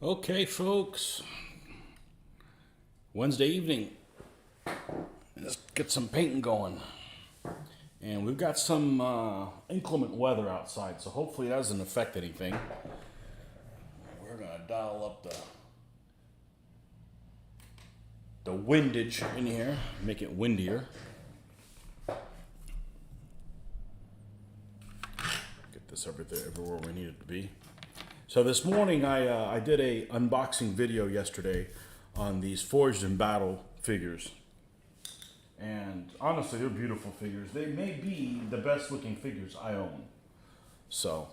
Okay, folks. Wednesday evening. Let's get some painting going. And we've got some inclement weather outside, so hopefully it doesn't affect anything. We're going to dial up the windage in here, make it windier. Get this everywhere we need it to be. So this morning I did a unboxing video yesterday on these Forged in Battle figures. And honestly, they're beautiful figures. They may be the best looking figures I own. So,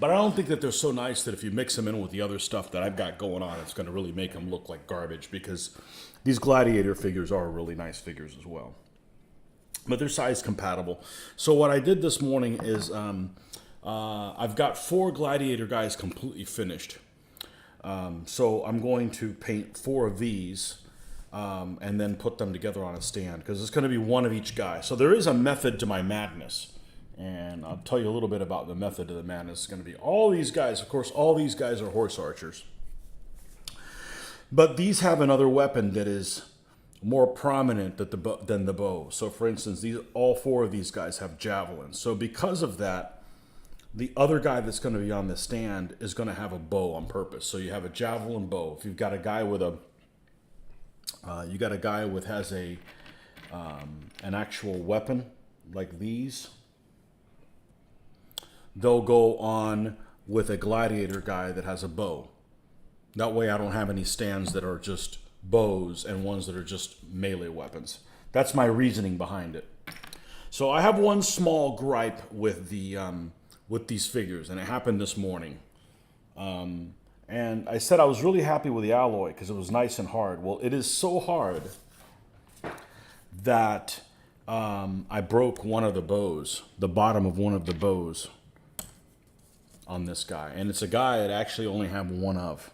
but I don't think that they're so nice that if you mix them in with the other stuff that I've got going on, it's going to really make them look like garbage, because these Gladiator figures are really nice figures as well. But they're size compatible. So what I did this morning is I've got 4 Gladiator guys completely finished. So I'm going to paint 4 of these and then put them together on a stand, because it's going to be one of each guy. So there is a method to my madness. And I'll tell you a little bit about the method of the madness. It's going to be all these guys. Of course, all these guys are horse archers. But these have another weapon that is more prominent than the bow. So for instance, all 4 of these guys have javelins. So because of that, the other guy that's going to be on the stand is going to have a bow on purpose. So you have a javelin bow. If you've got a guy with has an actual weapon like these, they'll go on with a gladiator guy that has a bow. That way I don't have any stands that are just bows and ones that are just melee weapons. That's my reasoning behind it. So I have one small gripe with these figures, and it happened this morning. And I said I was really happy with the alloy because it was nice and hard. Well, it is so hard that I broke one of the bows, the bottom of one of the bows on this guy. And it's a guy that actually only have one of.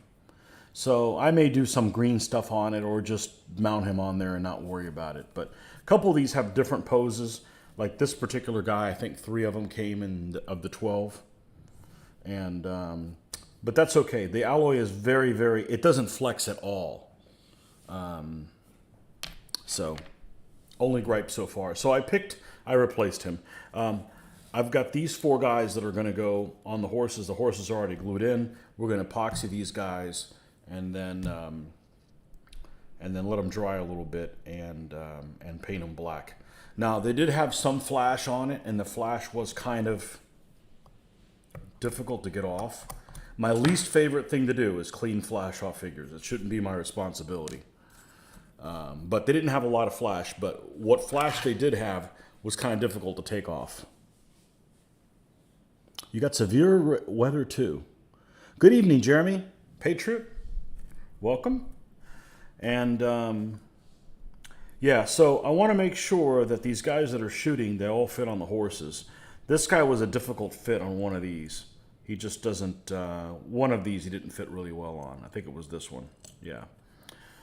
So I may do some green stuff on it or just mount him on there and not worry about it. But a couple of these have different poses. Like this particular guy, I think 3 of them came of the 12. And, but that's okay. The alloy is very, very, it doesn't flex at all. So only gripe so far. So I replaced him. I've got these 4 guys that are going to go on the horses. The horses are already glued in. We're going to epoxy these guys and then let them dry a little bit and paint them black. Now, they did have some flash on it, and the flash was kind of difficult to get off. My least favorite thing to do is clean flash off figures. It shouldn't be my responsibility. But they didn't have a lot of flash, but what flash they did have was kind of difficult to take off. You got severe weather too. Good evening, Jeremy. Patriot, welcome. And yeah, so I want to make sure that these guys that are shooting, they all fit on the horses. This guy was a difficult fit on one of these. He just doesn't, one of these he didn't fit really well on. I think it was this one, yeah.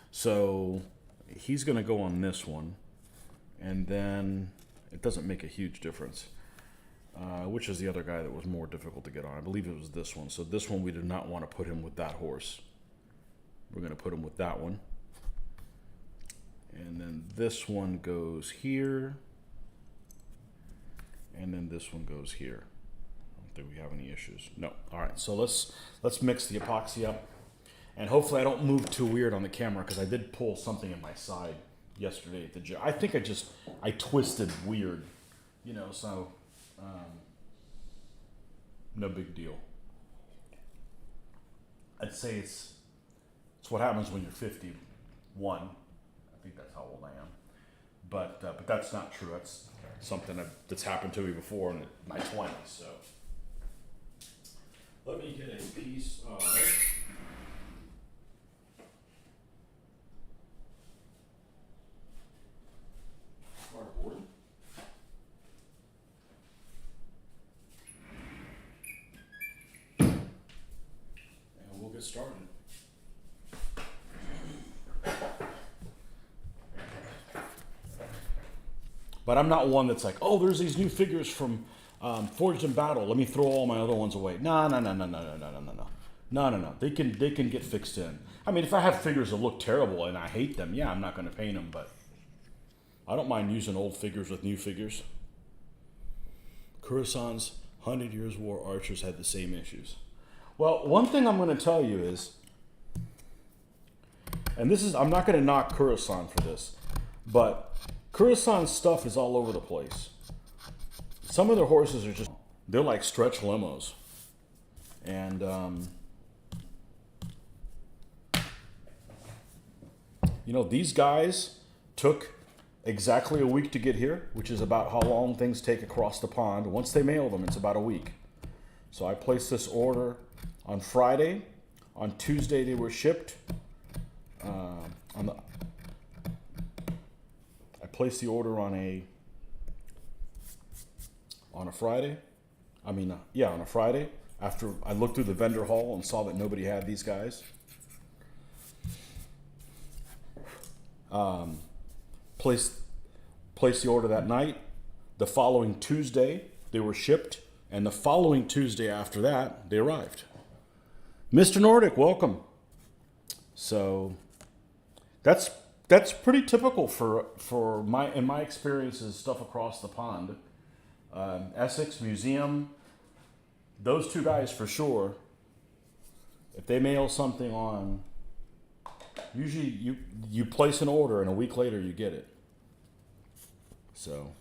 So he's going to go on this one, and then it doesn't make a huge difference. Which is the other guy that was more difficult to get on? I believe it was this one. So this one we did not want to put him with that horse. We're going to put him with that one. And then this one goes here. And then this one goes here. I don't think we have any issues. No. All right. So let's mix the epoxy up. And hopefully I don't move too weird on the camera, because I did pull something in my side yesterday at the gym. I think I twisted weird, so no big deal. I'd say it's what happens when you're 51. I think that's how old I am. But that's not true. That's something that's happened to me before in my 20s. So let me get a piece of cardboard. And we'll get started. But I'm not one that's like, oh, there's these new figures from Forged in battle. Let me throw all my other ones away. No, no, no, no, no, no, no, no, no, no. No, no, no. They can get fixed in. I mean, if I have figures that look terrible and I hate them, yeah, I'm not going to paint them, but I don't mind using old figures with new figures. Coruscant's 100 Years' War archers had the same issues. Well, one thing I'm going to tell you is, and this is, I'm not going to knock Coruscant for this, but Coruscant's stuff is all over the place. Some of their horses are just, they're like stretch limos. And, you know, these guys took exactly a week to get here, which is about how long things take across the pond. Once they mail them, it's about a week. So I placed this order on Friday. On Tuesday, they were shipped. I placed the order on a Friday. On a Friday. After I looked through the vendor hall and saw that nobody had these guys. Placed the order that night. The following Tuesday, they were shipped. And the following Tuesday after that, they arrived. Mr. Nordic, welcome. So that's pretty typical for in my experiences, stuff across the pond. Essex Museum, those two guys for sure. If they mail something on, usually you place an order and a week later you get it. So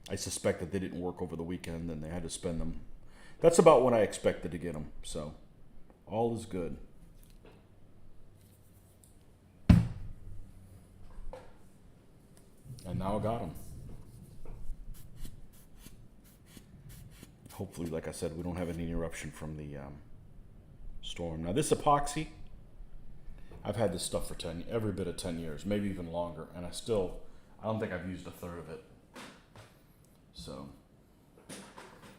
I suspect that they didn't work over the weekend and they had to spend them. That's about when I expected to get them. So all is good. And now I got them. Hopefully, like I said, we don't have any interruption from the storm. Now this epoxy, I've had this stuff for every bit of 10 years, maybe even longer, and I don't think I've used a third of it.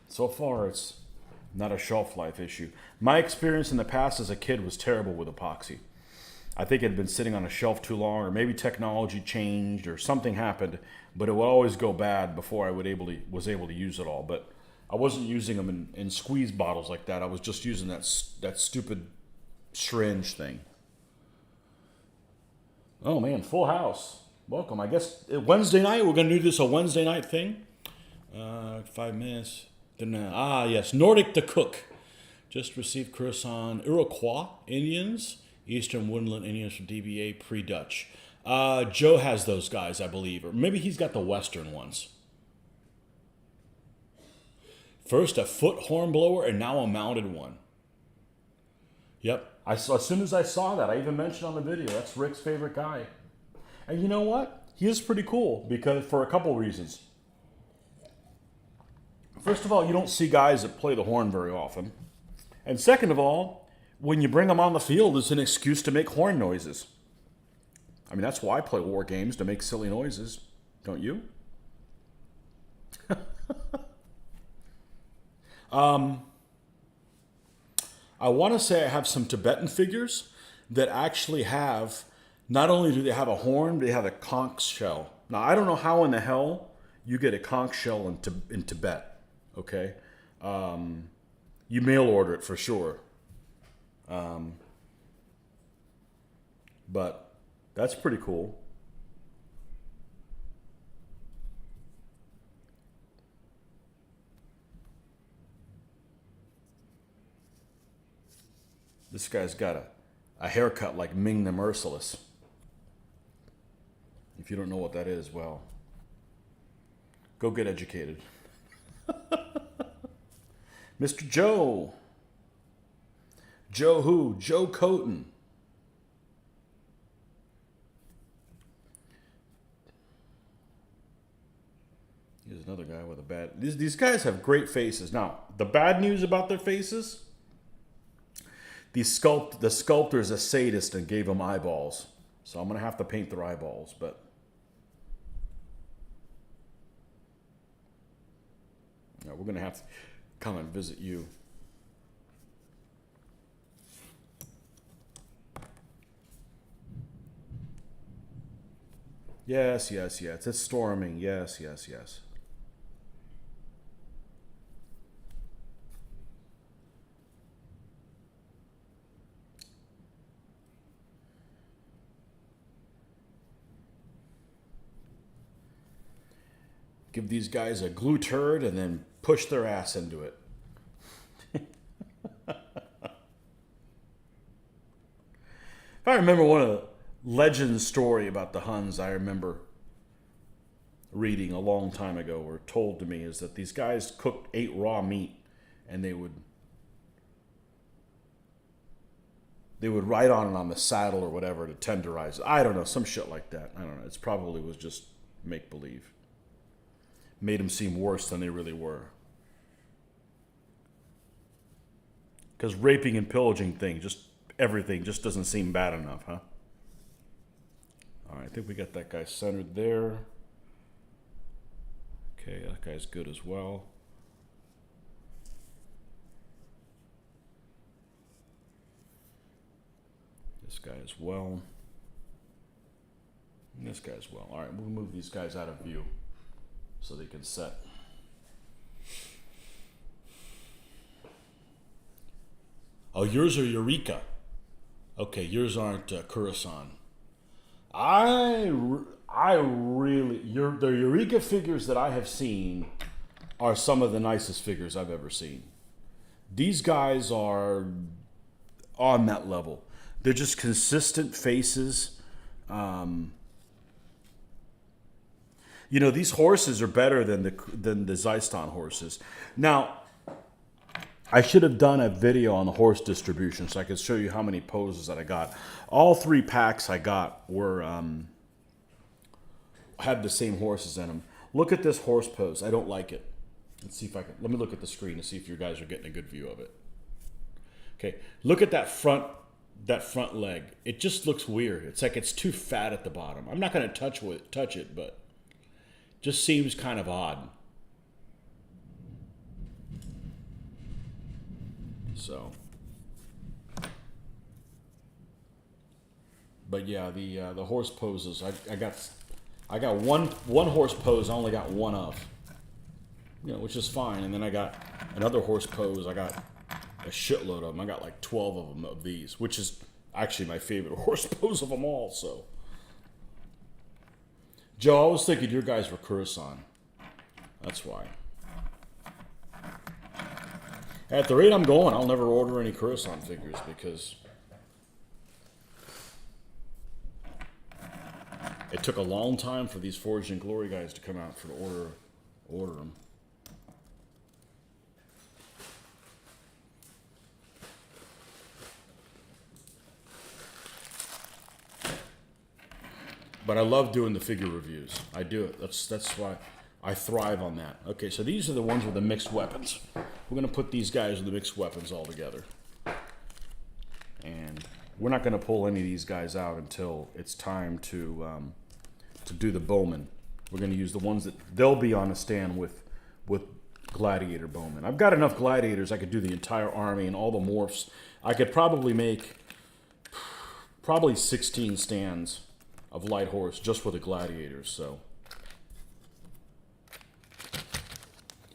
So far it's not a shelf life issue. My experience in the past as a kid was terrible with epoxy. I think it had been sitting on a shelf too long, or maybe technology changed or something happened, but it would always go bad before I was able to use it all. But I wasn't using them in squeeze bottles like that. I was just using that stupid syringe thing. Oh man, full house. Welcome. I guess Wednesday night, we're going to do this a Wednesday night thing. 5 minutes. Yes, Nordic the Cook. Just received Coruscant Iroquois Indians, Eastern Woodland Indians from DBA pre-Dutch. Joe has those guys, I believe, or maybe he's got the Western ones. First a foot horn blower and now a mounted one. Yep. As soon as I saw that, I even mentioned on the video, that's Rick's favorite guy. And you know what? He is pretty cool because for a couple reasons. First of all, you don't see guys that play the horn very often. And second of all, when you bring them on the field, it's an excuse to make horn noises. I mean, that's why I play war games, to make silly noises. Don't you? I want to say I have some Tibetan figures that actually have, not only do they have a horn, they have a conch shell. Now, I don't know how in the hell you get a conch shell in Tibet, okay? You mail order it for sure. But that's pretty cool. This guy's got a haircut like Ming the Merciless. If you don't know what that is, well, go get educated. Mr. Joe. Joe who? Joe Coton. Here's another guy with a bad... These guys have great faces. Now, the bad news about their faces... The sculptor is a sadist and gave them eyeballs. So I'm going to have to paint their eyeballs, but... Yeah, we're going to have to come and visit you. Yes. It's storming. Yes. Give these guys a glue turd and then push their ass into it. If I remember one of the legend story about the Huns, I remember reading a long time ago, or told to me, is that these guys ate raw meat and they would ride on it on the saddle or whatever to tenderize it. I don't know, some shit like that. I don't know. It's probably was just make believe. Made them seem worse than they really were. Because raping and pillaging everything just doesn't seem bad enough, huh? All right, I think we got that guy centered there. Okay, that guy's good as well. This guy as well. And this guy as well. All right, we'll move these guys out of view so they can set. Oh, yours are Eureka. Okay, yours aren't Coruscant. The Eureka figures that I have seen are some of the nicest figures I've ever seen. These guys are on that level. They're just consistent faces. These horses are better than the Zyston horses. Now, I should have done a video on the horse distribution so I could show you how many poses that I got. All 3 packs I got had the same horses in them. Look at this horse pose. I don't like it. Let's see if I can. Let me look at the screen to see if you guys are getting a good view of it. Okay, look at that front leg. It just looks weird. It's like it's too fat at the bottom. I'm not going to touch it, but just seems kind of odd. So, but yeah, the horse poses. I got one horse pose. I only got one of, which is fine. And then I got another horse pose. I got a shitload of them. I got like 12 of them of these, which is actually my favorite horse pose of them all. So, Joe, I was thinking your guys were Coruscant. That's why. At the rate I'm going, I'll never order any Coruscant figures because it took a long time for these Forged in Glory guys to come out for the order them. But I love doing the figure reviews. I do it. That's why I thrive on that. Okay, so these are the ones with the mixed weapons. We're going to put these guys with the mixed weapons all together. And we're not going to pull any of these guys out until it's time to do the bowmen. We're going to use the ones that they'll be on a stand with gladiator bowmen. I've got enough gladiators I could do the entire army and all the morphs. I could probably make 16 stands of light horse just with the gladiators. So,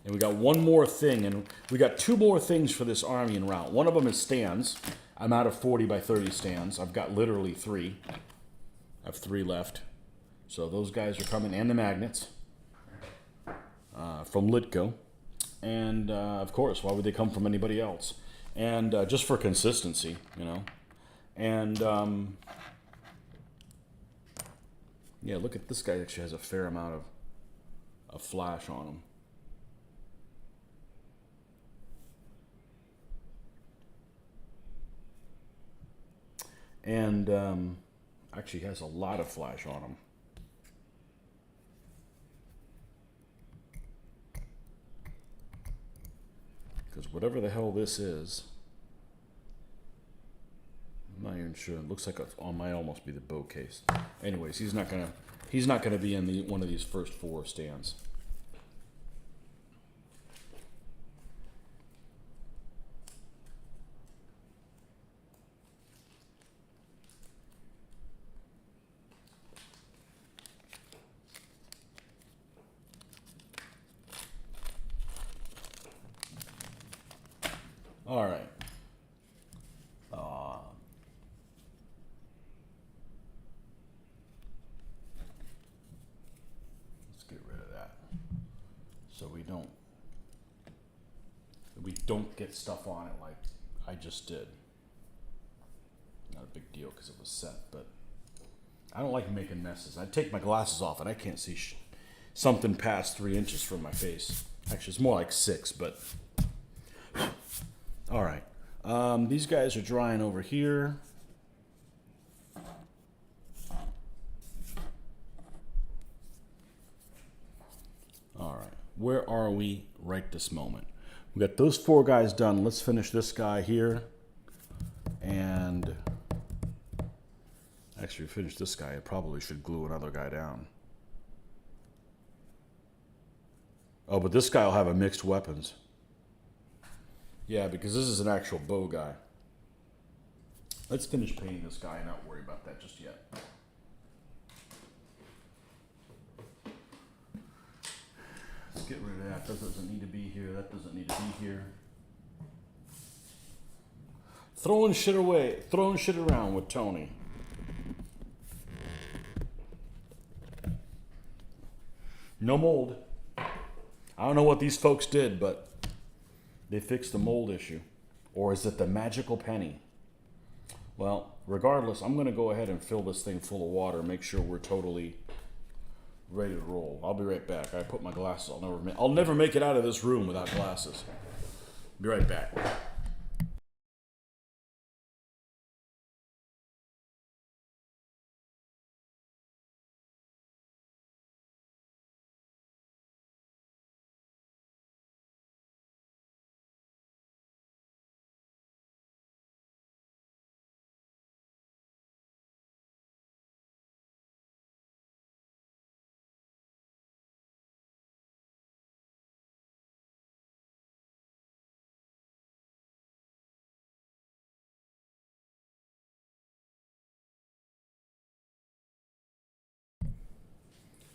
and we got one more thing, and we got 2 more things for this army en route. One of them is stands. I'm out of 40 by 30 stands. I've got literally 3. I have 3 left. So those guys are coming, and the magnets from Litco. And of course, why would they come from anybody else? And just for consistency, And yeah, look at this guy. Actually has a fair amount of flash on him. And actually has a lot of flash on him. Because whatever the hell this is, I'm not even sure. It looks like it might almost be the bow case. Anyways, he's not gonna be in one of these first 4 stands. All right. Let's get rid of that. don't get stuff on it like I just did. Not a big deal because it was set, but I don't like making messes. I take my glasses off and I can't see something past 3 inches from my face. Actually, it's more like 6, but all right. These guys are drying over here. All right, where are we right this moment? We got those 4 guys done. Let's finish this guy here. And actually finish this guy. I probably should glue another guy down. Oh, but this guy will have a mixed weapons. Yeah, because this is an actual bow guy. Let's finish painting this guy and not worry about that just yet. Let's get rid of that. That doesn't need to be here. That doesn't need to be here. Throwing shit away. Throwing shit around with Tony. No mold. I don't know what these folks did, but they fixed the mold issue. Or is it the magical penny? Well, regardless, I'm going to go ahead and fill this thing full of water. Make sure we're totally ready to roll. I'll be right back. I put my glasses on. I'll never make it out of this room without glasses. Be right back.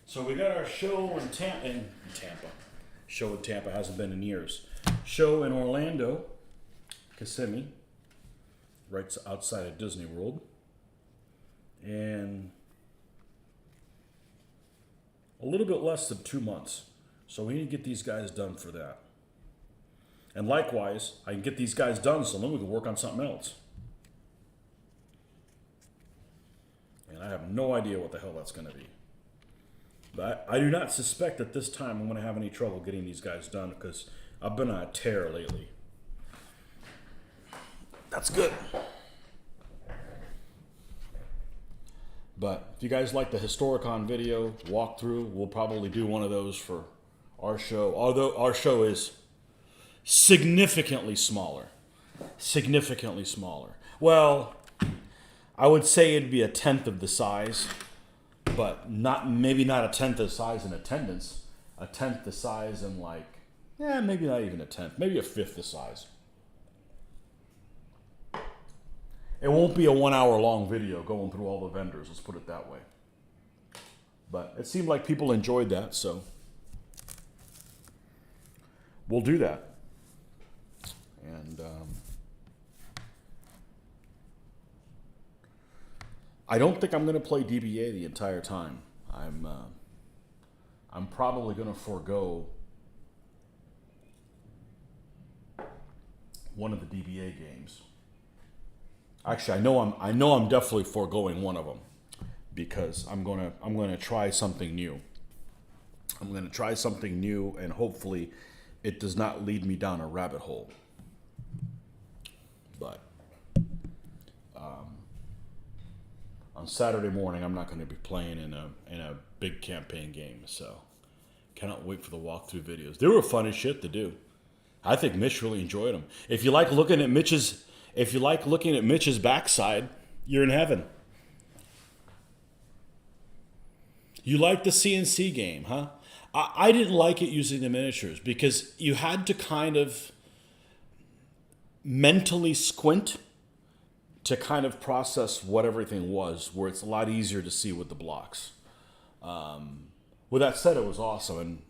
So we got our show in Tampa. Show in Tampa hasn't been in years. Show in Orlando, Kissimmee, right outside of Disney World. And a little bit less than 2 months. So we need to get these guys done for that. And likewise, I can get these guys done so then we can work on something else. And I have no idea what the hell that's going to be. But I do not suspect at this time I'm going to have any trouble getting these guys done because I've been on a tear lately. That's good. But if you guys like the Historicon video walkthrough, we'll probably do one of those for our show. Although our show is significantly smaller. Significantly smaller. Well, I would say it'd be a tenth of the size. But maybe not a tenth the size in attendance, a tenth the size in maybe not even a tenth, maybe a fifth the size. It won't be a 1 hour long video going through all the vendors, let's put it that way. But it seemed like people enjoyed that, so we'll do that. And I don't think I'm going to play DBA the entire time. I'm probably going to forego one of the DBA games. Actually, I know I'm definitely foregoing one of them because I'm going to try something new. I'm going to try something new, and hopefully, it does not lead me down a rabbit hole. But on Saturday morning, I'm not going to be playing in a big campaign game, so cannot wait for the walkthrough videos. They were fun as shit to do. I think Mitch really enjoyed them. If you like looking at Mitch's backside, you're in heaven. You like the CNC game, huh? I didn't like it using the miniatures because you had to kind of mentally squint to kind of process what everything was, where it's a lot easier to see with the blocks. With that said, it was awesome, and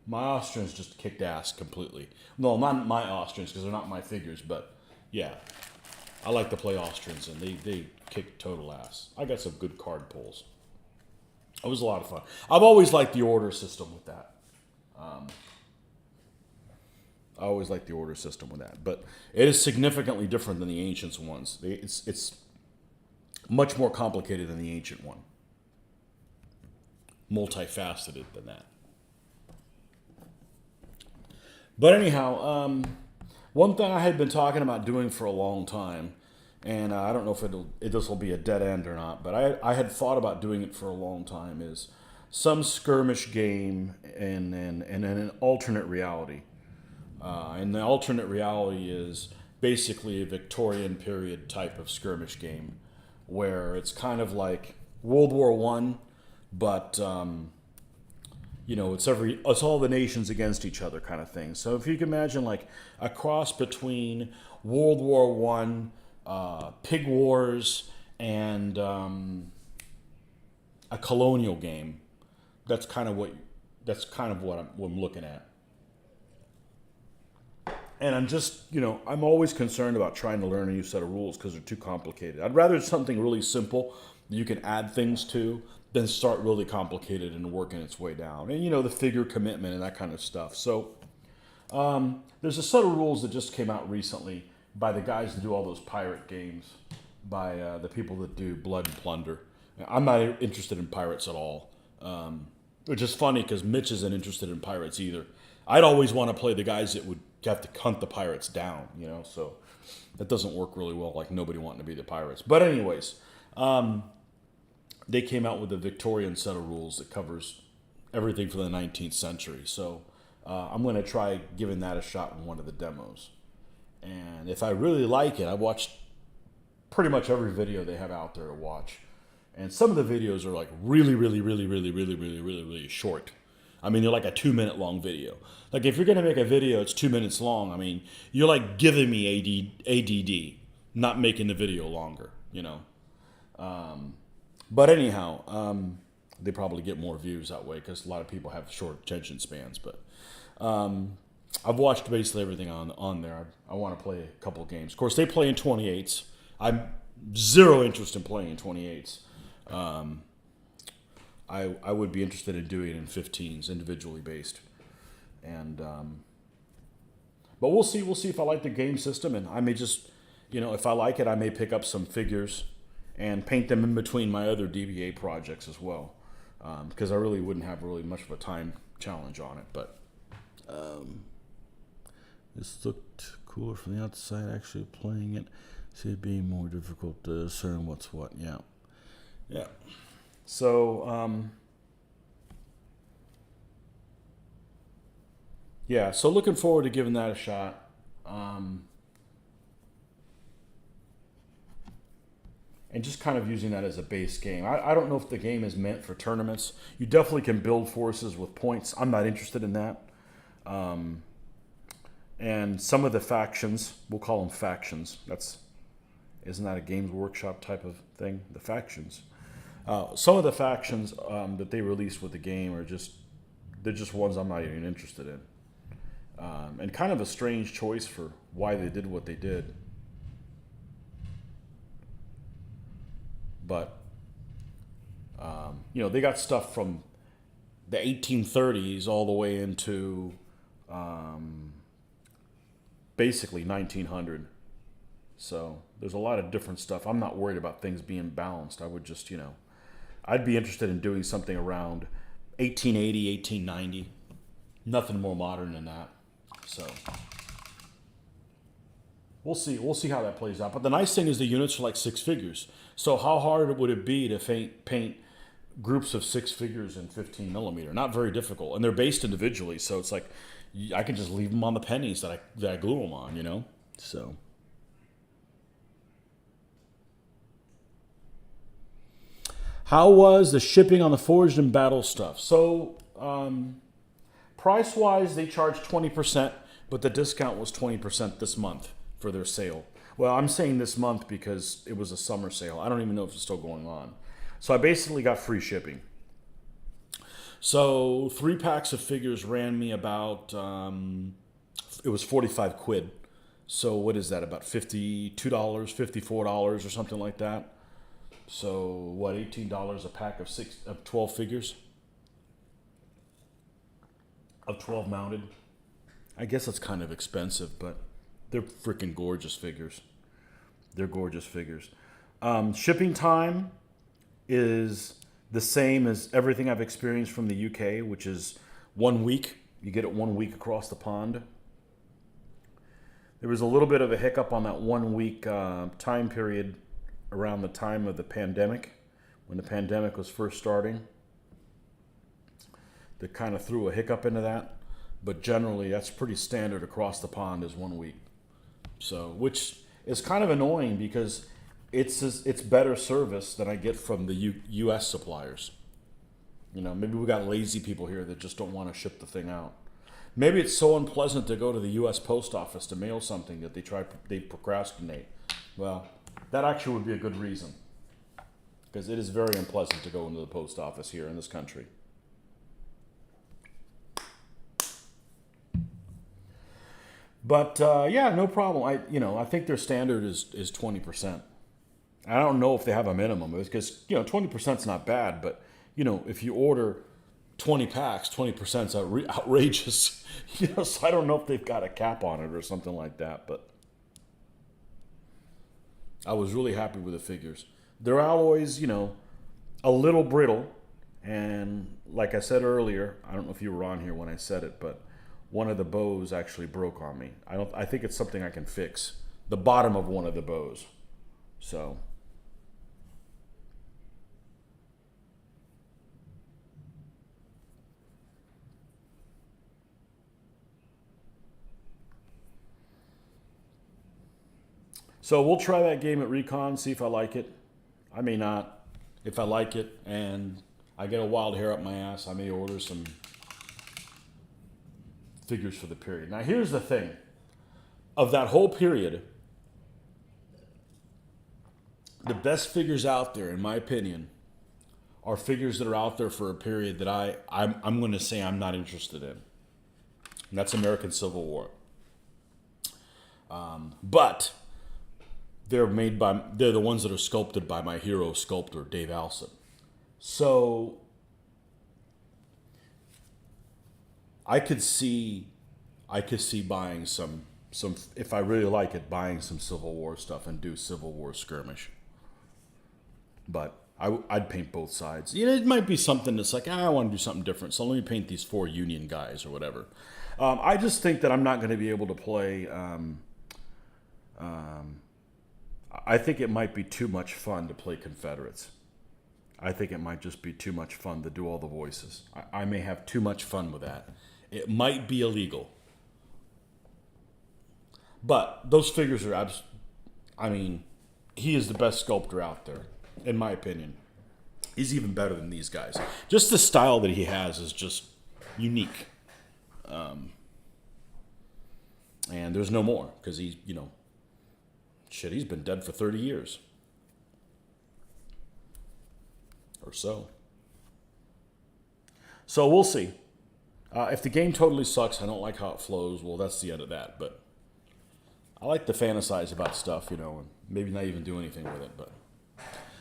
my Austrians just kicked ass completely. No, not my Austrians, because they're not my figures, but yeah. I like to play Austrians, and they kick total ass. I got some good card pulls. It was a lot of fun. I've always liked the order system with that. I always like the order system with that. But it is significantly different than the Ancients ones. It's much more complicated than the Ancient one. Multifaceted than that. But anyhow, one thing I had been talking about doing for a long time, and I don't know if this will be a dead end or not, but I had thought about doing it for a long time, is some skirmish game in an alternate reality. And the alternate reality is basically a Victorian period type of skirmish game, where it's kind of like World War One, but it's all the nations against each other kind of thing. So if you can imagine like a cross between World War One, Pig Wars, and a colonial game, that's kind of what I'm looking at. And I'm just, I'm always concerned about trying to learn a new set of rules because they're too complicated. I'd rather something really simple that you can add things to than start really complicated and working its way down. And, the figure commitment and that kind of stuff. So there's a set of rules that just came out recently by the guys that do all those pirate games, by the people that do Blood and Plunder. I'm not interested in pirates at all, which is funny because Mitch isn't interested in pirates either. I'd always want to play the guys that would have to hunt the pirates down, so that doesn't work really well, like nobody wanting to be the pirates. But anyways, they came out with a Victorian set of rules that covers everything from the 19th century. So I'm going to try giving that a shot in one of the demos. And if I really like it, I've watched pretty much every video they have out there to watch. And some of the videos are like really, really, really, really, really, really, really, really short. I mean, they're like a 2-minute long video. Like if you're going to make a video, it's 2 minutes long. I mean, you're like giving me ADD, not making the video longer, But anyhow, they probably get more views that way because a lot of people have short attention spans. But I've watched basically everything on there. I want to play a couple of games. Of course, they play in 28s. I'm zero interest in playing in 28s. I would be interested in doing it in 15s, individually based. And but we'll see. We'll see if I like the game system, and I may just, if I like it, I may pick up some figures and paint them in between my other DBA projects as well, because I really wouldn't have really much of a time challenge on it. But this looked cooler from the outside. Actually playing it, see it being more difficult to discern what's what. Yeah. So so looking forward to giving that a shot. And just kind of using that as a base game. I don't know if the game is meant for tournaments. You definitely can build forces with points. I'm not interested in that. And some of the factions, we'll call them factions. Isn't that a Games Workshop type of thing? The factions. Some of the factions that they released with the game they're just ones I'm not even interested in. And kind of a strange choice for why they did what they did. But, they got stuff from the 1830s all the way into basically 1900. So there's a lot of different stuff. I'm not worried about things being balanced. I would just, I'd be interested in doing something around 1880, 1890. Nothing more modern than that. So we'll see. We'll see how that plays out. But the nice thing is the units are like 6 figures. So how hard would it be to paint groups of 6 figures in 15 millimeter? Not very difficult. And they're based individually. So it's like I can just leave them on the pennies that I glue them on, So. How was the shipping on the Forged and Battle stuff? So, price-wise, they charged 20%, but the discount was 20% this month for their sale. Well, I'm saying this month because it was a summer sale. I don't even know if it's still going on. So I basically got free shipping. So 3 packs of figures ran me about, it was 45 quid. So what is that, about $52, $54 or something like that? So what, $18 a pack of 12 figures? Of 12 mounted. I guess it's kind of expensive, but they're freaking gorgeous figures. They're gorgeous figures. Shipping time is the same as everything I've experienced from the UK, which is 1 week. You get it 1 week across the pond. There was a little bit of a hiccup on that 1 week time period around the time of the pandemic, when the pandemic was first starting. That kind of threw a hiccup into that. But generally, that's pretty standard across the pond is 1 week. So, which is kind of annoying because it's better service than I get from the U.S. suppliers. You know, maybe we got lazy people here that just don't want to ship the thing out. Maybe it's so unpleasant to go to the U.S. post office to mail something that they procrastinate. Well, that actually would be a good reason, because it is very unpleasant to go into the post office here in this country. But yeah, no problem. I think their standard is 20%. I don't know if they have a minimum, because 20% is not bad, but if you order 20 packs, 20% is outrageous. So I don't know if they've got a cap on it or something like that, but I was really happy with the figures. Their alloys, a little brittle, and like I said earlier, I don't know if you were on here when I said it, but one of the bows actually broke on me. I think it's something I can fix. The bottom of one of the bows. So we'll try that game at Recon, see if I like it. I may not. If I like it and I get a wild hair up my ass, I may order some figures for the period. Now here's the thing. Of that whole period, the best figures out there, in my opinion, are figures that are out there for a period that I'm going to say I'm not interested in. And that's American Civil War. But they're the ones that are sculpted by my hero sculptor, Dave Alsop. So I could see buying some if I really like it, buying some Civil War stuff and do Civil War skirmish. But I'd paint both sides. It might be something that's like, I want to do something different, so let me paint these 4 Union guys or whatever. I just think that I'm not going to be able to play. I think it might be too much fun to play Confederates. I think it might just be too much fun to do all the voices. I may have too much fun with that. It might be illegal. But those figures are he is the best sculptor out there, in my opinion. He's even better than these guys. Just the style that he has is just unique. And there's no more, because he's been dead for 30 years. Or so. So we'll see. If the game totally sucks, I don't like how it flows, well, that's the end of that. But I like to fantasize about stuff, and maybe not even do anything with it. But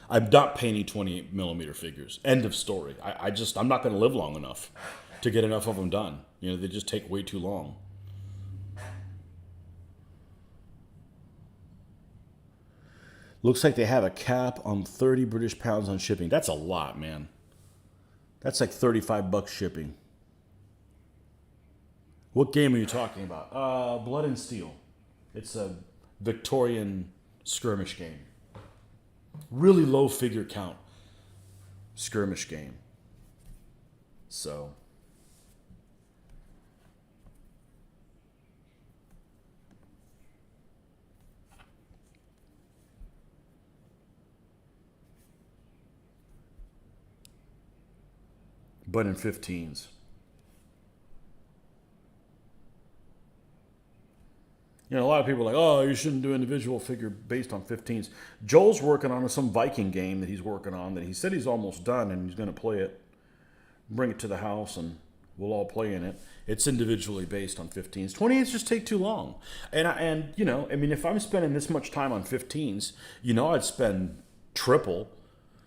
I'm not painting 28mm figures. End of story. I'm not going to live long enough to get enough of them done. They just take way too long. Looks like they have a cap on 30 British pounds on shipping. That's a lot, man. That's like $35 shipping. What game are you talking about? Blood and Steel. It's a Victorian skirmish game. Really low figure count skirmish game. So but in 15s. A lot of people are like, oh, you shouldn't do individual figure based on 15s. Joel's working on some Viking game that he's working on that he said he's almost done, and he's going to play it, bring it to the house, and we'll all play in it. It's individually based on 15s. 28s just take too long. And if I'm spending this much time on 15s, I'd spend triple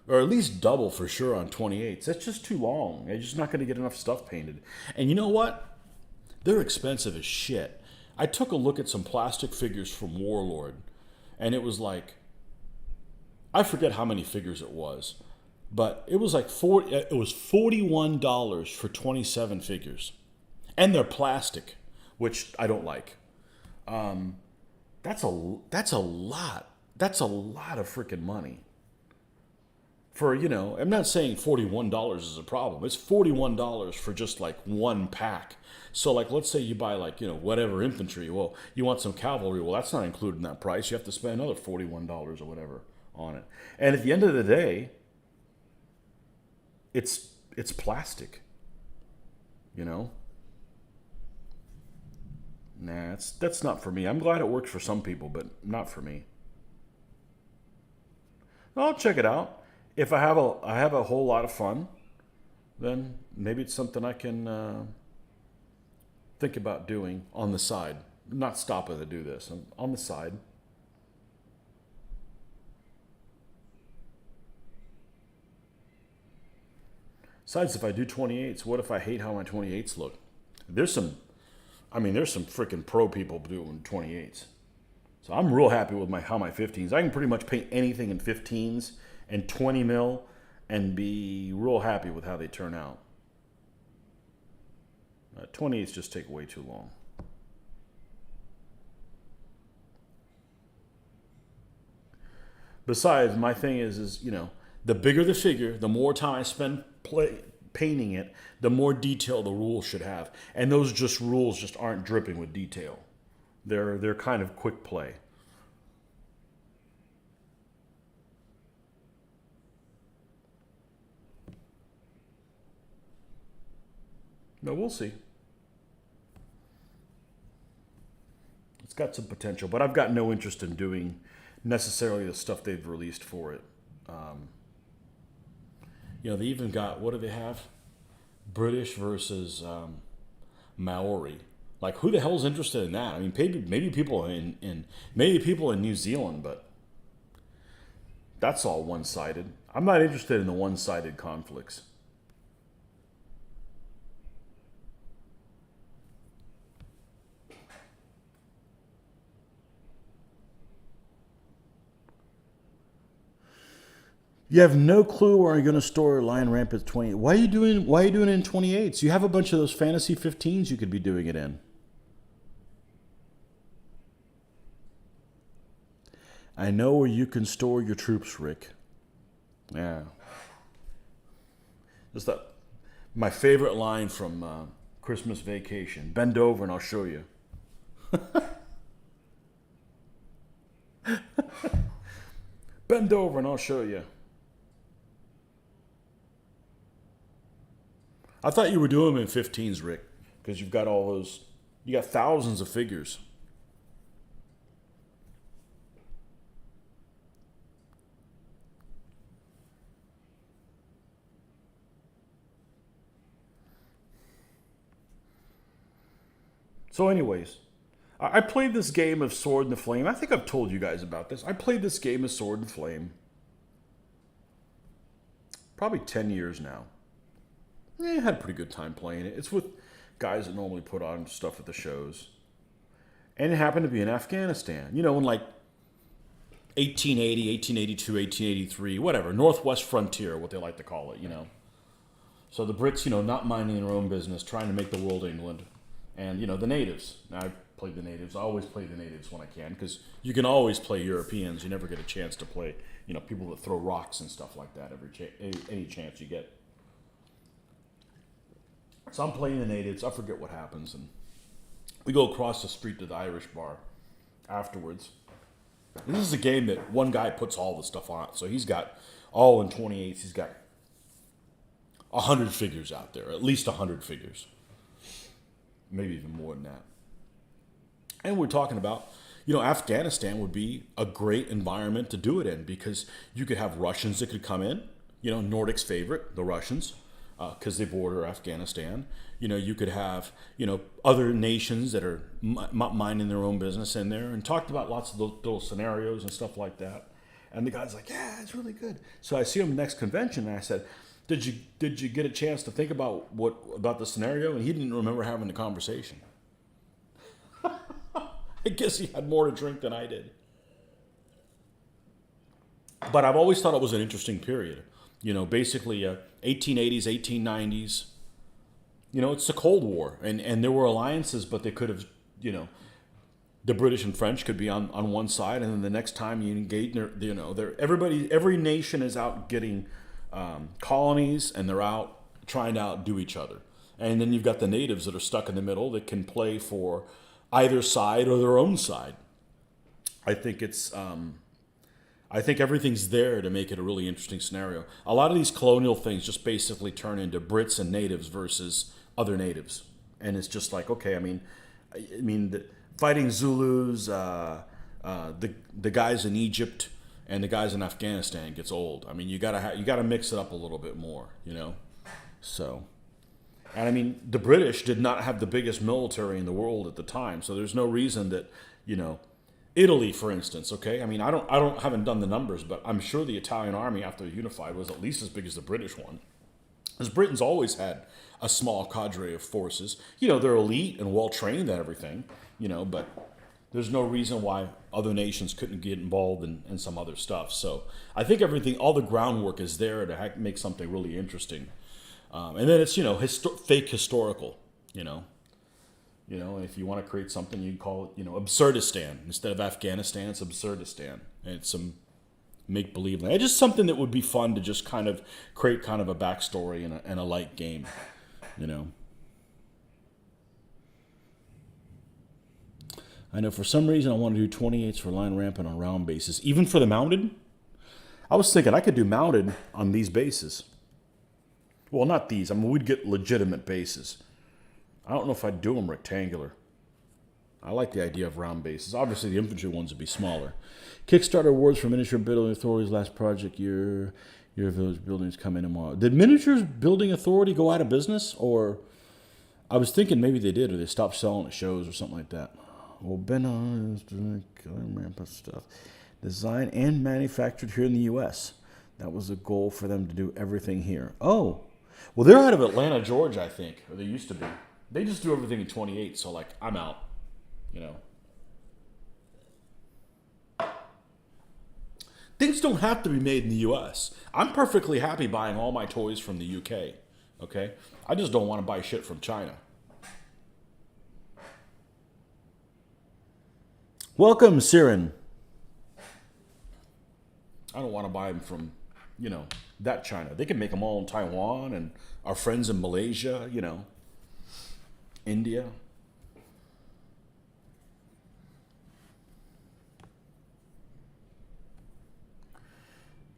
or at least double for sure on 28s. That's just too long. You're just not going to get enough stuff painted. And you know what? they're expensive as shit. I took a look at some plastic figures from Warlord, and it was like, I forget how many figures it was, but it was like it was $41 for 27 figures, and they're plastic, which I don't like. That's a lot. That's a lot of freaking money. For, I'm not saying $41 is a problem. It's $41 for just like one pack. So like, let's say you buy like, whatever infantry. Well, you want some cavalry. Well, that's not included in that price. You have to spend another $41 or whatever on it. And at the end of the day, it's plastic, Nah, that's not for me. I'm glad it works for some people, but not for me. I'll check it out. If I have a whole lot of fun, then maybe it's something I can think about doing on the side. Not stopping to do this. On the side. Besides, if I do 28s, what if I hate how my 28s look? There's some freaking pro people doing 28s. So I'm real happy with how my 15s. I can pretty much paint anything in 15s and 20 mil and be real happy with how they turn out. 28s just take way too long. Besides, my thing is the bigger the figure, the more time I spend painting it, the more detail the rules should have. And those rules just aren't dripping with detail. They're kind of quick play. No, we'll see. It's got some potential, but I've got no interest in doing necessarily the stuff they've released for it. They even got, what do they have? British versus Maori. Like, who the hell's interested in that? I mean, maybe people in New Zealand, but that's all one-sided. I'm not interested in the one-sided conflicts. You have no clue where you're going to store Lion Rampant 20. Why are you doing it in 28s? You have a bunch of those fantasy 15s you could be doing it in. I know where you can store your troops, Rick. Yeah. Just my favorite line from Christmas Vacation. Bend over and I'll show you. Bend over and I'll show you. I thought you were doing them in 15s, Rick, because you've got all those. You got thousands of figures. So, anyways, I played this game of Sword and the Flame. I think I've told you guys about this. I played this game of Sword and Flame probably 10 years now. I had a pretty good time playing it. It's with guys that normally put on stuff at the shows. And it happened to be in Afghanistan. In like 1880, 1882, 1883, whatever. Northwest frontier, what they like to call it, So the Brits, not minding their own business, trying to make the world England. And, the natives. Now, I played the natives. I always play the natives when I can, because you can always play Europeans. You never get a chance to play, people that throw rocks and stuff like that any chance you get. So I'm playing the natives. I forget what happens. And we go across the street to the Irish bar afterwards. And this is a game that one guy puts all the stuff on. So he's got, all in 28s, he's got 100 figures out there. At least 100 figures. Maybe even more than that. And we're talking about, Afghanistan would be a great environment to do it in, because you could have Russians that could come in, Nordic's favorite, the Russians, because they border Afghanistan. You could have, other nations that are minding their own business in there, and talked about lots of those little scenarios and stuff like that. And the guy's like, yeah, it's really good. So I see him next convention, and I said, did you get a chance to think about about the scenario? And he didn't remember having the conversation. I guess he had more to drink than I did. But I've always thought it was an interesting period. Basically 1880s, 1890s. It's the Cold War. And there were alliances, but they could have, the British and French could be on one side, and then the next time you engage, every nation is out getting colonies, and they're out trying to outdo each other. And then you've got the natives that are stuck in the middle that can play for either side or their own side. I think everything's there to make it a really interesting scenario. A lot of these colonial things just basically turn into Brits and natives versus other natives, and it's just like, okay, I mean, fighting Zulus, the guys in Egypt and the guys in Afghanistan gets old. I mean, you gotta mix it up a little bit more, So, and I mean, the British did not have the biggest military in the world at the time, so there's no reason that, Italy, for instance, okay? I mean, haven't done the numbers, but I'm sure the Italian army after it unified was at least as big as the British one. Because Britain's always had a small cadre of forces. They're elite and well-trained and everything, but there's no reason why other nations couldn't get involved in some other stuff. So I think all the groundwork is there to make something really interesting. And then it's, fake historical, if you want to create something, you call it, Absurdistan. Instead of Afghanistan, it's Absurdistan. And it's some make-believe land. It's just something that would be fun to just kind of create kind of a backstory and a light game, I know for some reason I want to do 28s for line rampant on round bases. Even for the mounted? I was thinking I could do mounted on these bases. Well, not these. I mean, we'd get legitimate bases. I don't know if I'd do them rectangular. I like the idea of round bases. Obviously, the infantry ones would be smaller. Kickstarter awards for miniature building authorities last project year. Your village buildings come in tomorrow. Did miniatures building authority go out of business? Or I was thinking maybe they did, or they stopped selling at shows or something like that. Well, Ben is doing rampant stuff. Designed and manufactured here in the U.S. That was the goal for them to do everything here. Oh. Well, they're out of Atlanta, Georgia, I think. Or they used to be. They just do everything in 28, so, like, I'm out. Things don't have to be made in the U.S. I'm perfectly happy buying all my toys from the U.K., okay? I just don't want to buy shit from China. Welcome, Siren. I don't want to buy them from, that China. They can make them all in Taiwan and our friends in Malaysia, India.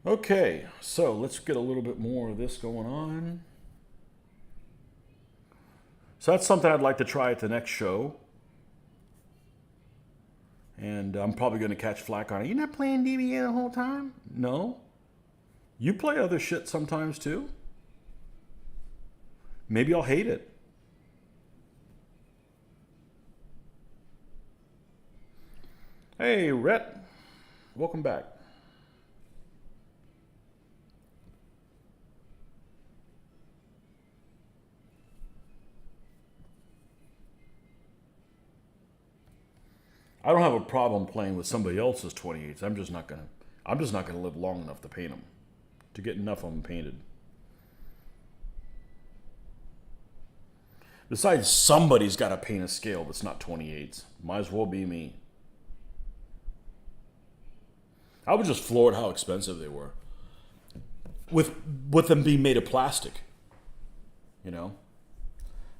Okay, so let's get a little bit more of this going on. So that's something I'd like to try at the next show. And I'm probably going to catch flack on it. You're not playing DBA the whole time? No. You play other shit sometimes too. Maybe I'll hate it. Hey, Rhett. Welcome back. I don't have a problem playing with somebody else's 28s. I'm just not gonna live long enough to paint them, to get enough of them painted. Besides, somebody's got to paint a scale that's not 28s. Might as well be me. I was just floored how expensive they were, with them being made of plastic. So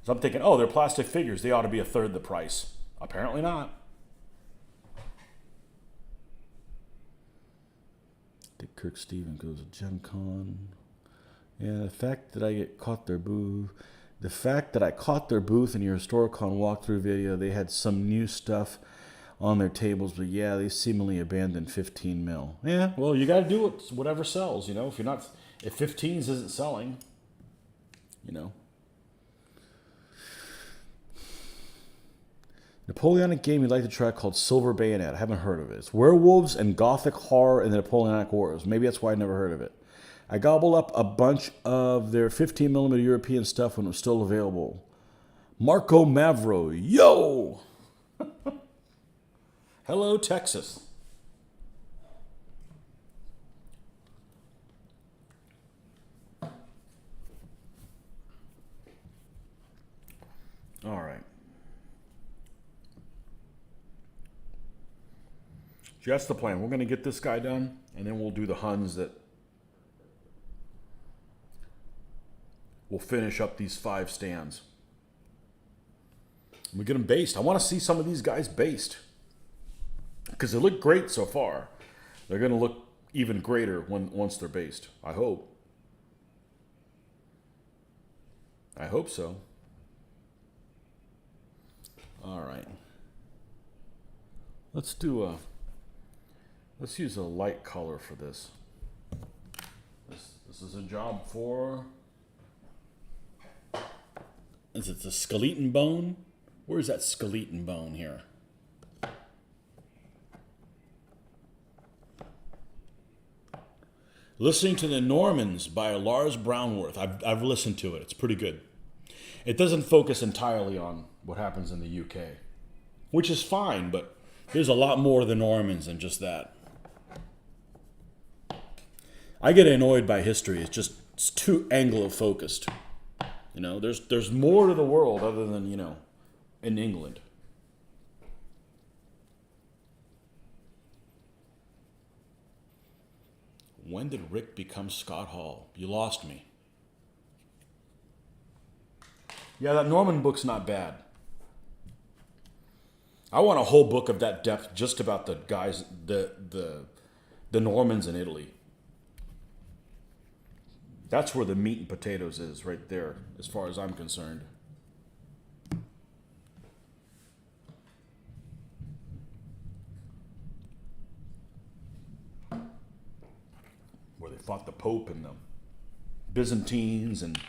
I'm thinking, oh, they're plastic figures. They ought to be a third the price. Apparently not. Dick Kirk Steven goes to Gen Con. Yeah, the fact that I caught their booth in your Historicon walkthrough video, they had some new stuff on their tables, but yeah, they seemingly abandoned 15 mil. Yeah, well, you got to do it, whatever sells, if 15s isn't selling, Napoleonic game you'd like to try called Silver Bayonet. I haven't heard of it. It's werewolves and gothic horror in the Napoleonic Wars. Maybe that's why I never heard of it. I gobbled up a bunch of their 15mm European stuff when it was still available. Marco Mavro, yo! Hello, Texas. All right. So that's the plan. We're going to get this guy done, and then we'll do the Huns that will finish up these 5 stands. We get them based. I want to see some of these guys based because they look great so far. They're going to look even greater once they're based. I hope. I hope so. All right. Let's use a light color for this. This is a job for, is it the skeleton bone? Where's that skeleton bone here? Listening to the Normans by Lars Brownworth. I've listened to it. It's pretty good. It doesn't focus entirely on what happens in the UK, which is fine, but there's a lot more of the Normans than just that. I get annoyed by history. It's too Anglo-focused. You know, there's more to the world other than, you know, in England. When did Rick become Scott Hall? You lost me. Yeah, that Norman book's not bad. I want a whole book of that depth just about the guys, the Normans in Italy. That's where the meat and potatoes is, right there, as far as I'm concerned. Where they fought the Pope and the Byzantines and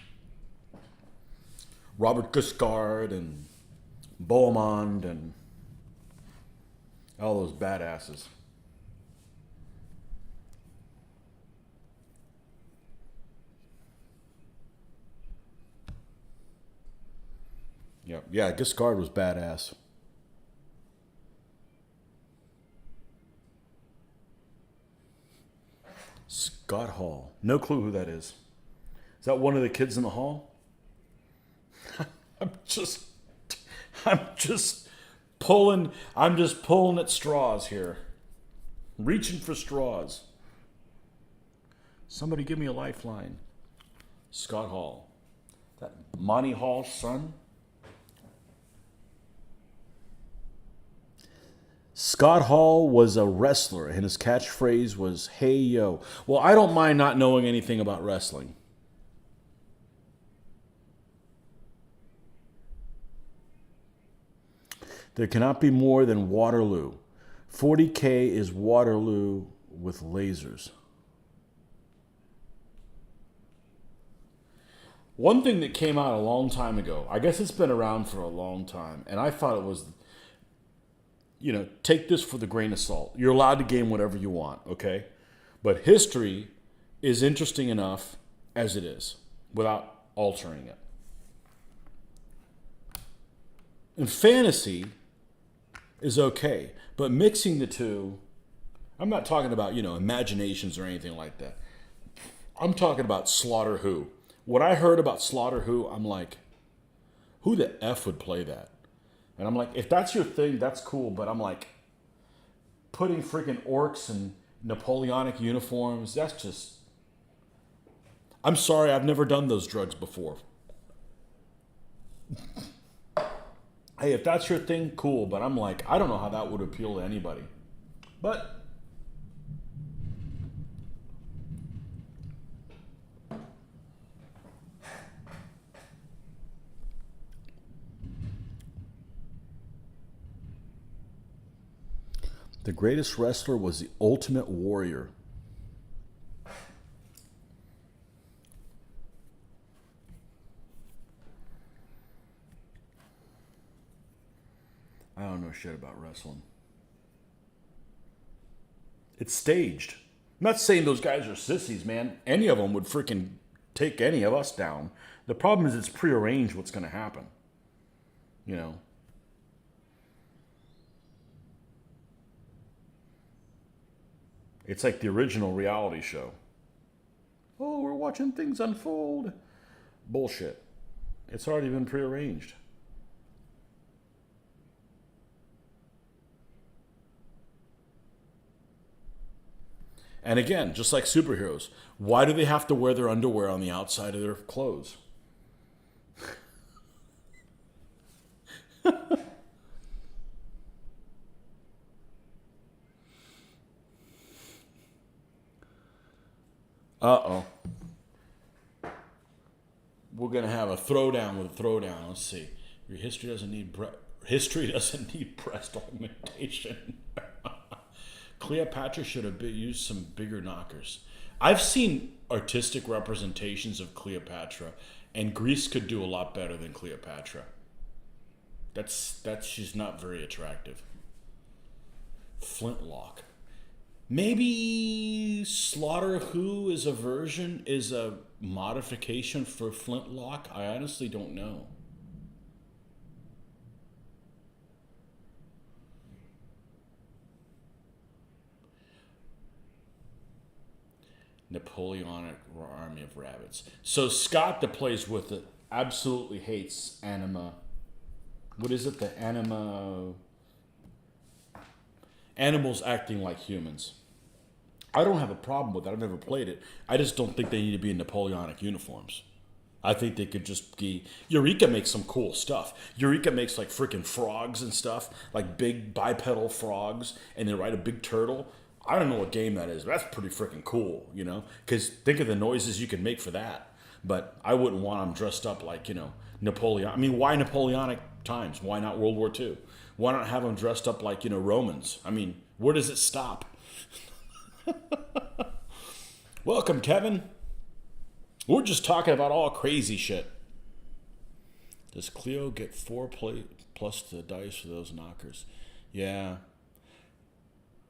Robert Guiscard and Bohemond and all those badasses. Yeah, Guiscard was badass. Scott Hall. No clue who that is. Is that one of the kids in the hall? I'm just pulling at straws here. Reaching for straws. Somebody give me a lifeline. Scott Hall. That Monty Hall's son? Scott Hall was a wrestler, and his catchphrase was, "Hey, yo." Well, I don't mind not knowing anything about wrestling. There cannot be more than Waterloo. 40K is Waterloo with lasers. One thing that came out a long time ago, I guess it's been around for a long time, and I thought it was, you know, take this for the grain of salt. You're allowed to game whatever you want, okay? But history is interesting enough as it is, without altering it. And fantasy is okay, but mixing the two, I'm not talking about, you know, imaginations or anything like that. I'm talking about Slaughter Who. What I heard about Slaughter Who, I'm like, who the F would play that? And I'm like, if that's your thing, that's cool. But I'm like, putting freaking orcs in Napoleonic uniforms, that's just... I'm sorry, I've never done those drugs before. Hey, if that's your thing, cool. But I'm like, I don't know how that would appeal to anybody. But... the greatest wrestler was the Ultimate Warrior. I don't know shit about wrestling. It's staged. I'm not saying those guys are sissies, man. Any of them would freaking take any of us down. The problem is it's prearranged what's going to happen. You know? It's like the original reality show. Oh, we're watching things unfold. Bullshit. It's already been prearranged. And again, just like superheroes, why do they have to wear their underwear on the outside of their clothes? Uh-oh. We're going to have a throwdown with a throwdown. Let's see. Your history doesn't need breast augmentation. Cleopatra should have used some bigger knockers. I've seen artistic representations of Cleopatra, and Greece could do a lot better than Cleopatra. That's she's not very attractive. Flintlock. Maybe Slaughter Who is a modification for Flintlock? I honestly don't know. Napoleonic army of rabbits. So Scott, that plays with it, absolutely hates anima. What is it? The anima... Animals acting like humans. I don't have a problem with that. I've never played it. I just don't think they need to be in Napoleonic uniforms. I think they could just be... Eureka makes some cool stuff. Eureka makes like freaking frogs and stuff, like big bipedal frogs, and they ride a big turtle. I don't know what game that is, but that's pretty freaking cool, you know? Because think of the noises you can make for that. But I wouldn't want them dressed up like, Napoleon. I mean, why Napoleonic times? Why not World War II? Why not have them dressed up like, Romans? I mean, where does it stop? Welcome, Kevin. We're just talking about all crazy shit. Does Cleo get 4 plus the dice for those knockers? Yeah.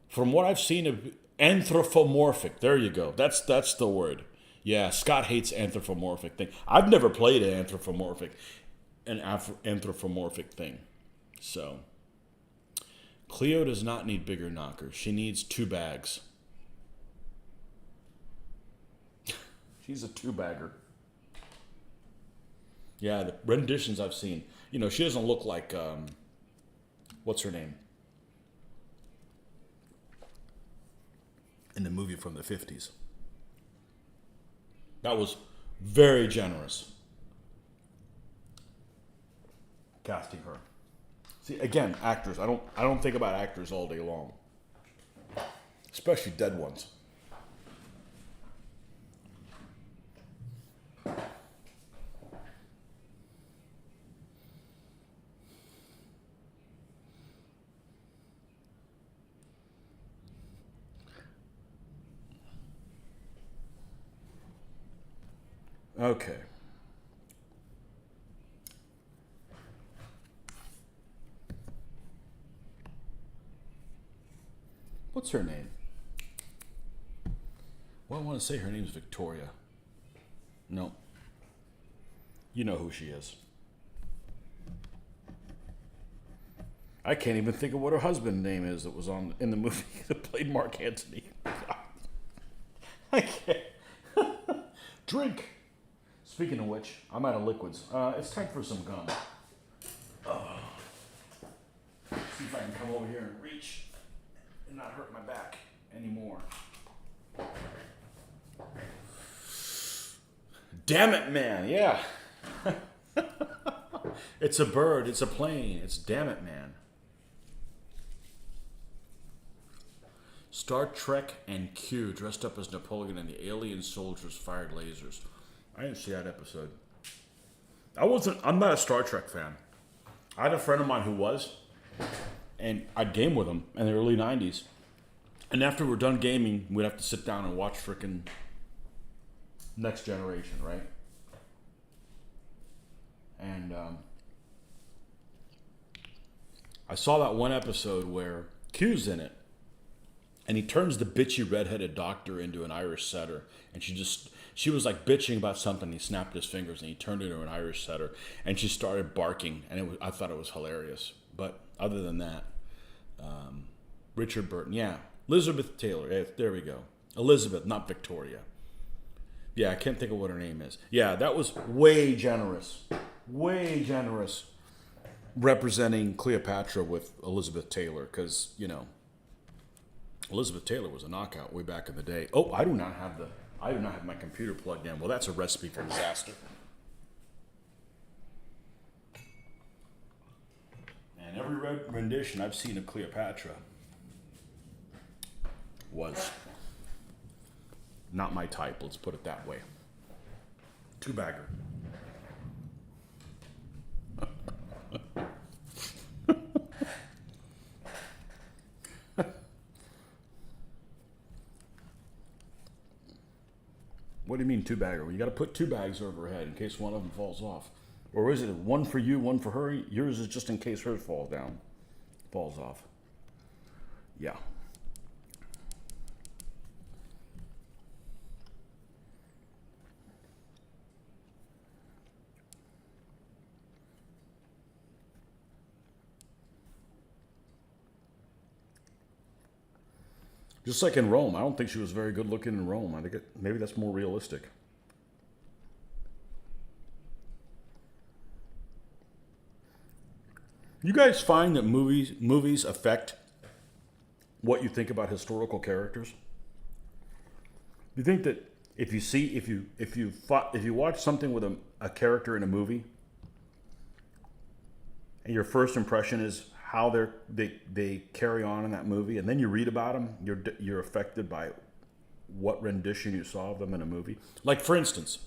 From what I've seen of anthropomorphic, there you go. That's the word. Yeah, Scott hates anthropomorphic thing. I've never played an anthropomorphic thing. So, Cleo does not need bigger knockers. She needs 2 bags. She's a 2-bagger. Yeah, the renditions I've seen. She doesn't look like, what's her name? In the movie from the 50s. That was very generous. Casting her. See, again, actors. I don't think about actors all day long. Especially dead ones. Okay. What's her name? Well, I want to say her name's Victoria. No. You know who she is. I can't even think of what her husband's name is that was in the movie that played Mark Antony. I can't. Drink. Speaking of which, I'm out of liquids. It's time for some gum. See if I can come over here and reach and not hurt my back anymore. Damn it, man. Yeah. It's a bird. It's a plane. It's damn it, man. Star Trek and Q dressed up as Napoleon and the alien soldiers fired lasers. I didn't see that episode. I'm not a Star Trek fan. I had a friend of mine who was, and I'd game with him in the early 90s. And after we're done gaming, we'd have to sit down and watch frickin' Next Generation, right? And I saw that one episode where Q's in it, and he turns the bitchy redheaded doctor into an Irish setter, and she was like bitching about something. He snapped his fingers and he turned into an Irish setter, and she started barking, and I thought it was hilarious. But other than that, Richard Burton, yeah, Elizabeth Taylor. There we go. Elizabeth, not Victoria. Yeah, I can't think of what her name is. Yeah, that was way generous. Way generous. Representing Cleopatra with Elizabeth Taylor, because, you know, Elizabeth Taylor was a knockout way back in the day. Oh, I do not have my computer plugged in. Well, that's a recipe for disaster. And every rendition I've seen of Cleopatra was not my type, let's put it that way. Two-bagger. What do you mean two-bagger? Well, you got to put two bags over her head in case one of them falls off. Or is it one for you, one for her? Yours is just in case hers falls off. Yeah. Just like in Rome, I don't think she was very good looking in Rome. I think maybe that's more realistic. You guys find that movies affect what you think about historical characters? You think that if you watch something with a character in a movie, and your first impression is how they carry on in that movie, and then you read about them, you're affected by what rendition you saw of them in a movie. Like, for instance,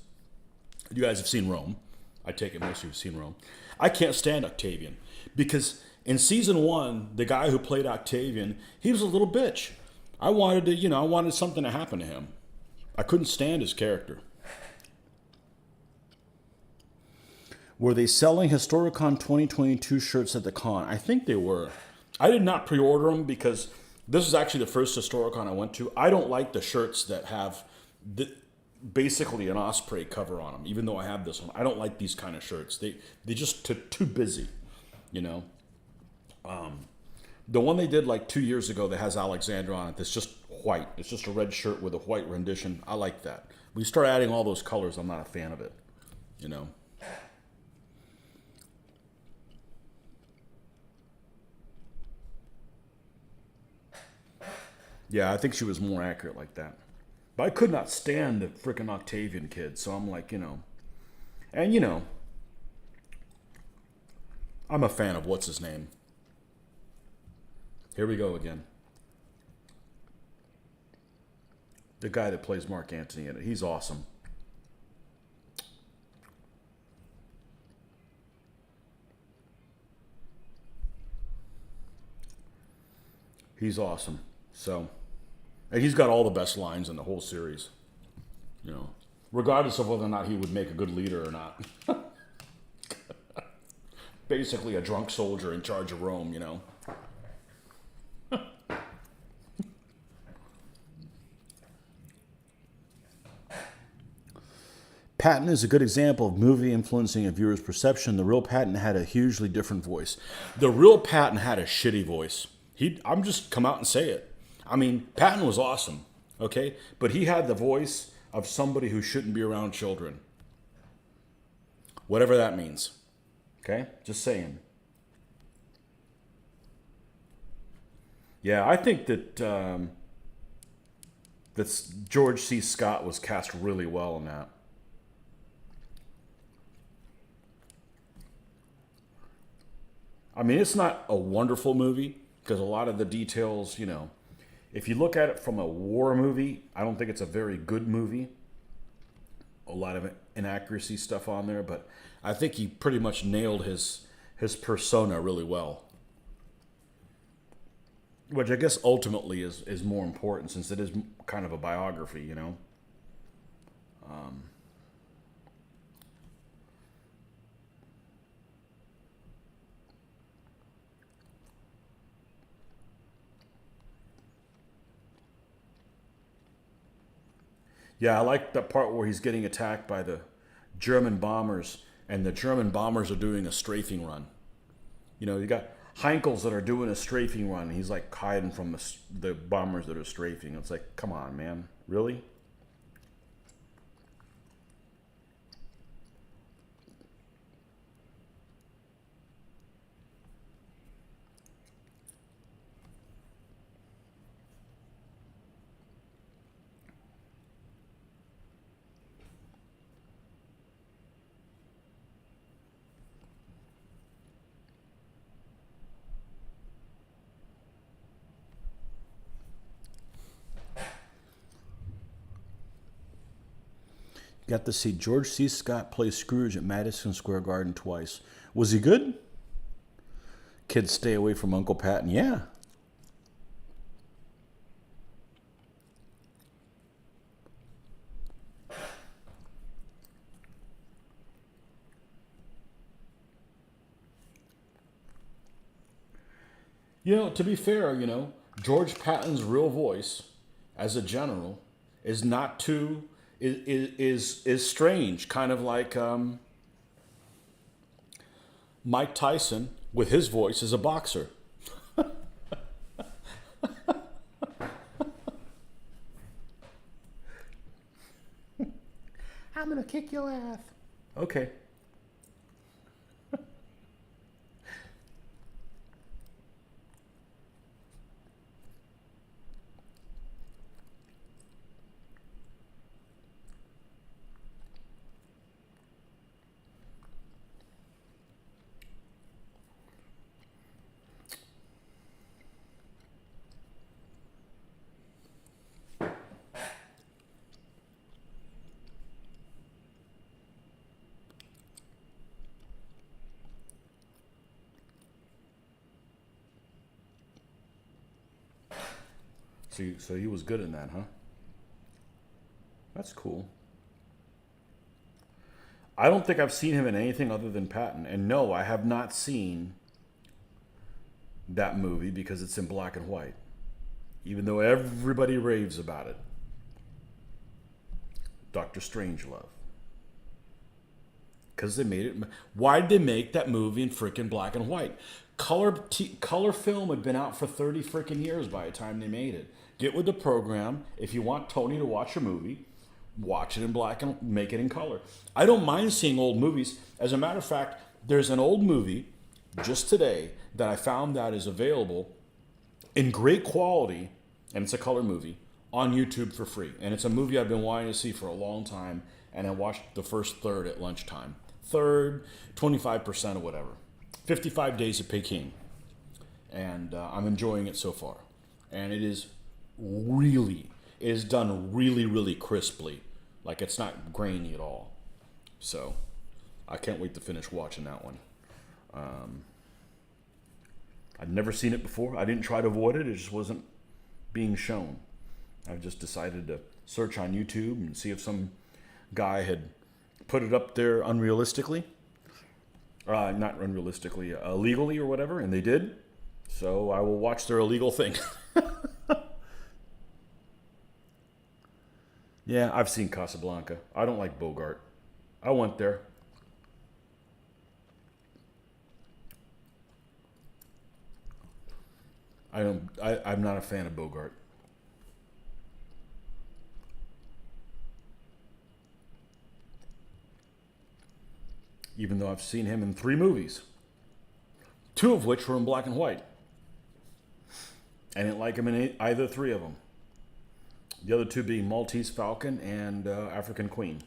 you guys have seen Rome. I take it most of you have seen Rome. I can't stand Octavian because in season 1, the guy who played Octavian, he was a little bitch. I wanted something to happen to him. I couldn't stand his character. Were they selling Historicon 2022 shirts at the con? I think they were. I did not pre-order them because this is actually the first Historicon I went to. I don't like the shirts that have basically an osprey cover on them, even though I have this one. I don't like these kind of shirts. They just too busy, you know. The one they did like 2 years ago that has Alexandra on it, that's just white. It's just a red shirt with a white rendition. I like that. When you start adding all those colors, I'm not a fan of it, you know. Yeah, I think she was more accurate like that. But I could not stand the frickin' Octavian kid, so I'm like, you know. And, you know, I'm a fan of what's his name. Here we go again. The guy that plays Mark Antony in it. He's awesome. He's awesome. So, and he's got all the best lines in the whole series. You know, regardless of whether or not he would make a good leader or not. Basically a drunk soldier in charge of Rome, you know. Patton is a good example of movie influencing a viewer's perception. The real Patton had a hugely different voice. The real Patton had a shitty voice. I'm just come out and say it. I mean, Patton was awesome, okay? But he had the voice of somebody who shouldn't be around children. Whatever that means, okay? Just saying. Yeah, I think that George C. Scott was cast really well in that. I mean, it's not a wonderful movie because a lot of the details, you know, if you look at it from a war movie, I don't think it's a very good movie. A lot of inaccuracy stuff on there, but I think he pretty much nailed his persona really well. Which I guess ultimately is more important since it is kind of a biography, you know. Yeah, I like that part where he's getting attacked by the German bombers, and the German bombers are doing a strafing run. You know, you got Heinkel's that are doing a strafing run. He's like hiding from the bombers that are strafing. It's like, come on, man. Really? Got to see George C. Scott play Scrooge at Madison Square Garden twice. Was he good? Kids stay away from Uncle Patton. Yeah. You know, to be fair, you know, George Patton's real voice as a general is not too is strange, kind of like Mike Tyson with his voice as a boxer. I'm gonna kick your ass. Okay. So he was good in that, huh? That's cool. I don't think I've seen him in anything other than Patton. And no, I have not seen that movie because it's in black and white. Even though everybody raves about it. Dr. Strangelove. Because they made it. Why'd they make that movie in freaking black and white? Color film had been out for 30 freaking years by the time they made it. Get with the program. If you want Tony to watch a movie, watch it in black and make it in color. I don't mind seeing old movies. As a matter of fact, there's an old movie just today that I found that is available in great quality, and it's a color movie, on YouTube for free. And it's a movie I've been wanting to see for a long time, and I watched the first third at lunchtime. Third, 25% or whatever. 55 Days of Peking. And I'm enjoying it so far. And it is done really, really crisply. Like, it's not grainy at all. So, I can't wait to finish watching that one. I'd never seen it before. I didn't try to avoid it. It just wasn't being shown. I've just decided to search on YouTube and see if some guy had put it up there unrealistically. Not unrealistically, illegally or whatever, and they did. So I will watch their illegal thing. Yeah, I've seen Casablanca. I don't like Bogart. I went there. I'm not a fan of Bogart. Even though I've seen him in 3 movies. 2 of which were in black and white. I didn't like him in either 3 of them. The other 2 being Maltese Falcon and African Queen.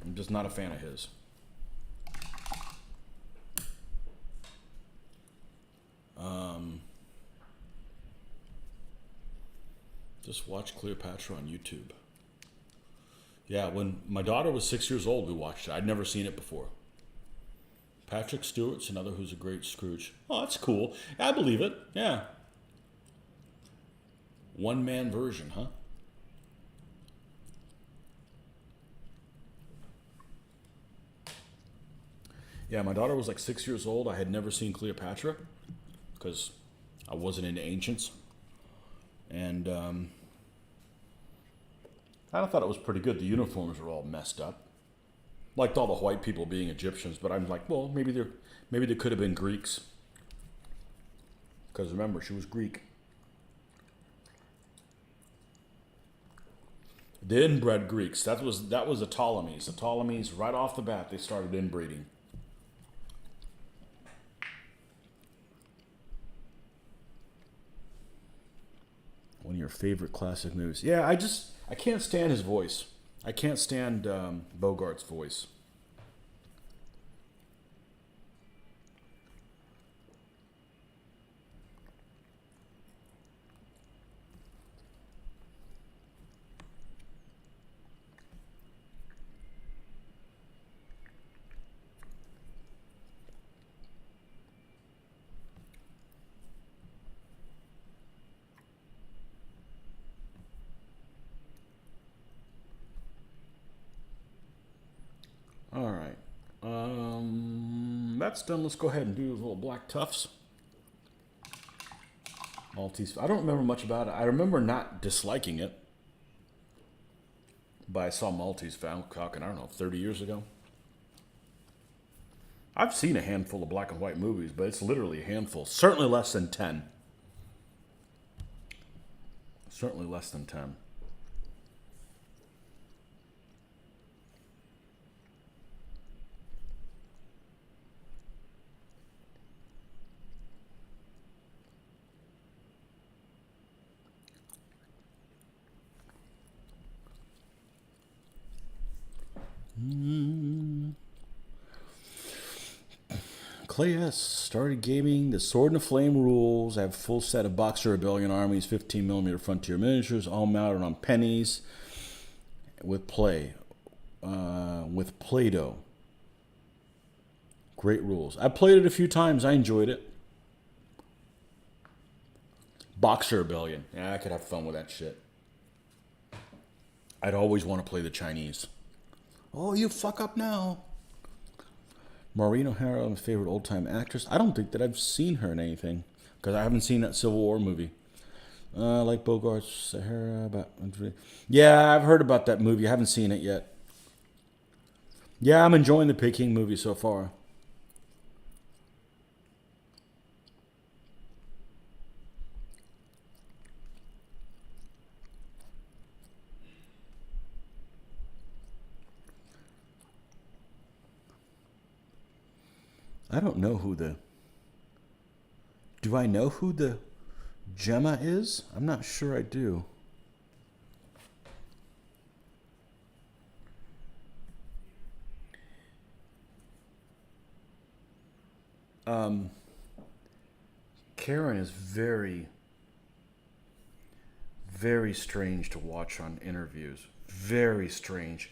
I'm just not a fan of his. Just watch Cleopatra on YouTube. Yeah, when my daughter was 6 years old, we watched it. I'd never seen it before. Patrick Stewart's another who's a great Scrooge. Oh, that's cool. I believe it. Yeah. One-man version, huh? Yeah, my daughter was like 6 years old. I had never seen Cleopatra because I wasn't into ancients. And I thought it was pretty good. The uniforms were all messed up. Liked all the white people being Egyptians, but I'm like, well, maybe they could have been Greeks. Because remember, she was Greek. The inbred Greeks. That was the Ptolemies. The Ptolemies, right off the bat, they started inbreeding. One of your favorite classic movies. Yeah, I can't stand his voice. I can't stand Bogart's voice. All right. That's done. Let's go ahead and do those little black tufts. Maltese. I don't remember much about it. I remember not disliking it. But I saw Maltese Falcon, I don't know, 30 years ago. I've seen a handful of black and white movies, but it's literally a handful. Certainly less than 10. Certainly less than 10. Clay S. started gaming the Sword and the Flame rules. I have a full set of Boxer Rebellion armies, 15mm Frontier miniatures, all mounted on pennies with with Play-Doh. Great rules. I played it a few times. I enjoyed it. Boxer Rebellion. Yeah, I could have fun with that shit. I'd always want to play the Chinese. Oh, you fuck up now. Maureen O'Hara, my favorite old-time actress. I don't think that I've seen her in anything because I haven't seen that Civil War movie. Like Bogart's Sahara. Yeah, I've heard about that movie. I haven't seen it yet. Yeah, I'm enjoying the Peking movie so far. I don't know who the... Do I know who the Gemma is? I'm not sure I do. Karen is very, very strange to watch on interviews. Very strange.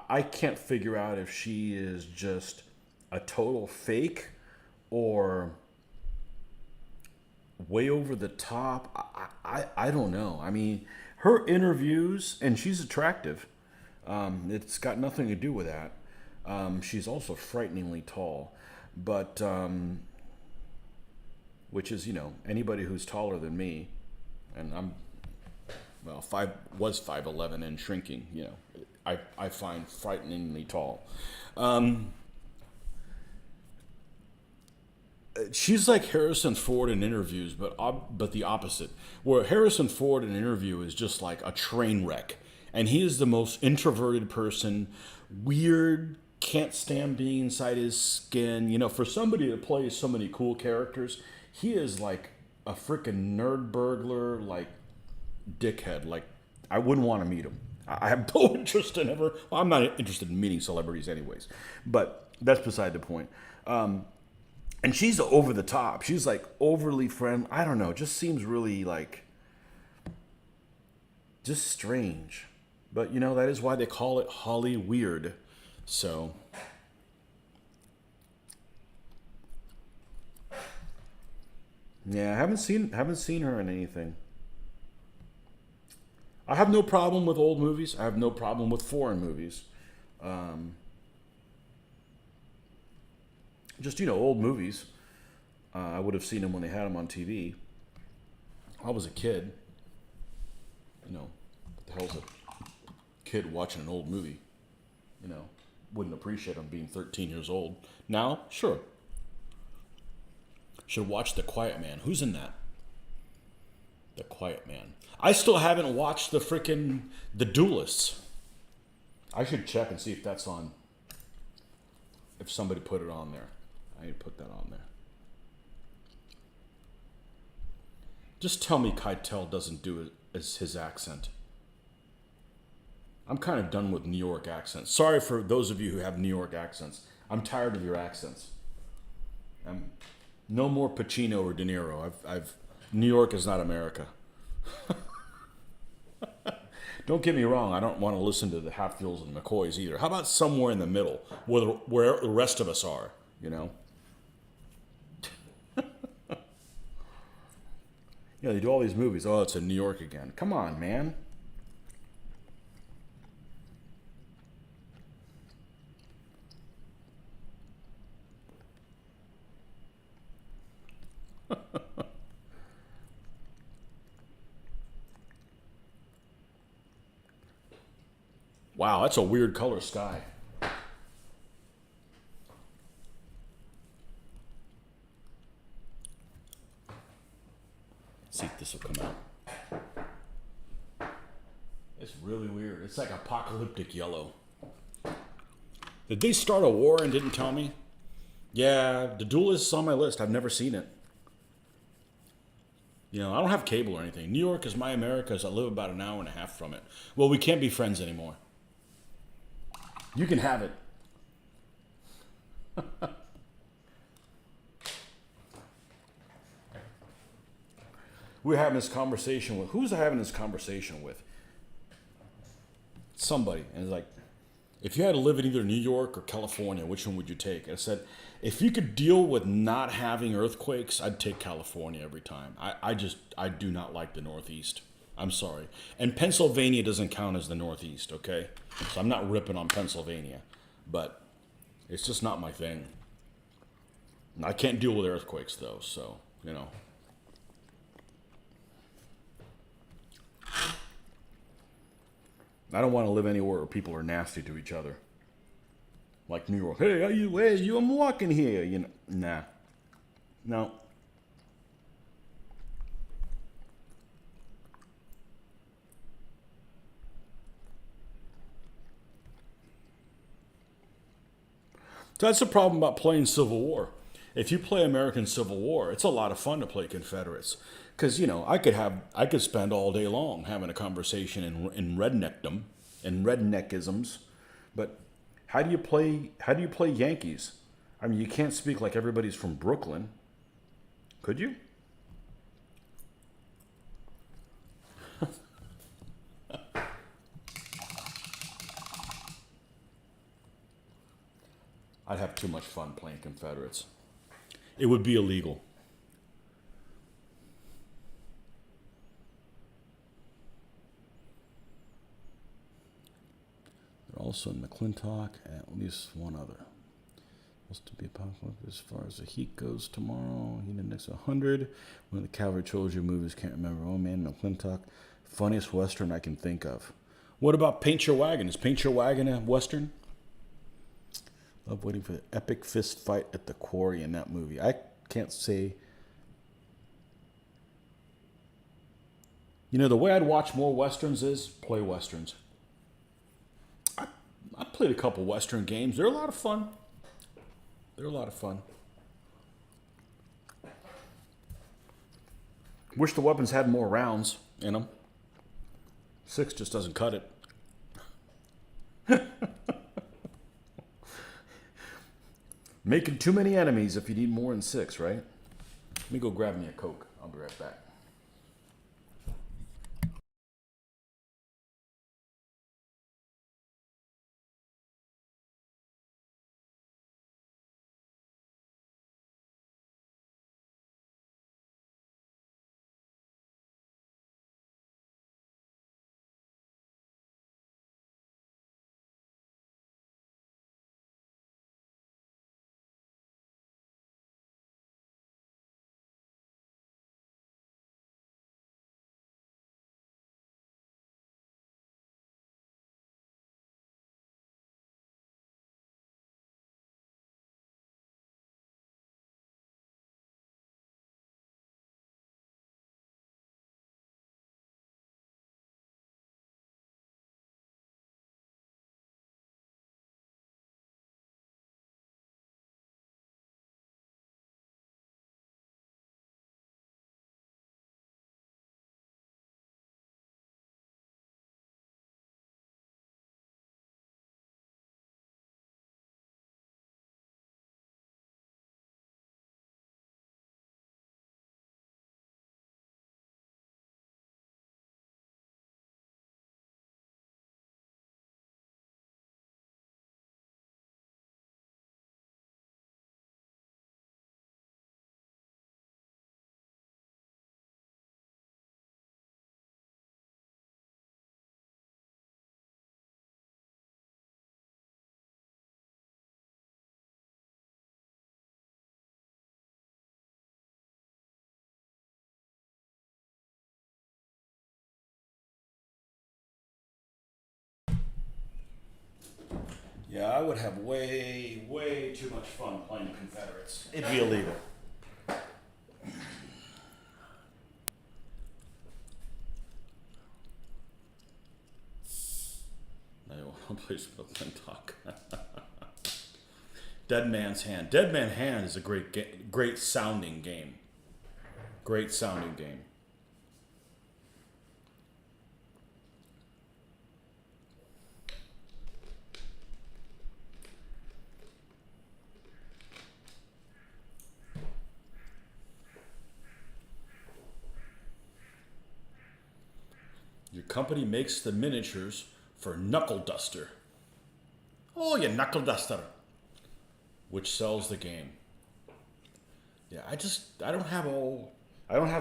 I can't figure out if she is just a total fake or way over the top. I don't know. I mean, her interviews, and she's attractive. It's got nothing to do with that. She's also frighteningly tall, but which is, you know, anybody who's taller than me, and I'm, well, 5'11" and shrinking. You know, I find frighteningly tall. She's like Harrison Ford in interviews, but the opposite. Where Harrison Ford in an interview is just like a train wreck, and he is the most introverted person, weird, can't stand being inside his skin. You know, for somebody that plays so many cool characters, he is like a freaking nerd burglar, like dickhead. Like, I wouldn't want to meet him. I have no interest in ever. Well, I'm not interested in meeting celebrities, anyways. But that's beside the point. And she's over the top. She's like overly friendly. I don't know. It just seems really like just strange. But you know, that is why they call it Holly Weird. So yeah, I haven't seen her in anything. I have no problem with old movies. I have no problem with foreign movies. Just, you know, old movies. I would have seen them when they had them on TV. I was a kid. You know, what the hell's a kid watching an old movie? You know, wouldn't appreciate them being 13 years old. Now, sure. Should watch The Quiet Man. Who's in that? The Quiet Man. I still haven't watched The Duelists. I should check and see if that's on. If somebody put it on there. I need to put that on there. Just tell me Keitel doesn't do it as his accent. I'm kind of done with New York accents. Sorry for those of you who have New York accents. I'm tired of your accents. No more Pacino or De Niro. New York is not America. Don't get me wrong. I don't want to listen to the Hatfields and McCoys either. How about somewhere in the middle, where the rest of us are? You know. Yeah, they do all these movies. Oh, it's in New York again. Come on, man. Wow, that's a weird color sky. Let's see if this will come out. It's really weird. It's like apocalyptic yellow. Did they start a war and didn't tell me? Yeah, The Duelist is on my list. I've never seen it. You know, I don't have cable or anything. New York is my America, so I live about an hour and a half from it. Well, we can't be friends anymore. You can have it. We're having this conversation with, who's I having this conversation with? Somebody. And it's like, if you had to live in either New York or California, which one would you take? And I said, if you could deal with not having earthquakes, I'd take California every time. I do not like the Northeast. I'm sorry. And Pennsylvania doesn't count as the Northeast, okay? So I'm not ripping on Pennsylvania, but it's just not my thing. I can't deal with earthquakes though, so, you know. I don't want to live anywhere where people are nasty to each other. Like New York. Hey, I'm walking here. You know, nah. No. So that's the problem about playing Civil War. If you play American Civil War, it's a lot of fun to play Confederates. Because, you know, I could spend all day long having a conversation in redneckdom and redneckisms, but how do you play Yankees? I mean, you can't speak like everybody's from Brooklyn. Could you? I'd have too much fun playing Confederates. It would be illegal. They're also in McClintock, and at least one other. Supposed to be apocalypse as far as the heat goes tomorrow. Heat index 100. One of the Cavalry Trilogy movies, can't remember. Oh man, McClintock. Funniest Western I can think of. What about Paint Your Wagon? Is Paint Your Wagon a Western? Love waiting for the epic fist fight at the quarry in that movie. I can't say. You know, the way I'd watch more Westerns is play Westerns. I played a couple Western games. They're a lot of fun. They're a lot of fun. Wish the weapons had more rounds in them. 6 just doesn't cut it. Making too many enemies if you need more than 6, right? Let me go grab me a Coke. I'll be right back. Yeah, I would have way, way too much fun playing the Confederates. It'd be illegal. I want to play Talk. Dead Man's Hand. Dead Man's Hand is a great sounding game. Great sounding game. Your company makes the miniatures for Knuckle Duster. Oh, you Knuckle Duster. Which sells the game. Yeah, I don't have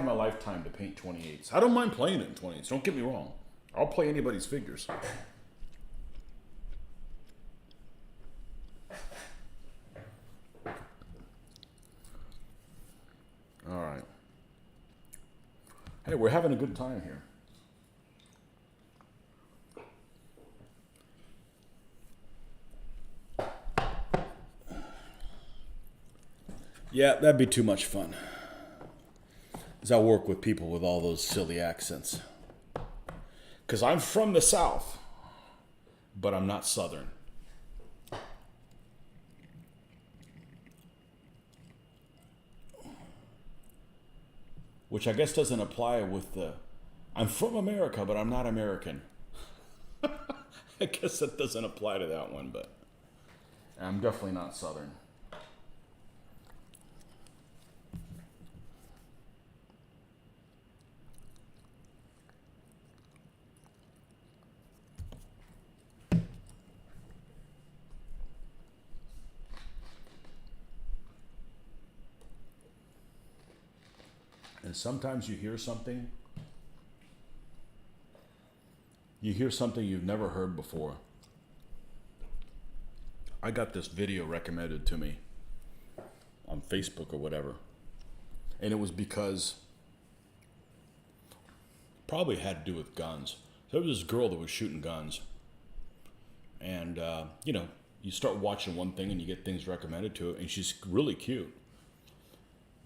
my lifetime to paint 28s. I don't mind playing it in 28s. Don't get me wrong. I'll play anybody's figures. All right. Hey, we're having a good time here. Yeah, that'd be too much fun. Because I work with people with all those silly accents. Because I'm from the South, but I'm not Southern. Which I guess doesn't apply with the, I'm from America, but I'm not American. I guess that doesn't apply to that one, but I'm definitely not Southern. And sometimes you hear something you've never heard before. I got this video recommended to me on Facebook or whatever. And it was because, probably had to do with guns. So there was this girl that was shooting guns. And, you start watching one thing and you get things recommended to it, and she's really cute.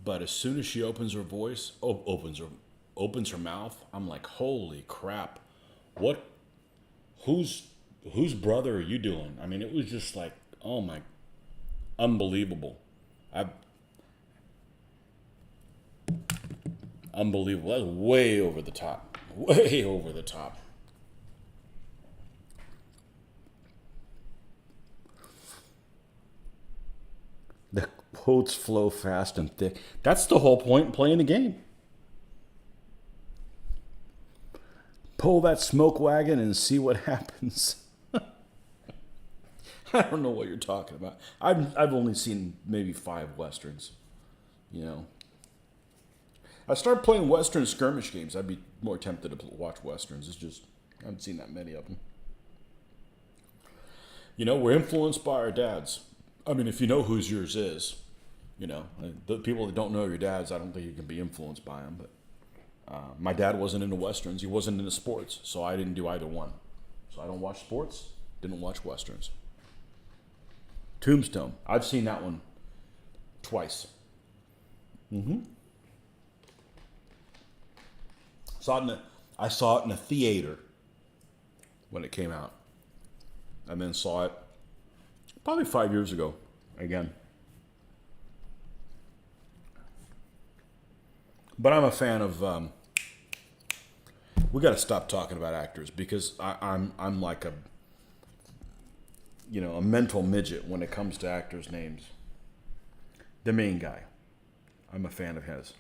But as soon as she opens her voice, opens her mouth, I'm like, holy crap! Whose brother are you doing? I mean, it was just like, oh my, unbelievable. Unbelievable. That was way over the top. Way over the top. The quotes flow fast and thick. That's the whole point in playing the game. Pull that smoke wagon and see what happens. I don't know what you're talking about. I've only seen maybe 5 Westerns. I started playing Western skirmish games. I'd be more tempted to watch Westerns. It's just, I haven't seen that many of them. We're influenced by our dads. I mean, if you know whose yours is, the people that don't know your dads, I don't think you can be influenced by them. But my dad wasn't into Westerns. He wasn't into sports, so I didn't do either one. So I don't watch sports, didn't watch Westerns. Tombstone. I've seen that one twice. I saw it in a theater when it came out. And then saw it probably 5 years ago again. But I'm a fan of. We got to stop talking about actors because I'm like a mental midget when it comes to actors' names. The main guy, I'm a fan of his.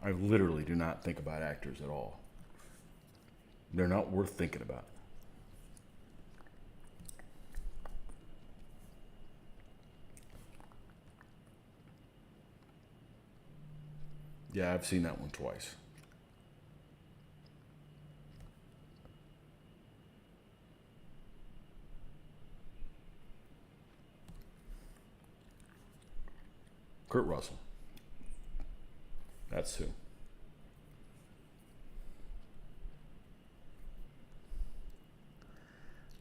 I literally do not think about actors at all. They're not worth thinking about. Yeah, I've seen that one twice. Kurt Russell. That's who.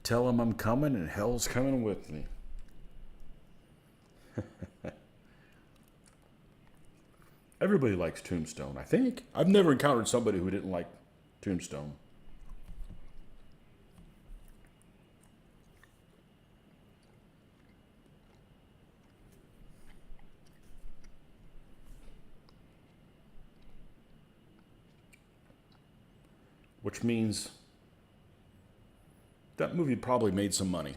Tell him I'm coming and hell's coming with me. Everybody likes Tombstone, I think. I've never encountered somebody who didn't like Tombstone. Which means that movie probably made some money.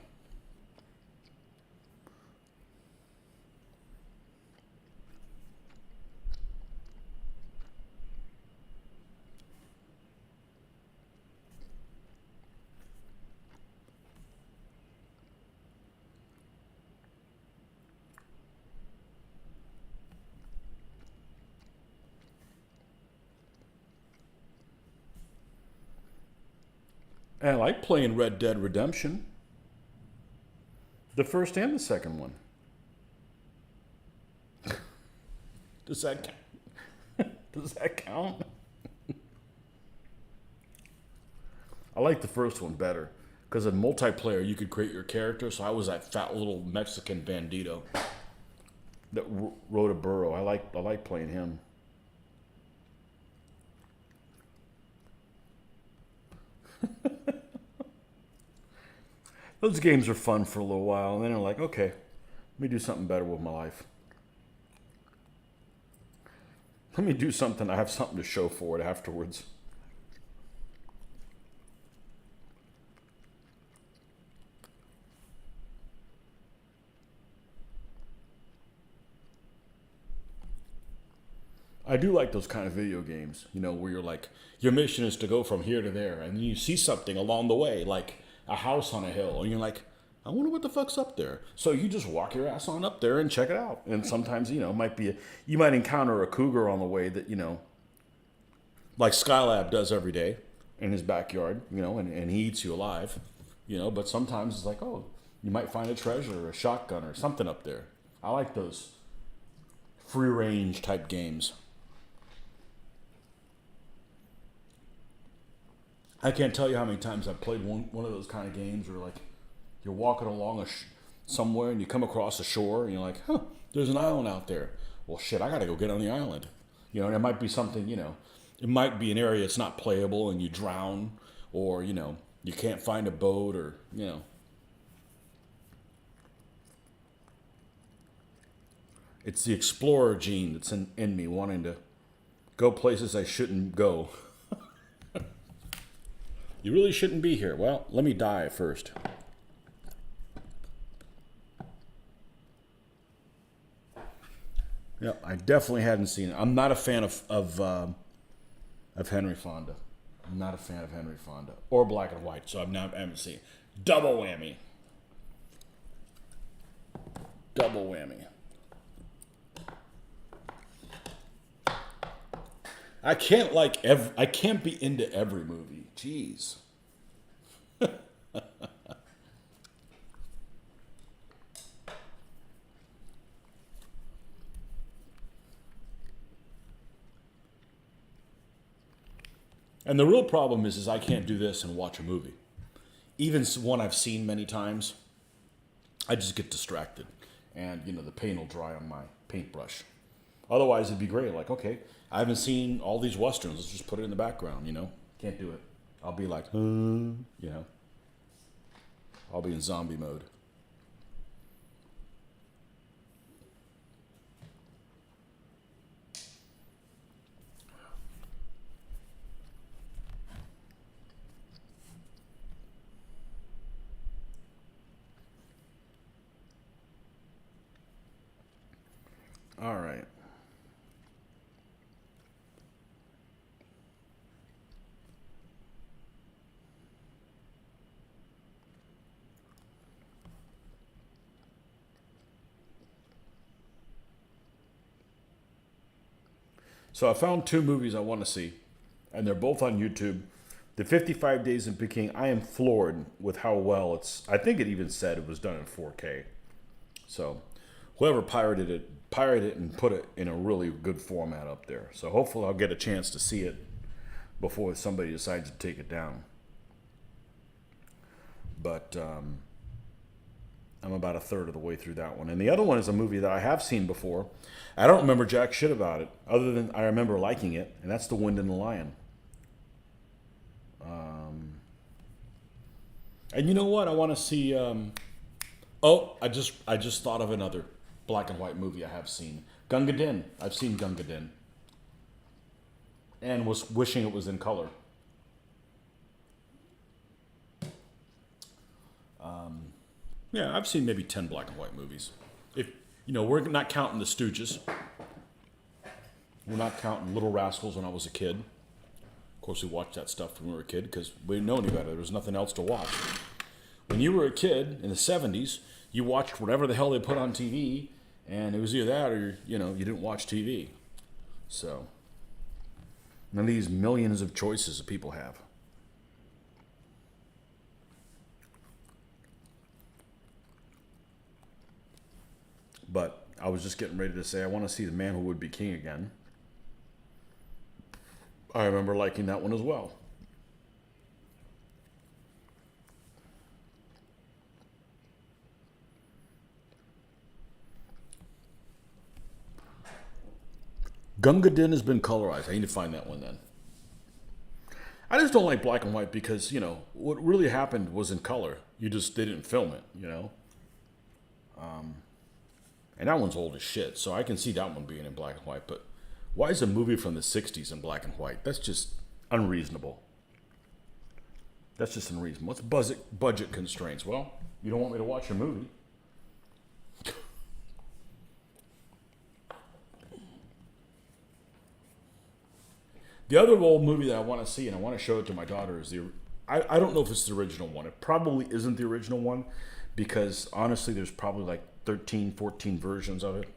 And I like playing Red Dead Redemption. The first and the second one. Does that count? Does that count? I like the first one better. Because in multiplayer, you could create your character. So I was that fat little Mexican bandito that rode a burro. I like playing him. Those games are fun for a little while, and then they're like, okay, let me do something better with my life. Let me do something I have something to show for it afterwards. I do like those kind of video games, where you're like, your mission is to go from here to there, and then you see something along the way, like a house on a hill, and you're like, I wonder what the fuck's up there. So you just walk your ass on up there and check it out. And sometimes, you might encounter a cougar on the way that, like Skylab does every day in his backyard, and he eats you alive, but sometimes it's like, oh, you might find a treasure or a shotgun or something up there. I like those free range type games. I can't tell you how many times I've played one of those kind of games where like you're walking along somewhere and you come across a shore and you're like, huh, there's an island out there. Well, shit, I gotta go get on the island. And it might be something, it might be an area that's not playable and you drown, or, you can't find a boat, or, It's the explorer gene that's in me, wanting to go places I shouldn't go. You really shouldn't be here. Well, let me die first. Yeah, I definitely hadn't seen it. I'm not a fan of Henry Fonda. I'm not a fan of Henry Fonda or Black and White, so I haven't seen it. Double whammy. Double whammy. I can't be into every movie. Jeez. And the real problem is I can't do this and watch a movie. Even one I've seen many times, I just get distracted. And, the paint will dry on my paintbrush. Otherwise, it'd be great. Like, okay, I haven't seen all these Westerns. Let's just put it in the background, Can't do it. I'll be like, I'll be in zombie mode. All right. So I found two movies I want to see, and they're both on YouTube. The 55 Days in Peking, I am floored with how well I think it even said it was done in 4K. So whoever pirated it and put it in a really good format up there. So hopefully I'll get a chance to see it before somebody decides to take it down. But I'm about a third of the way through that one. And the other one is a movie that I have seen before. I don't remember jack shit about it, other than I remember liking it, and that's The Wind and the Lion. And you know what? I want to see. I just thought of another black and white movie I have seen. Gunga Din. I've seen Gunga Din, and was wishing it was in color. Yeah, I've seen maybe 10 black and white movies. If we're not counting the Stooges. We're not counting Little Rascals when I was a kid. Of course, we watched that stuff when we were a kid because we didn't know any better. There was nothing else to watch. When you were a kid in the 70s, you watched whatever the hell they put on TV, and it was either that or you didn't watch TV. So, none of these millions of choices that people have. But I was just getting ready to say I want to see The Man Who Would Be King again. I remember liking that one as well. Gunga Din has been colorized. I need to find that one then. I just don't like black and white because, what really happened was in color. They didn't film it, And that one's old as shit, so I can see that one being in black and white. But why is a movie from the 60s in black and white? That's just unreasonable. That's just unreasonable. What's budget constraints? Well, you don't want me to watch a movie. The other old movie that I want to see, and I want to show it to my daughter, is I don't know if it's the original one. It probably isn't the original one because, honestly, there's probably like 13, 14 versions of it,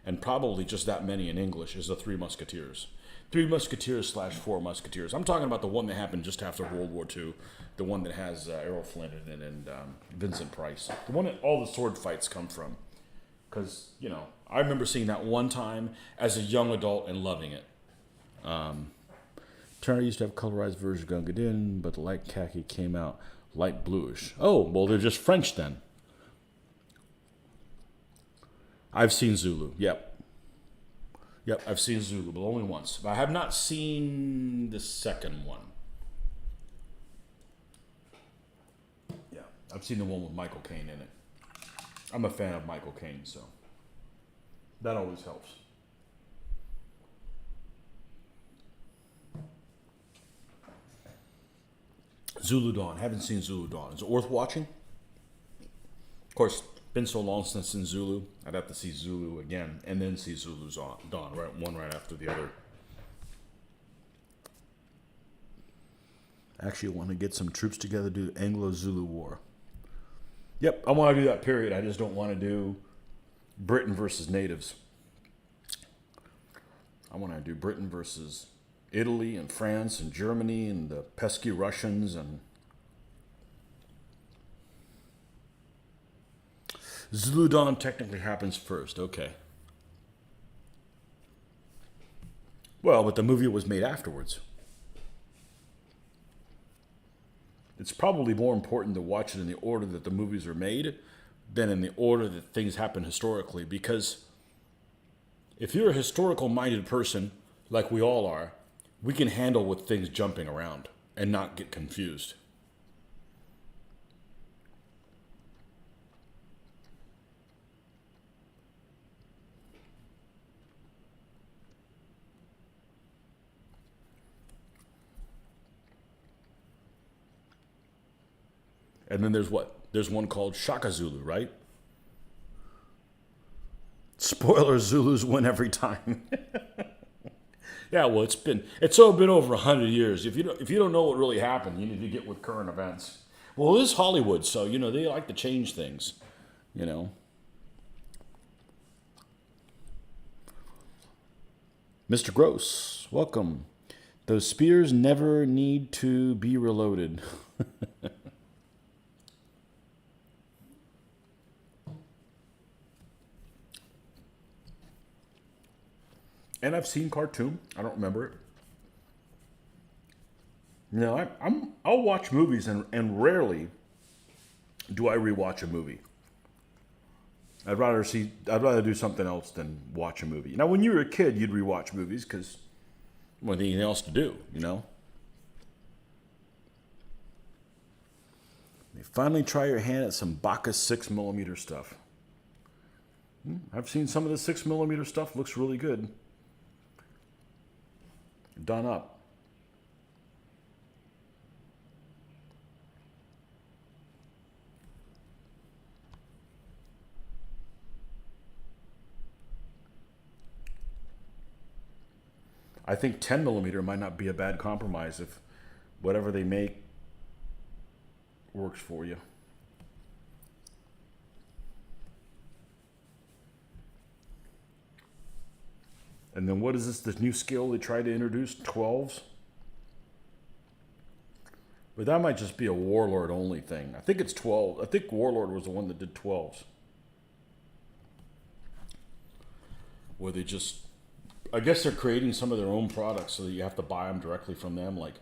and probably just that many in English, is the Three Musketeers. Three Musketeers / Four Musketeers. I'm talking about the one that happened just after World War II, the one that has Errol Flynn in it and Vincent Price, the one that all the sword fights come from. Because, I remember seeing that one time as a young adult and loving it. Turner used to have colorized version of Gunga Din, but the light khaki came out light bluish. Oh, well, they're just French then. I've seen Zulu. Yep, I've seen Zulu, but only once. But I have not seen the second one. Yeah, I've seen the one with Michael Caine in it. I'm a fan of Michael Caine, so that always helps. Zulu Dawn. Haven't seen Zulu Dawn. Is it worth watching? Of course, been so long since I've seen Zulu. I'd have to see Zulu again and then see Zulu Dawn, right? One right after the other. Actually, I want to get some troops together to do the Anglo-Zulu War. Yep, I want to do that period. I just don't want to do Britain versus natives. I want to do Britain versus Italy and France and Germany and the pesky Russians and Zulu Dawn technically happens first. Okay. Well, but the movie was made afterwards. It's probably more important to watch it in the order that the movies are made than in the order that things happen historically, because if you're a historical minded person like we all are, we can handle with things jumping around and not get confused. And then there's what? There's one called Shaka Zulu, right? Spoiler, Zulus win every time. Yeah, well, it's been over 100 years. If you don't know what really happened, you need to get with current events. Well, it is Hollywood, so they like to change things. Mr. Gross, welcome. Those spears never need to be reloaded. And I've seen Khartoum. I don't remember it. I'll watch movies and rarely do I rewatch a movie? I'd rather do something else than watch a movie. Now, when you were a kid, you'd rewatch movies because there wasn't anything else to do, you know? You finally try your hand at some Bacchus 6mm stuff. I've seen some of the 6mm stuff. Looks really good. Done up. I think 10mm might not be a bad compromise if whatever they make works for you. And then what is this new scale they tried to introduce? 12s? But that might just be a Warlord only thing. I think it's 12. I think Warlord was the one that did 12s. Where they just, I guess they're creating some of their own products so that you have to buy them directly from them. Like,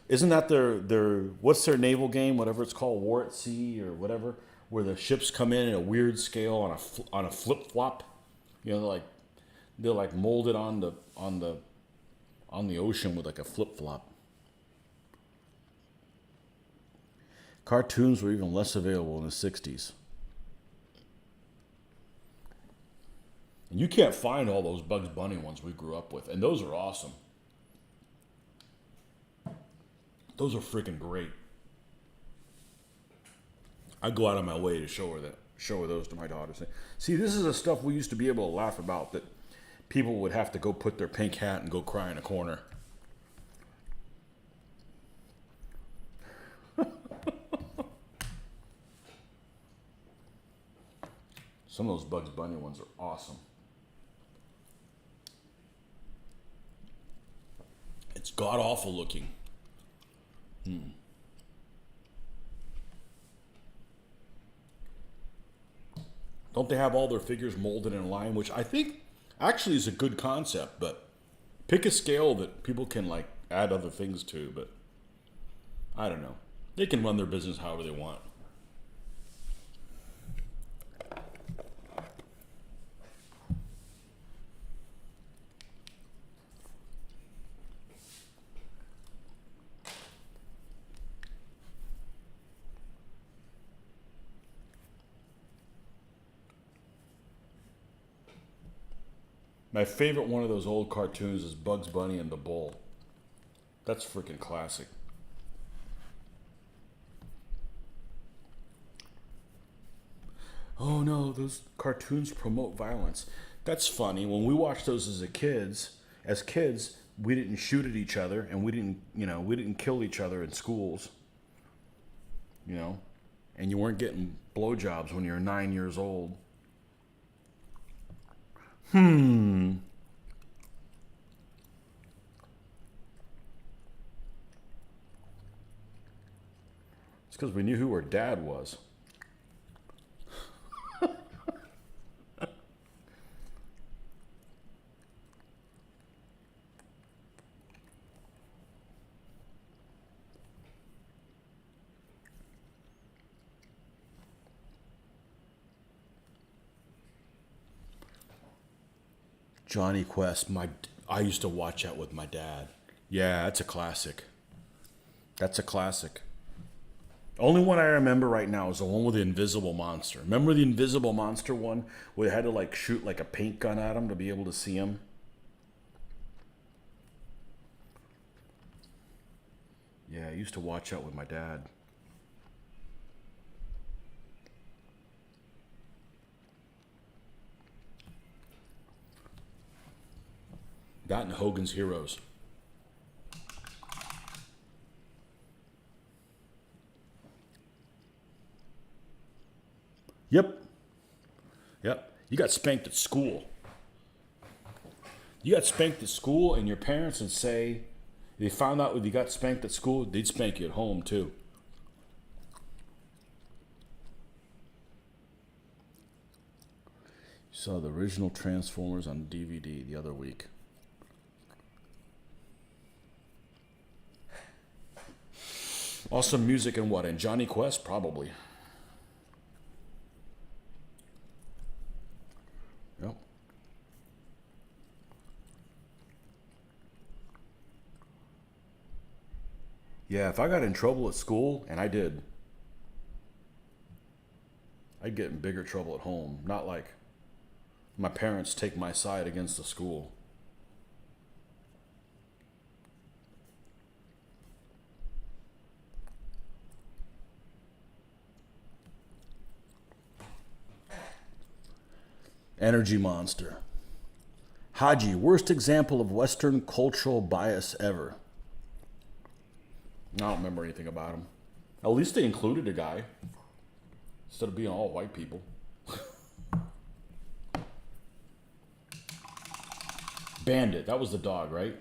isn't that their what's their naval game, whatever it's called, War at Sea or whatever, where the ships come in a weird scale on a flip flop? You know, they're like molded on the ocean with like a flip flop. Cartoons were even less available in the 60s. And you can't find all those Bugs Bunny ones we grew up with, and those are awesome. Those are freaking great. I go out of my way to show her those to my daughter. See, this is the stuff we used to be able to laugh about that people would have to go put their pink hat and go cry in a corner. Some of those Bugs Bunny ones are awesome. It's god-awful looking. Don't they have all their figures molded in line, which I think actually is a good concept, but pick a scale that people can like add other things to, but I don't know. They can run their business however they want. My favorite one of those old cartoons is Bugs Bunny and the Bull. That's freaking classic. Oh no, those cartoons promote violence. That's funny. When we watched those as kids, we didn't shoot at each other and we didn't kill each other in schools. You know, and you weren't getting blowjobs when you were 9 years old. It's because we knew who our dad was. Johnny Quest, I used to watch that with my dad. Yeah, that's a classic. That's a classic. Only one I remember right now is the one with the invisible monster. Remember the invisible monster one where they had to like shoot like a paint gun at him to be able to see him? Yeah, I used to watch that with my dad. That and Hogan's Heroes. Yep. You got spanked at school. You got spanked at school, and your parents would say, if they found out you got spanked at school, they'd spank you at home too. Saw the original Transformers on DVD the other week. Awesome music and what? And Johnny Quest, probably. Yeah, if I got in trouble at school, and I did, I'd get in bigger trouble at home. Not like my parents take my side against the school. Energy Monster. Haji, worst example of Western cultural bias ever. I don't remember anything about him. At least they included a guy instead of being all white people. Bandit, that was the dog, right?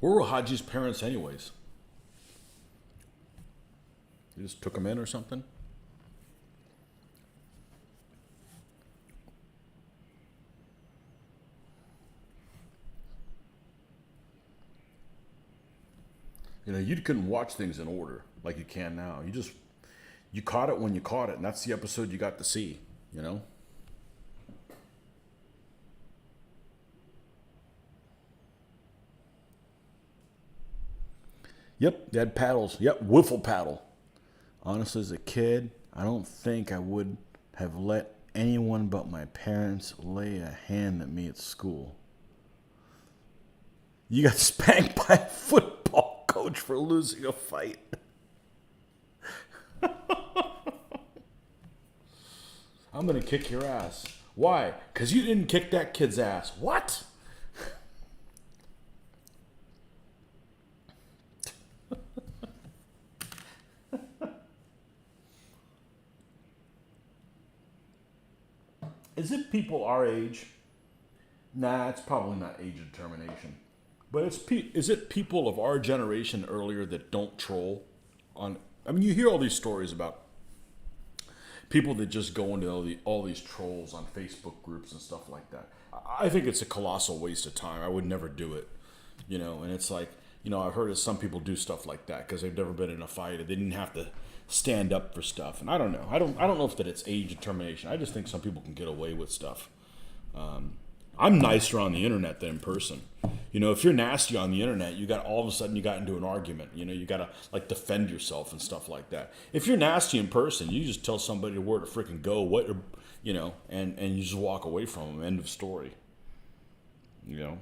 Where were Haji's parents anyways? They just took him in or something? You know, you couldn't watch things in order like you can now. You caught it when you caught it, and that's the episode you got to see, you know? Yep, they had paddles. Yep, wiffle paddle. Honestly, as a kid, I don't think I would have let anyone but my parents lay a hand at me at school. You got spanked by a football coach for losing a fight. I'm going to kick your ass. Why? Because you didn't kick that kid's ass. What? Is it people our age? Nah, it's probably not age determination. But is it people of our generation earlier that don't troll on? I mean, you hear all these stories about people that just go into all these trolls on Facebook groups and stuff like that. I think it's a colossal waste of time. I would never do it, you know. And it's like, you know, I've heard of some people do stuff like that because they've never been in a fight or they didn't have to stand up for stuff. And I don't know. I don't know if that it's age determination. I just think some people can get away with stuff. I'm nicer on the internet than in person. You know, if you're nasty on the internet, all of a sudden you got into an argument. You know, you got to like defend yourself and stuff like that. If you're nasty in person, you just tell somebody where to freaking go, you know, and you just walk away from them. End of story. You know,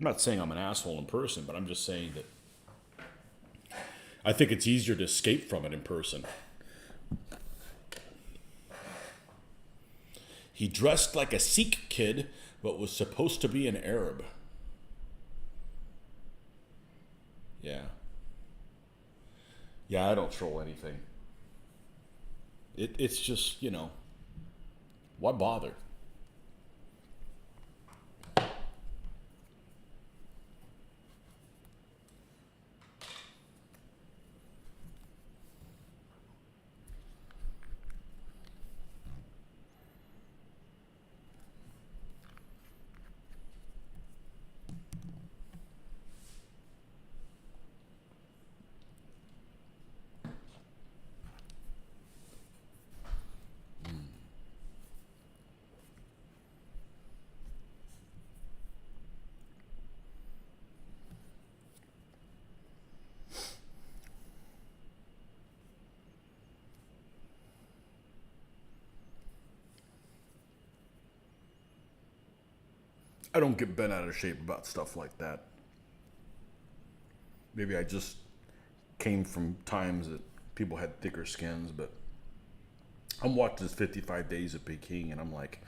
I'm not saying I'm an asshole in person, but I'm just saying that I think it's easier to escape from it in person. He dressed like a Sikh kid, but was supposed to be an Arab. Yeah. Yeah, I don't troll anything. It's just, you know, why bother? I don't get bent out of shape about stuff like that. Maybe I just came from times that people had thicker skins, but I'm watching this 55 Days of Peking, and I'm like,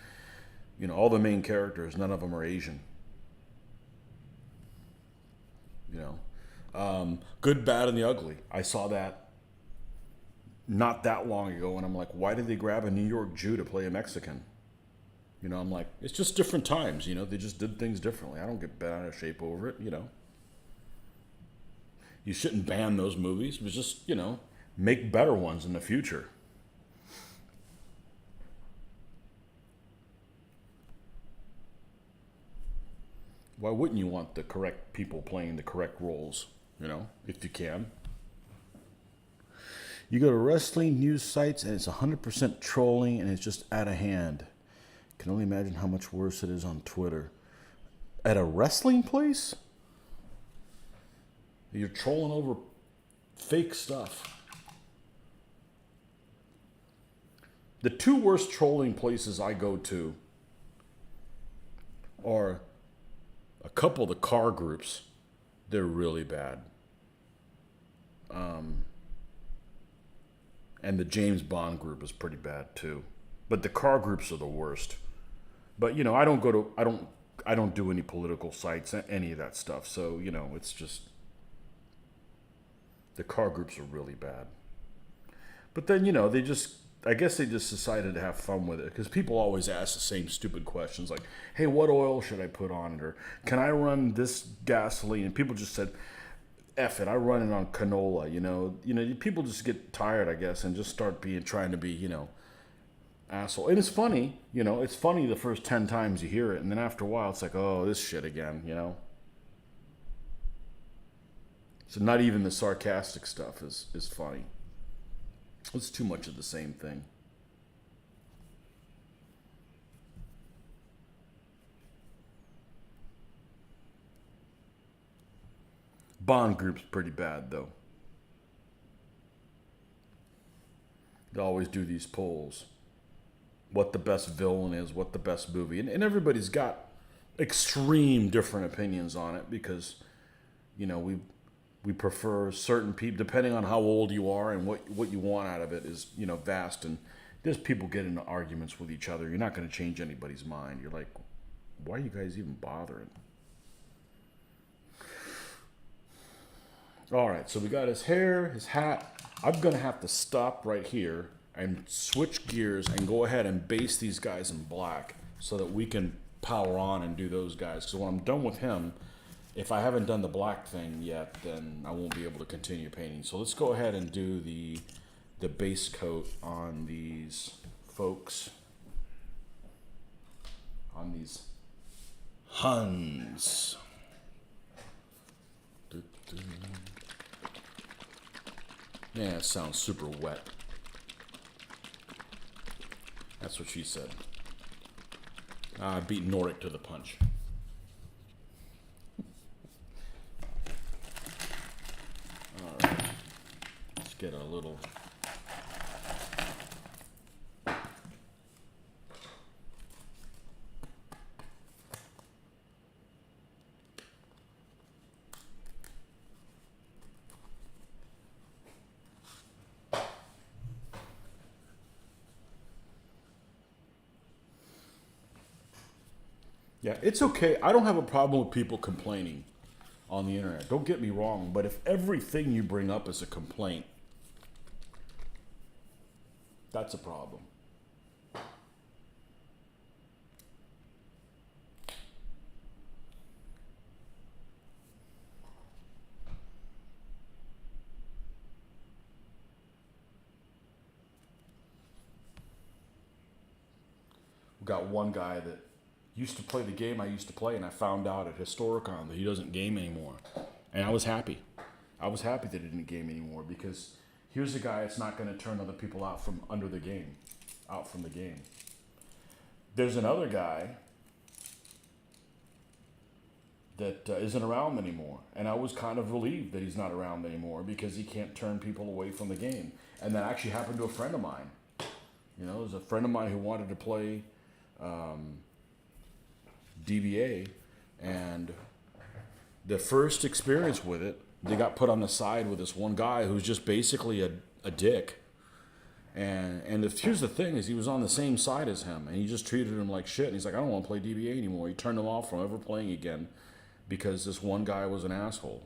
you know, all the main characters, none of them are Asian. You know, Good, Bad, and the Ugly. I saw that not that long ago, and I'm like, why did they grab a New York Jew to play a Mexican? You know, I'm like, it's just different times, you know, they just did things differently. I don't get bent out of shape over it, you know. You shouldn't ban those movies, but just, you know, make better ones in the future. Why wouldn't you want the correct people playing the correct roles, you know, if you can? You go to wrestling news sites and it's 100% trolling and it's just out of hand. Can only imagine how much worse it is on Twitter. At a wrestling place? You're trolling over fake stuff. The two worst trolling places I go to are a couple of the car groups. They're really bad. And the James Bond group is pretty bad too. But the car groups are the worst. But you know, I don't do any political sites, any of that stuff. So, you know, it's just the car groups are really bad. But then, you know, I guess they just decided to have fun with it because people always ask the same stupid questions like, hey, what oil should I put on it? Or can I run this gasoline? And people just said, F it, I run it on canola, you know. People just get tired, I guess, and just start trying to be, you know, asshole. And it's funny, you know, it's funny the first 10 times you hear it, and then after a while it's like, oh, this shit again, you know. So not even the sarcastic stuff is funny. It's too much of the same thing. Bond group's pretty bad, though. They always do these polls. What the best villain is, what the best movie. And everybody's got extreme different opinions on it because, you know, we prefer certain people, depending on how old you are and what you want out of it is, you know, vast. And there's people get into arguments with each other. You're not going to change anybody's mind. You're like, why are you guys even bothering? All right, so we got his hair, his hat. I'm going to have to stop right here and switch gears and go ahead and base these guys in black so that we can power on and do those guys. Because when I'm done with him, if I haven't done the black thing yet, then I won't be able to continue painting. So let's go ahead and do the base coat on these folks. On these Huns. Yeah, it sounds super wet. That's what she said. I beat Nordic to the punch. Alright. Let's get a little... Yeah, it's okay. I don't have a problem with people complaining on the internet. Don't get me wrong, but if everything you bring up is a complaint, that's a problem. We got one guy that used to play the game I used to play, and I found out at Historicon that he doesn't game anymore. And I was happy. I was happy that he didn't game anymore because here's a guy that's not going to turn other people out from under the game, out from the game. There's another guy that isn't around anymore, and I was kind of relieved that he's not around anymore because he can't turn people away from the game. And that actually happened to a friend of mine. You know, there's a friend of mine who wanted to play DBA, and the first experience with it, they got put on the side with this one guy who's just basically a dick. And here's the thing is he was on the same side as him, and he just treated him like shit. And he's like, I don't want to play DBA anymore. He turned him off from ever playing again because this one guy was an asshole.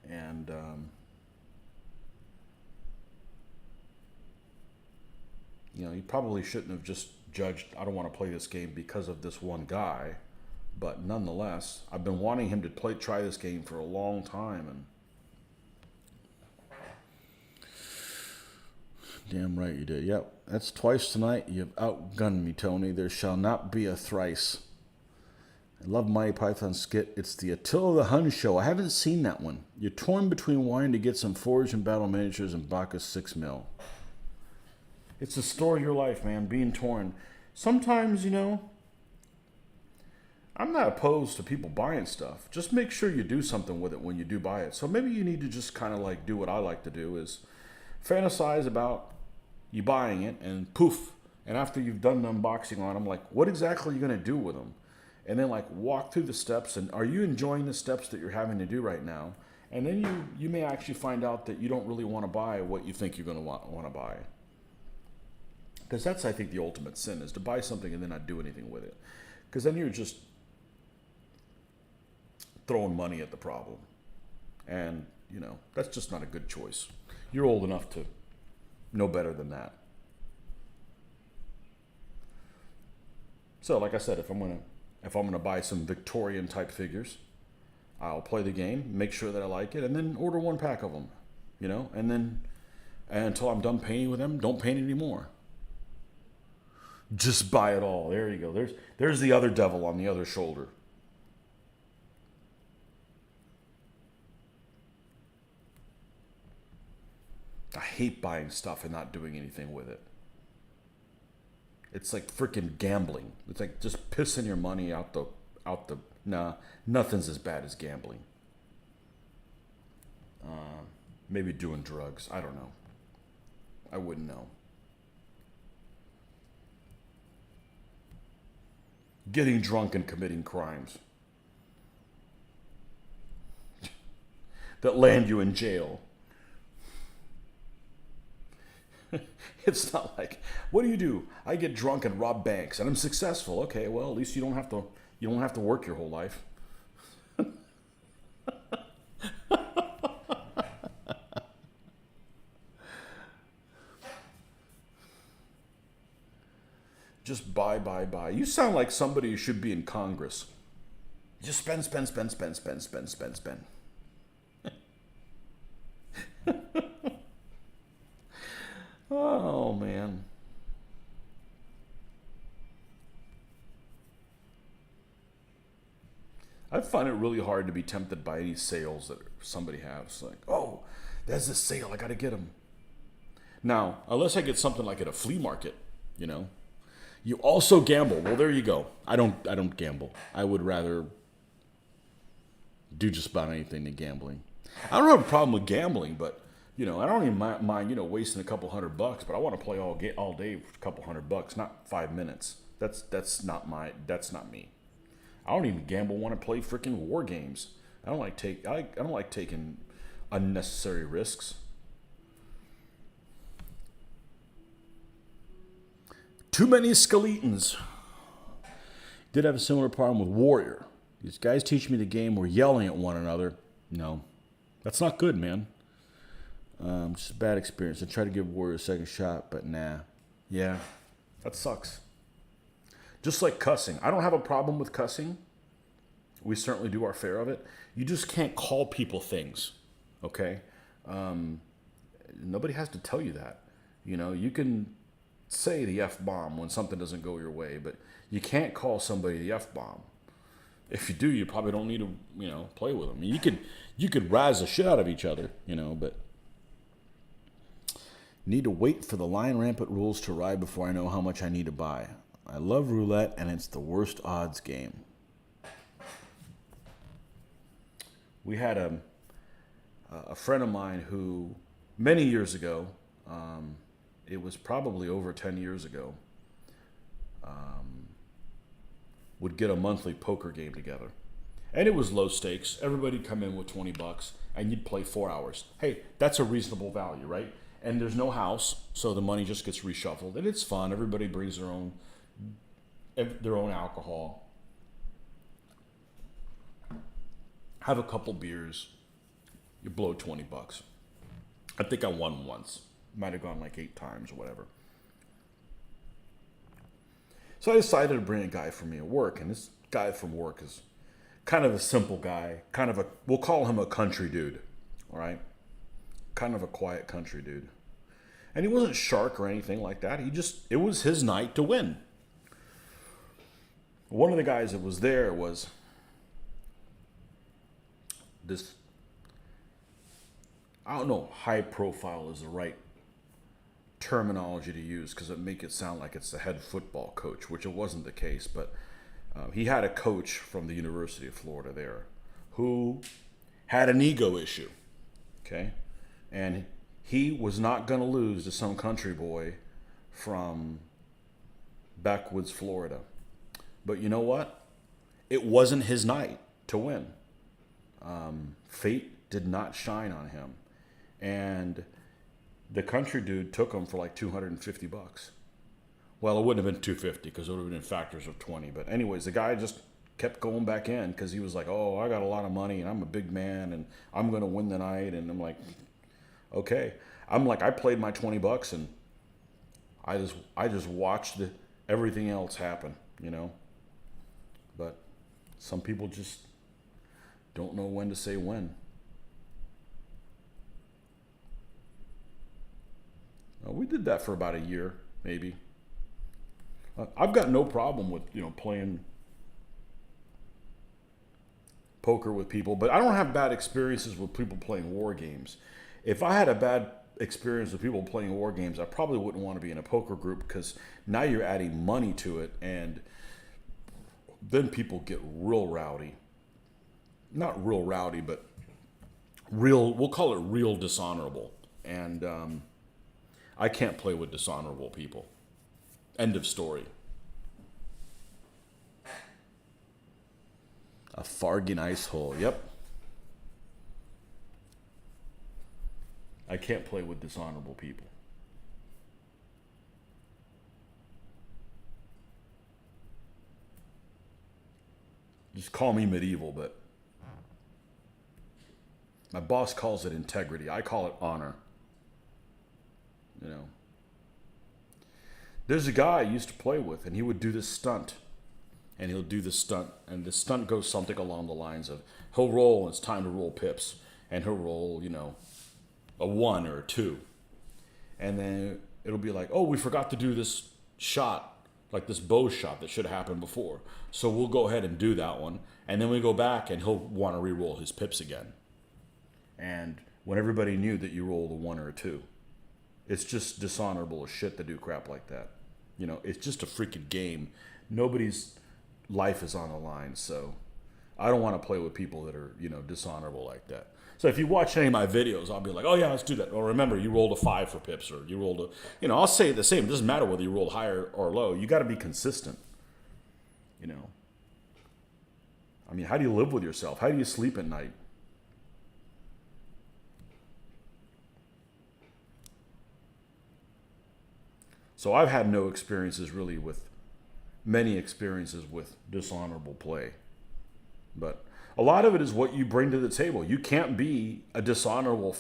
And you know, he probably shouldn't have just judged, I don't want to play this game because of this one guy. But nonetheless, I've been wanting him to try this game for a long time, and damn right you did. Yep, that's twice tonight. You've outgunned me, Tony. There shall not be a thrice. I love Monty Python's skit. It's the Attila the Hun show. I haven't seen that one. You're torn between wanting to get some Forge and Battle miniatures and Bacchus 6 mil. It's the story of your life, man, being torn. Sometimes, you know, I'm not opposed to people buying stuff. Just make sure you do something with it when you do buy it. So maybe you need to just kind of like do what I like to do, is fantasize about you buying it and poof. And after you've done the unboxing on them, like, what exactly are you going to do with them? And then like walk through the steps, and are you enjoying the steps that you're having to do right now? And then you may actually find out that you don't really want to buy what you think you're going to want to buy. Because that's, I think, the ultimate sin, is to buy something and then not do anything with it. Because then you're just throwing money at the problem. And, you know, that's just not a good choice. You're old enough to know better than that. So, like I said, if I'm gonna buy some Victorian type figures, I'll play the game, make sure that I like it, and then order one pack of them, you know, and then until I'm done painting with them, don't paint anymore. Just buy it all. There you go. There's the other devil on the other shoulder. I hate buying stuff and not doing anything with it. It's like freaking gambling. It's like just pissing your money out the. Nah, nothing's as bad as gambling. Maybe doing drugs. I don't know. I wouldn't know. Getting drunk and committing crimes that land you in jail. It's not like, what do? I get drunk and rob banks and I'm successful. Okay, well, at least you don't have to work your whole life. Just buy. You sound like somebody who should be in Congress. Just spend. Oh, man. I find it really hard to be tempted by any sales that somebody has. It's like, oh, there's this sale, I gotta get them. Now, unless I get something like at a flea market, you know. You also gamble. Well, there you go. I don't gamble. I would rather do just about anything than gambling. I don't have a problem with gambling, but you know, I don't even mind, you know, wasting a couple $100, but I want to play all day for a couple $100, not 5 minutes. That's not me. I don't even gamble. Want to play freaking war games. I don't like taking unnecessary risks. Too many skeletons. Did have a similar problem with Warrior. These guys teaching me the game were yelling at one another. No, that's not good, man. Just a bad experience. I tried to give Warrior a second shot, but nah. Yeah, that sucks. Just like cussing. I don't have a problem with cussing. We certainly do our fair of it. You just can't call people things, okay? Nobody has to tell you that. You know, you can say the F-bomb when something doesn't go your way, but you can't call somebody the F-bomb. If you do, you probably don't need to, you know, play with them. You could razz the shit out of each other, you know, but need to wait for the Lion Rampant rules to arrive before I know how much I need to buy. I love roulette, and it's the worst odds game. We had a friend of mine who, many years ago, it was probably over 10 years ago, would get a monthly poker game together. And it was low stakes. Everybody'd come in with $20 and you'd play 4 hours. Hey, that's a reasonable value, right? And there's no house, so the money just gets reshuffled. And it's fun. Everybody brings their own alcohol. Have a couple beers. You blow $20. I think I won once. Might have gone like 8 times or whatever. So I decided to bring a guy from me at work, and this guy from work is kind of a simple guy, we'll call him a country dude, all right? Kind of a quiet country dude. And he wasn't shark or anything like that. It was his night to win. One of the guys that was there was this, I don't know, high profile is the right terminology to use because it make it sound like it's the head football coach, which it wasn't the case, but he had a coach from the University of Florida there who had an ego issue, okay? And he was not going to lose to some country boy from backwoods Florida. But you know what? It wasn't his night to win. Fate did not shine on him. And the country dude took him for like $250. Well, it wouldn't have been 250 because it would have been factors of 20. But anyways, the guy just kept going back in because he was like, oh, I got a lot of money and I'm a big man and I'm going to win the night. And I'm like, okay. I'm like, I played my $20 and I just watched everything else happen, you know. But some people just don't know when to say when. We did that for about a year, maybe. I've got no problem with, playing poker with people, but I don't have bad experiences with people playing war games. If I had a bad experience with people playing war games, I probably wouldn't want to be in a poker group because now you're adding money to it, and then people get real rowdy. Not real rowdy, but we'll call it real dishonorable. And I can't play with dishonorable people. End of story. A Fargan ice hole. Yep. I can't play with dishonorable people. Just call me medieval, but my boss calls it integrity. I call it honor. There's a guy I used to play with, and he would do this stunt. And he'll do this stunt, and the stunt goes something along the lines of, he'll roll, and it's time to roll pips. And he'll roll, a 1 or a 2. And then it'll be like, oh, we forgot to do this shot, like this bow shot that should have happened before. So we'll go ahead and do that one. And then we go back, and he'll want to re-roll his pips again. And when everybody knew that you rolled a 1 or a 2. It's just dishonorable as shit to do crap like that. It's just a freaking game. Nobody's life is on the line, so I don't want to play with people that are, dishonorable like that. So if you watch any of my videos, I'll be like, oh yeah, let's do that. Or remember, you rolled a 5 for pips, or you rolled a, I'll say the same. It doesn't matter whether you roll higher or low. You got to be consistent. I mean, how do you live with yourself? How do you sleep at night? So I've had no experiences really with many experiences with dishonorable play. But a lot of it is what you bring to the table. You can't be a dishonorable.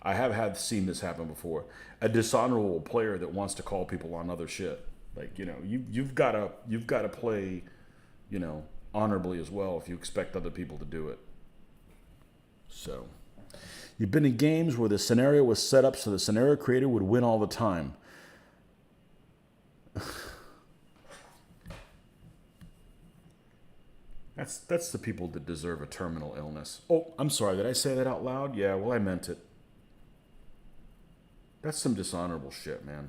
I have seen this happen before. A dishonorable player that wants to call people on other shit. Like, you've got to play, honorably as well if you expect other people to do it. So, you've been in games where the scenario was set up so the scenario creator would win all the time. That's the people that deserve a terminal illness. Oh, I'm sorry. Did I say that out loud? Yeah, well, I meant it. That's some dishonorable shit, man.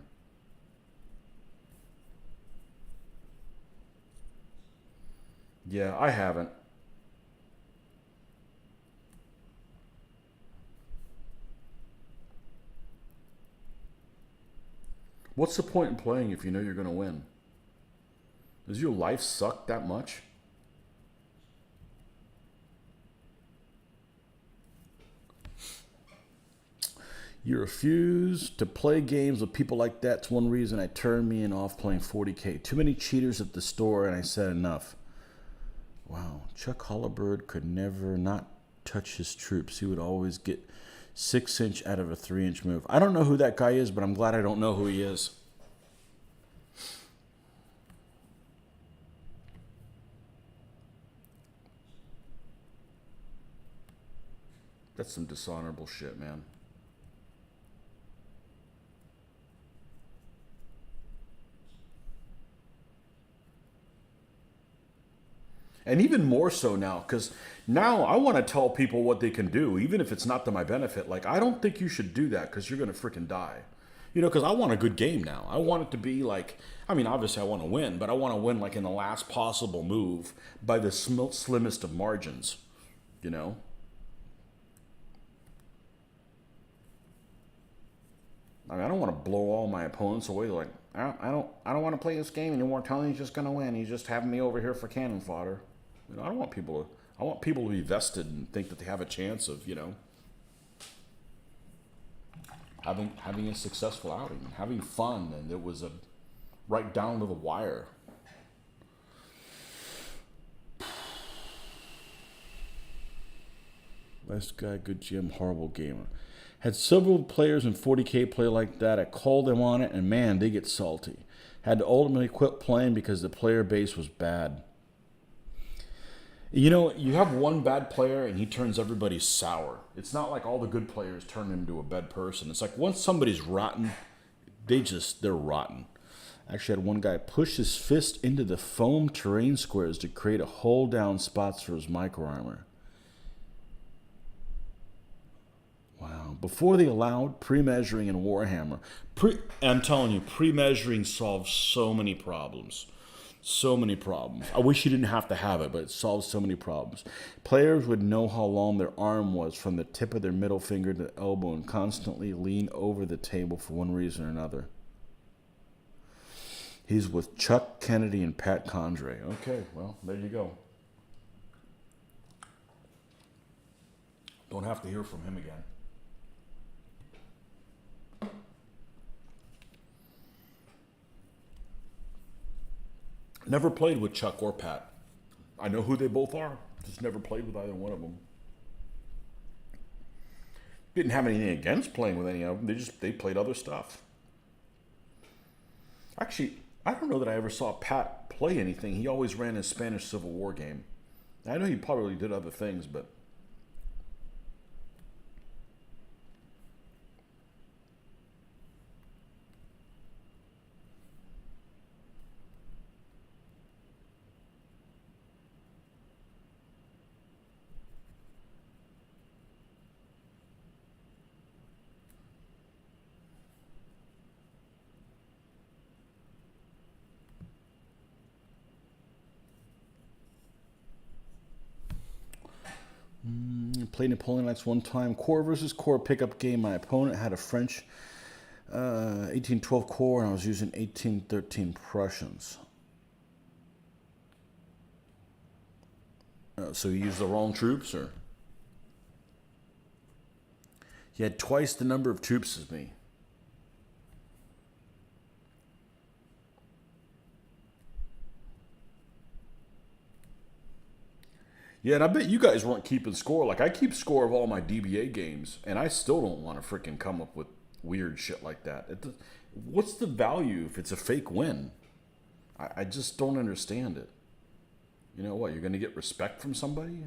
Yeah, I haven't. What's the point in playing if you know you're going to win? Does your life suck that much? You refuse to play games with people like that. It's one reason I turned me in off playing 40K. Too many cheaters at the store, and I said enough. Wow, Chuck Hollowbird could never not touch his troops. He would always get 6-inch out of a 3-inch move. I don't know who that guy is, but I'm glad I don't know who he is. That's some dishonorable shit, man. And even more so now, because now I want to tell people what they can do, even if it's not to my benefit. Like, I don't think you should do that because you're going to freaking die. You know, because I want a good game now. I want it to be like, I mean, obviously I want to win, but I want to win like in the last possible move by the slimmest of margins, you know? I mean, I don't want to blow all my opponents away. Like, I don't want to play this game anymore. Tony's just gonna win. He's just having me over here for cannon fodder. You know, I don't want people to. I want people to be vested and think that they have a chance of, you know, having a successful outing, having fun, and it was a right down to the wire. Nice guy, good GM, horrible gamer. Had several players in 40K play like that. I called them on it, and man, they get salty. Had to ultimately quit playing because the player base was bad. You know, you have one bad player, and he turns everybody sour. It's not like all the good players turn him into a bad person. It's like once somebody's rotten, they're rotten. Actually, I had one guy push his fist into the foam terrain squares to create a hole down spots for his micro armor. Wow. Before they allowed pre-measuring in Warhammer. I'm telling you, pre-measuring solves so many problems. So many problems. I wish you didn't have to have it, but it solves so many problems. Players would know how long their arm was from the tip of their middle finger to the elbow and constantly lean over the table for one reason or another. He's with Chuck Kennedy and Pat Condrey. Okay, well, there you go. Don't have to hear from him again. Never played with Chuck or Pat. I know who they both are. Just never played with either one of them. Didn't have anything against playing with any of them. They played other stuff. Actually, I don't know that I ever saw Pat play anything. He always ran his Spanish Civil War game. I know he probably did other things, but played Napoleon Knights one time. Core versus core pickup game. My opponent had a French 1812 core, and I was using 1813 Prussians. So you used the wrong troops, or? He had twice the number of troops as me. Yeah, and I bet you guys weren't keeping score. Like, I keep score of all my DBA games, and I still don't want to freaking come up with weird shit like that. What's the value if it's a fake win? I just don't understand it. You know what? You're going to get respect from somebody?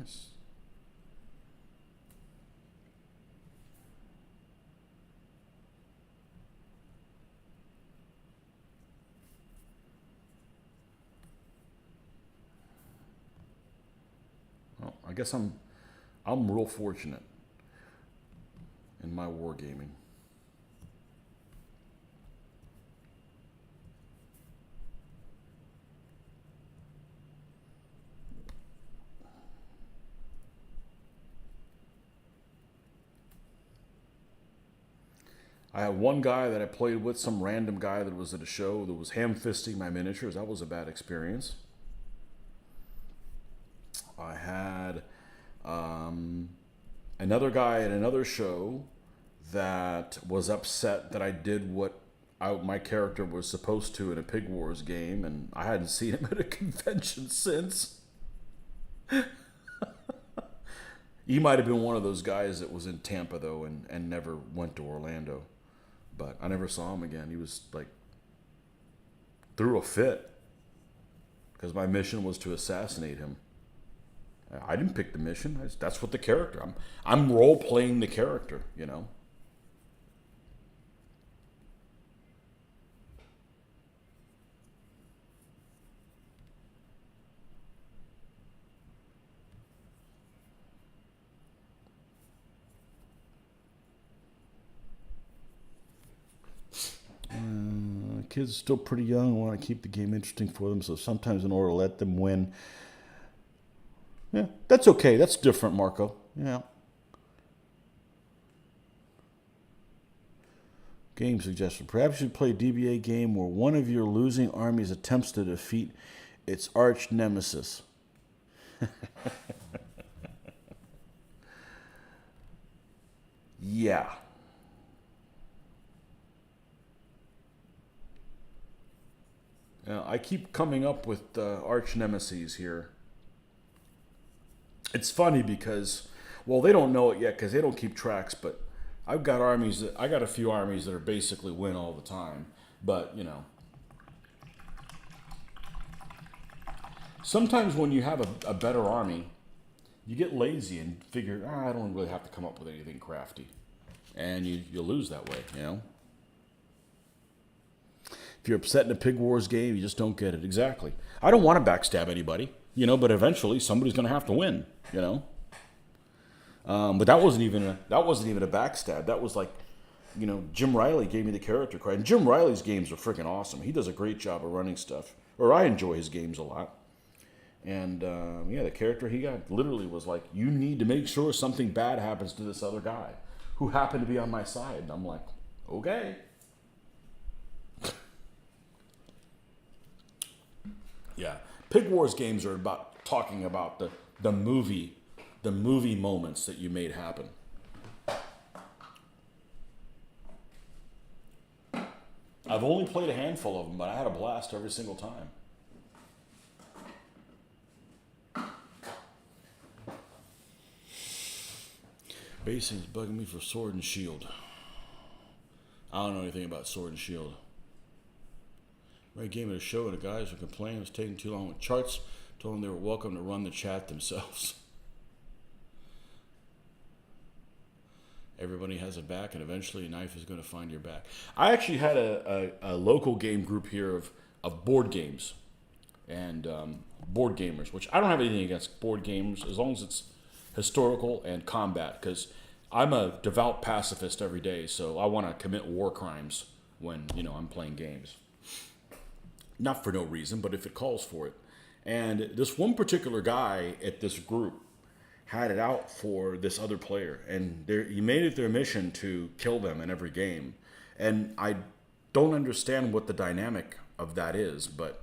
Well, I guess I'm real fortunate in my wargaming. I had one guy that I played with, some random guy that was at a show that was ham-fisting my miniatures. That was a bad experience. I had another guy at another show that was upset that I did what my character was supposed to in a Pig Wars game, and I hadn't seen him at a convention since. He might have been one of those guys that was in Tampa, though, and never went to Orlando. But I never saw him again. He was like, threw a fit because my mission was to assassinate him. I didn't pick the mission. That's what the character. I'm role playing the character, you know. kids are still pretty young. I want to keep the game interesting for them. So sometimes in order to let them win. Yeah, that's okay. That's different, Marco. Yeah. Game suggestion. Perhaps you should play a DBA game where one of your losing armies attempts to defeat its arch nemesis. Yeah. I keep coming up with arch nemesis here. It's funny because, well, they don't know it yet because they don't keep tracks, but I got a few armies that are basically win all the time. But, sometimes when you have a better army, you get lazy and figure, I don't really have to come up with anything crafty. And you lose that way, If you're upset in a Pig Wars game, you just don't get it. Exactly. I don't want to backstab anybody, but eventually somebody's going to have to win, But that wasn't even a backstab. That was like, Jim Riley gave me the character card. And Jim Riley's games are freaking awesome. He does a great job of running stuff. Or I enjoy his games a lot. And, the character he got literally was like, you need to make sure something bad happens to this other guy who happened to be on my side. And I'm like, okay. Yeah. Pig Wars games are about talking about the movie moments that you made happen. I've only played a handful of them, but I had a blast every single time. Basing's bugging me for Sword and Shield. I don't know anything about Sword and Shield. Right game at a show and the guys were complaining it was taking too long with charts. Told them they were welcome to run the chat themselves. Everybody has a back, and eventually a knife is going to find your back. I actually had a local game group here of board games and board gamers, which I don't have anything against board games as long as it's historical and combat, because I'm a devout pacifist every day, so I want to commit war crimes when I'm playing games. Not for no reason, but if it calls for it. And this one particular guy at this group had it out for this other player, and he made it their mission to kill them in every game. And I don't understand what the dynamic of that is, but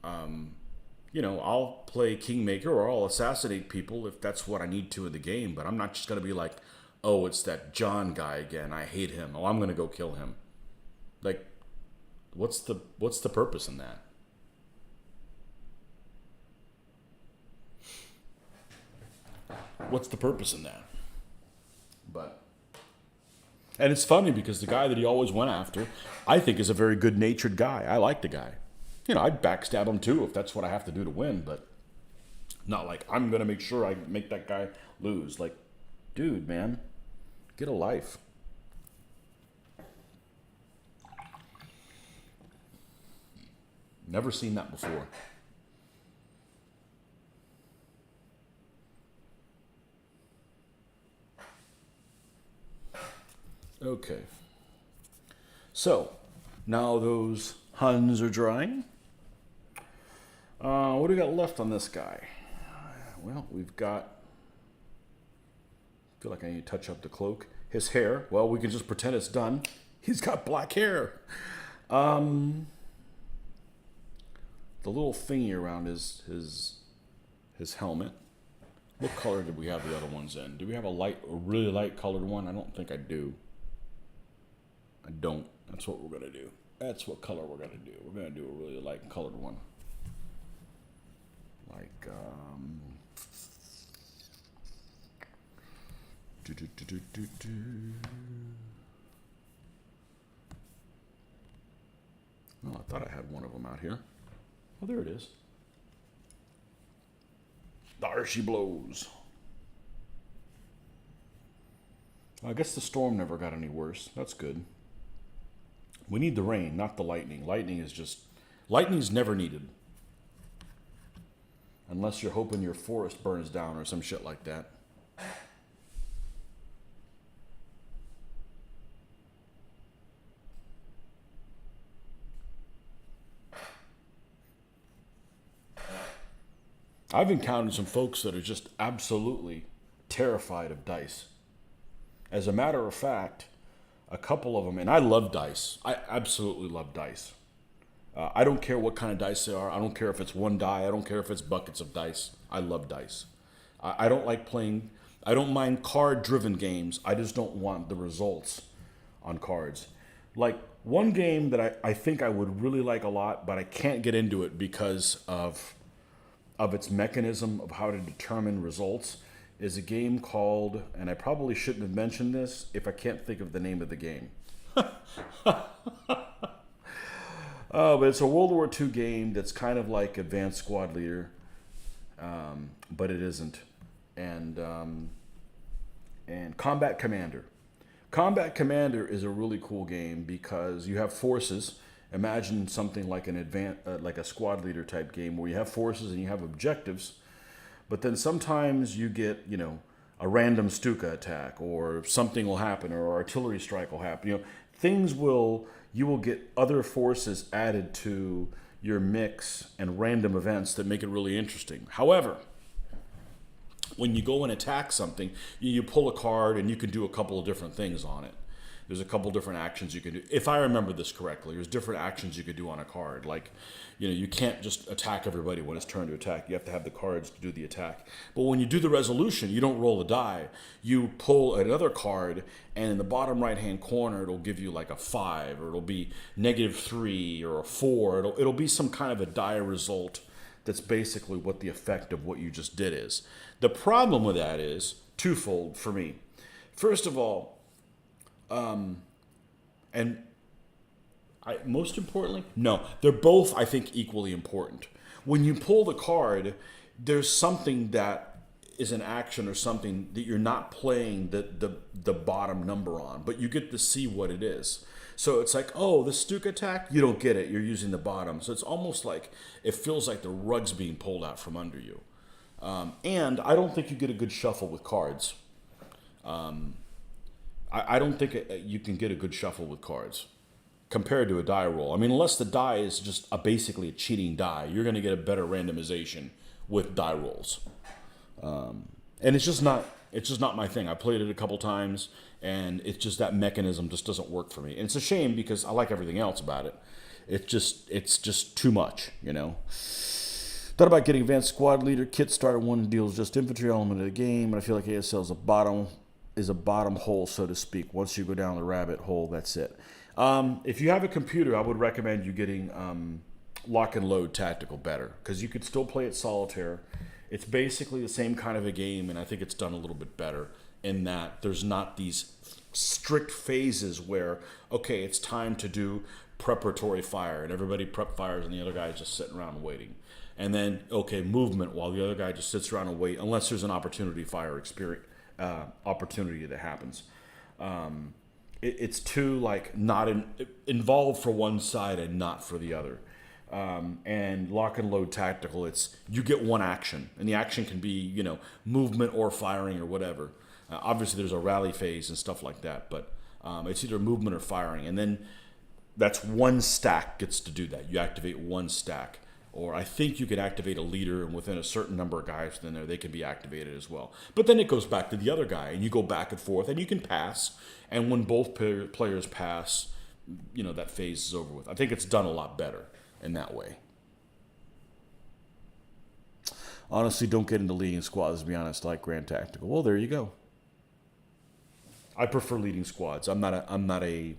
I'll play Kingmaker or I'll assassinate people if that's what I need to in the game, but I'm not just going to be like, oh, it's that John guy again, I hate him, oh, I'm going to go kill him. Like, what's the purpose in that? What's the purpose in that? And it's funny because the guy that he always went after, I think is a very good-natured guy. I like the guy. I'd backstab him too if that's what I have to do to win, but not like I'm going to make sure I make that guy lose. Like, dude, man, get a life. Never seen that before. Okay. So, now those Huns are drying. What do we got left on this guy? Well, we've got... I feel like I need to touch up the cloak. His hair. Well, we can just pretend it's done. He's got black hair. The little thingy around his helmet. What color did we have the other ones in? Do we have a really light colored one? I don't think I do. I don't. That's what we're going to do. That's what color we're going to do. We're going to do a really light colored one. Like, Oh, I thought I had one of them out here. Oh, there it is. There she blows. I guess the storm never got any worse. That's good. We need the rain, not the lightning. Lightning's never needed. Unless you're hoping your forest burns down or some shit like that. I've encountered some folks that are just absolutely terrified of dice. As a matter of fact, a couple of them, and I love dice. I absolutely love dice. I don't care what kind of dice they are. I don't care if it's one die. I don't care if it's buckets of dice. I love dice. I don't like playing, I don't mind card-driven games. I just don't want the results on cards. Like one game that I think I would really like a lot, but I can't get into it because of its mechanism of how to determine results, is a game called, and I probably shouldn't have mentioned this if I can't think of the name of the game. But it's a World War II game that's kind of like Advanced Squad Leader, but it isn't. And Combat Commander. Combat Commander is a really cool game because you have forces. Imagine something like like a squad leader type game where you have forces and you have objectives, but then sometimes you get, a random Stuka attack, or something will happen, or artillery strike will happen. You will get other forces added to your mix and random events that make it really interesting. However, when you go and attack something, you pull a card and you can do a couple of different things on it. There's a couple different actions you can do. If I remember this correctly, there's different actions you could do on a card. Like, you can't just attack everybody when it's turn to attack. You have to have the cards to do the attack. But when you do the resolution, you don't roll the die. You pull another card, and in the bottom right-hand corner, it'll give you like a 5, or it'll be -3, or a 4. It'll be some kind of a die result that's basically what the effect of what you just did is. The problem with that is twofold for me. First of all, most importantly, no, they're both, I think, equally important. When you pull the card, there's something that is an action or something that you're not playing the bottom number on, but you get to see what it is. So it's like, oh, the Stuka attack, you don't get it. You're using the bottom. So it's almost like it feels like the rug's being pulled out from under you. And I don't think you get a good shuffle with cards. I don't think you can get a good shuffle with cards compared to a die roll. I mean, unless the die is just basically a cheating die, you're going to get a better randomization with die rolls. And it's just not my thing. I played it a couple times, and it's just that mechanism just doesn't work for me. And it's a shame because I like everything else about it. It's just too much, Thought about getting Advanced Squad Leader. Kit Starter 1 deals just infantry element of the game, and I feel like ASL is a bottom hole, so to speak. Once you go down the rabbit hole, that's it. If you have a computer, I would recommend you getting Lock and Load Tactical better, because you could still play it solitaire. It's basically the same kind of a game, and I think it's done a little bit better in that there's not these strict phases where, okay, it's time to do preparatory fire, and everybody prep fires, and the other guy is just sitting around waiting. And then, okay, movement while the other guy just sits around and wait, unless there's an opportunity fire experience. Opportunity that happens. It's too not involved for one side and not for the other. And Lock and Load Tactical, it's you get one action, and the action can be movement or firing or whatever. Obviously, there's a rally phase and stuff like that, but it's either movement or firing, and then that's one stack gets to do that. You activate one stack. Or I think you can activate a leader, and within a certain number of guys within there, they can be activated as well. But then it goes back to the other guy, and you go back and forth, and you can pass. And when both players pass, that phase is over with. I think it's done a lot better in that way. Honestly, don't get into leading squads, to be honest. I like Grand Tactical. Well, there you go. I prefer leading squads. I'm not a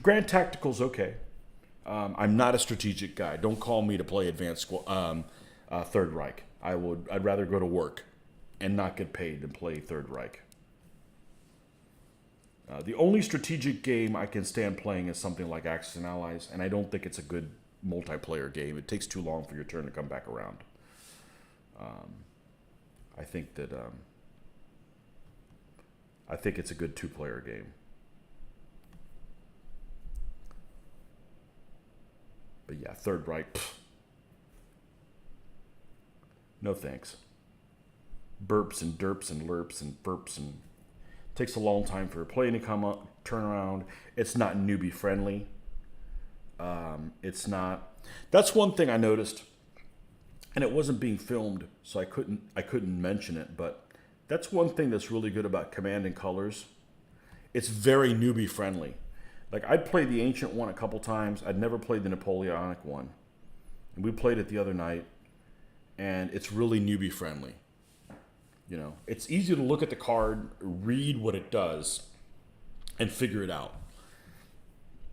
Grand Tactical's okay. I'm not a strategic guy. Don't call me to play Advanced Third Reich. I'd rather go to work and not get paid than play Third Reich. The only strategic game I can stand playing is something like Axis and Allies, and I don't think it's a good multiplayer game. It takes too long for your turn to come back around. I think it's a good two-player game. But yeah, Third Reich, no thanks. Burps and derps and lerps and burps, and takes a long time for a plane to come up, turn around. It's not newbie friendly. It's not. That's one thing I noticed, and it wasn't being filmed, so I couldn't mention it. But that's one thing that's really good about Command and Colors. It's very newbie friendly. Like, I'd played the Ancient one a couple times. I'd never played the Napoleonic one, and we played it the other night, and it's really newbie friendly. You know, it's easy to look at the card, read what it does, and figure it out.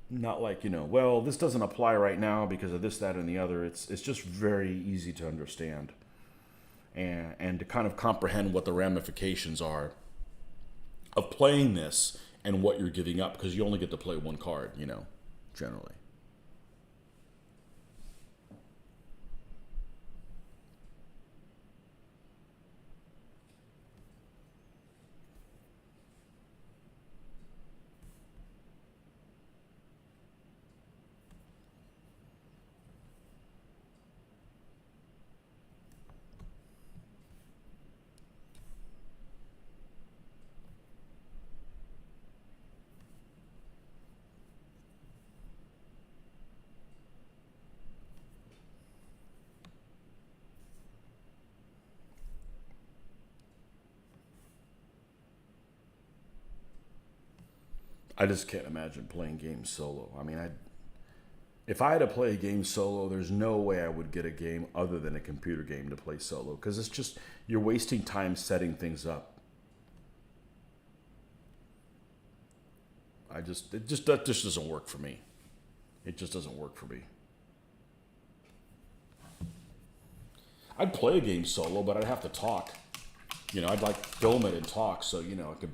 Not like, well, this doesn't apply right now because of this, that, and the other. It's just very easy to understand and to kind of comprehend what the ramifications are of playing this and what you're giving up, because you only get to play one card, generally. I just can't imagine playing games solo. I mean, if I had to play a game solo, there's no way I would get a game other than a computer game to play solo, because it's just, you're wasting time setting things up. That just doesn't work for me. It just doesn't work for me. I'd play a game solo, but I'd have to talk. I'd like film it and talk, so I could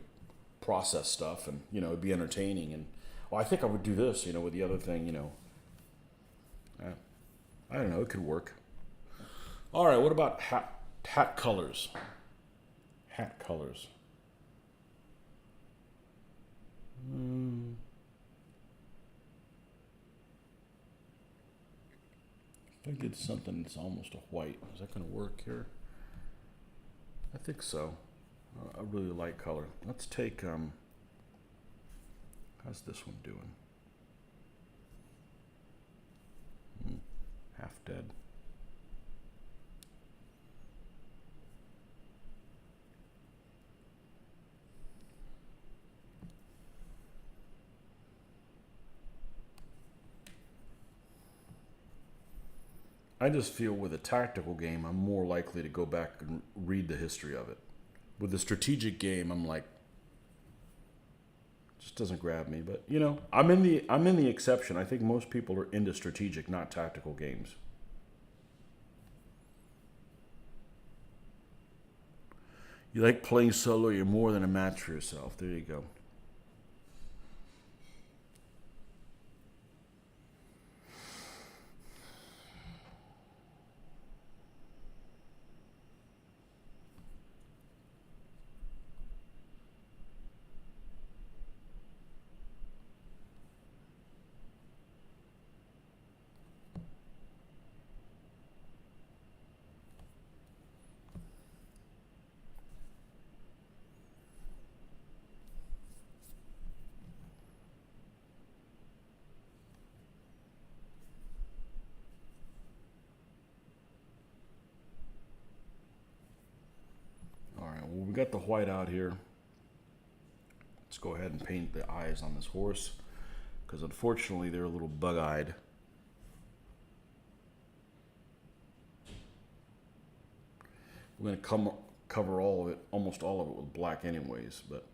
process stuff, and it'd be entertaining. And I think I would do this, with the other thing, I don't know, it could work. All right, what about hat colors? Hat colors. If I did something that's almost a white, is that going to work here? I think so. I really like color. Let's take, how's this one doing? Half dead. I just feel with a tactical game, I'm more likely to go back and read the history of it. With a strategic game, I'm like, just doesn't grab me. But I'm in the exception. I think most people are into strategic, not tactical games. You like playing solo, you're more than a match for yourself. There you go. Well, we got the white out here. Let's go ahead and paint the eyes on this horse, because unfortunately they're a little bug-eyed. We're going to cover all of it, almost all of it, with black anyways, but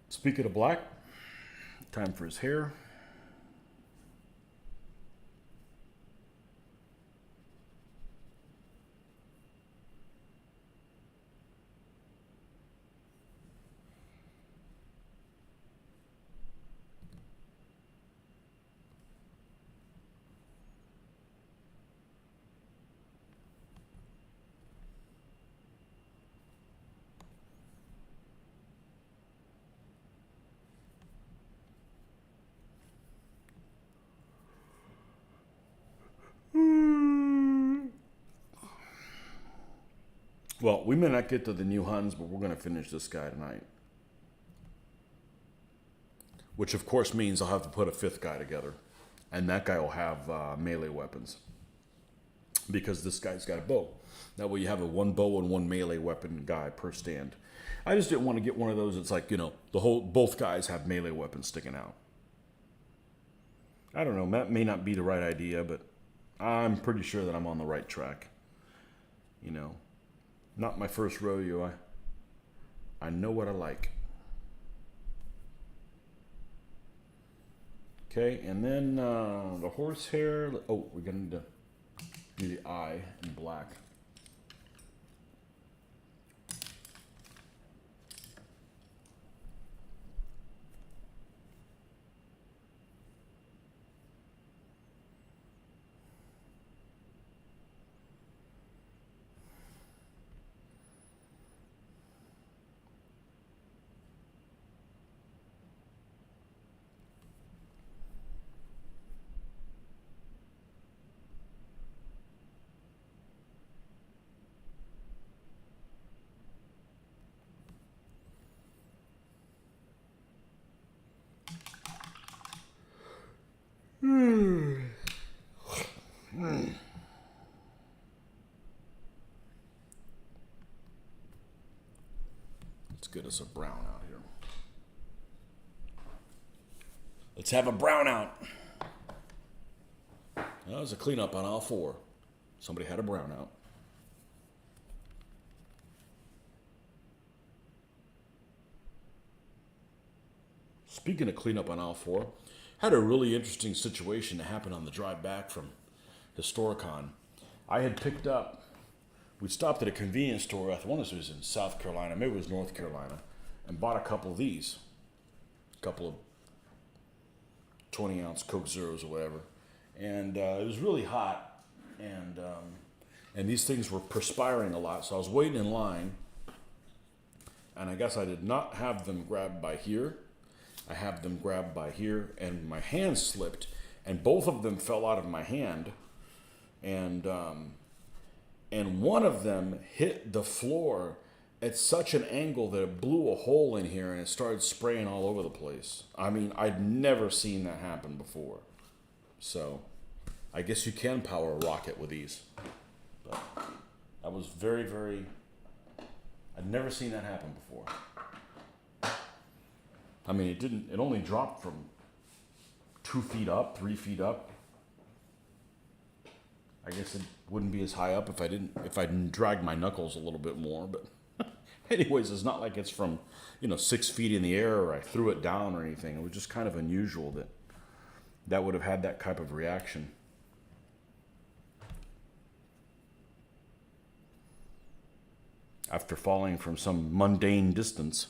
speaking of black, time for his hair. Well, we may not get to the new Huns, but we're going to finish this guy tonight. Which, of course, means I'll have to put a fifth guy together. And that guy will have melee weapons because this guy's got a bow. That way you have a one bow and one melee weapon guy per stand. I just didn't want to get one of those. It's like, both guys have melee weapons sticking out. I don't know. That may not be the right idea, but I'm pretty sure that I'm on the right track. Not my first rodeo. I know what I like. Okay, and then the horsehair. Oh, we're going to do the eye in black. Let's get us a brown out here. Let's have a brown out. That was a cleanup on all four. Somebody had a brown out. Speaking of cleanup on all four, had a really interesting situation that happened on the drive back from Historicon. I had picked up, we stopped at a convenience store, I want this was in South Carolina, maybe it was North Carolina, and bought a couple of these. A couple of 20-ounce Coke Zeros or whatever. And it was really hot, and these things were perspiring a lot, so I was waiting in line, and I guess I did not have them grabbed by here. I have them grabbed by here, and my hand slipped, and both of them fell out of my hand, and one of them hit the floor at such an angle that it blew a hole in here, and it started spraying all over the place. I mean, I'd never seen that happen before. So, I guess you can power a rocket with these. But that was very, very... I'd never seen that happen before. I mean, it only dropped from 2 feet up, 3 feet up. I guess it wouldn't be as high up if I didn't drag my knuckles a little bit more, but anyways, it's not like it's from, 6 feet in the air or I threw it down or anything. It was just kind of unusual that would have had that type of reaction. After falling from some mundane distance.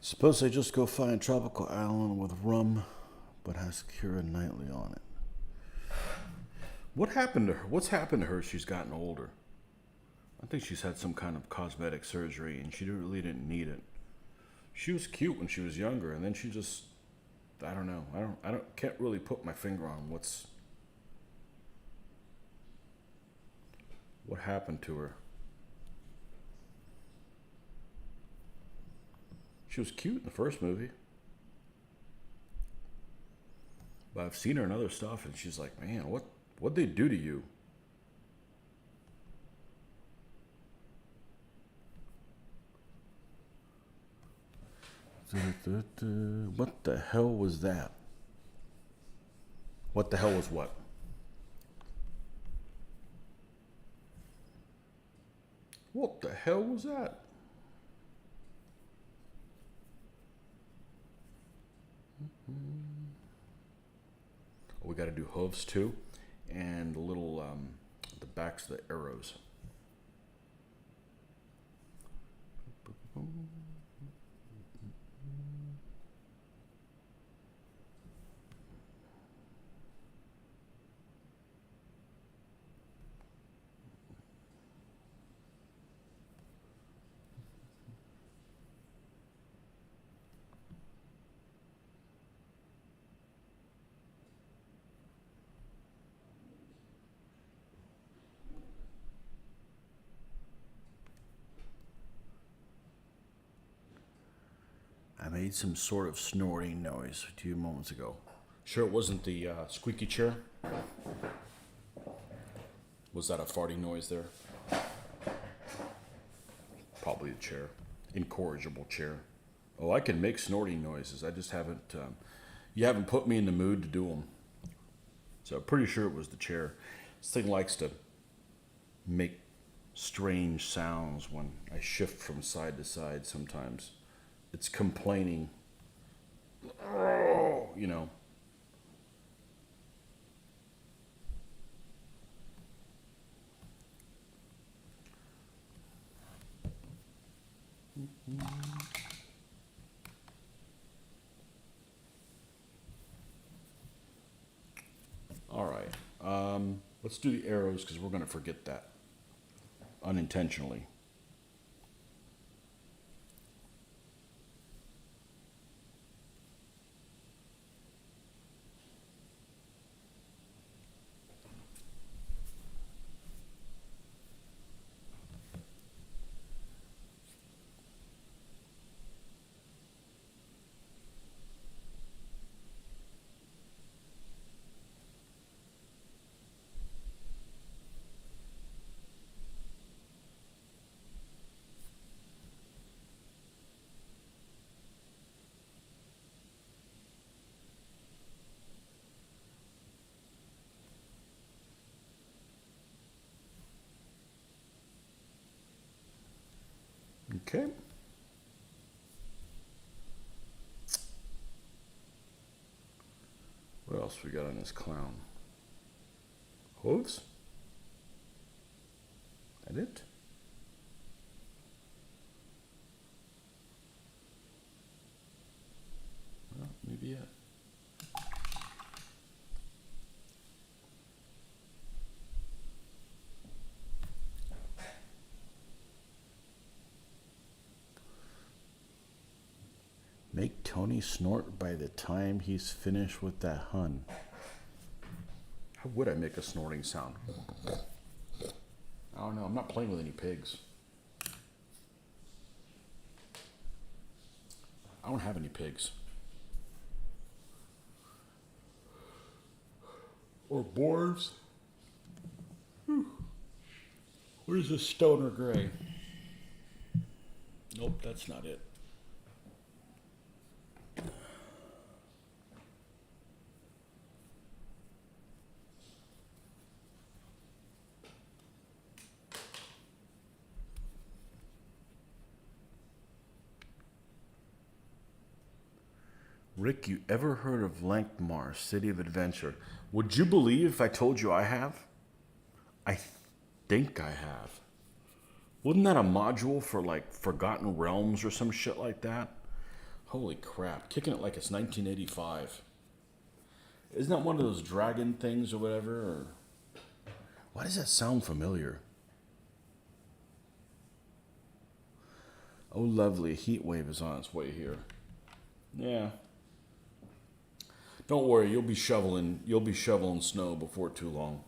Suppose I just go find a tropical island with rum, but has Kira Knightley on it. What happened to her? What's happened to her as she's gotten older? I think she's had some kind of cosmetic surgery, and she really didn't need it. She was cute when she was younger, and then she just I don't know. Can't really put my finger on what happened to her. She was cute in the first movie. But I've seen her in other stuff, and she's like, man, what'd they do to you? What the hell was that? What the hell was what? What the hell was that? We got to do hooves too, and the little the backs of the arrows. I made some sort of snorting noise a few moments ago. Sure it wasn't the squeaky chair? Was that a farting noise there? Probably the chair. Incorrigible chair. Oh, I can make snorting noises. I just haven't... you haven't put me in the mood to do them. So I'm pretty sure it was the chair. This thing likes to make strange sounds when I shift from side to side sometimes. It's complaining, you know. All right, let's do the arrows because we're going to forget that unintentionally. Okay. What else we got on this clown? Hooves? That it? Well, maybe it. Make Tony snort by the time he's finished with that Hun. How would I make a snorting sound? I don't know. I'm not playing with any pigs. I don't have any pigs. Or boars. Where's the stoner gray? Nope, that's not it. Rick, you ever heard of Lankmar, City of Adventure? Would you believe if I told you I have? I think I have. Wasn't that a module for like Forgotten Realms or some shit like that? Holy crap, kicking it like it's 1985. Isn't that one of those dragon things or whatever? Or... Why does that sound familiar? Oh lovely, a heat wave is on its way here. Yeah. Don't worry, you'll be shoveling snow before too long.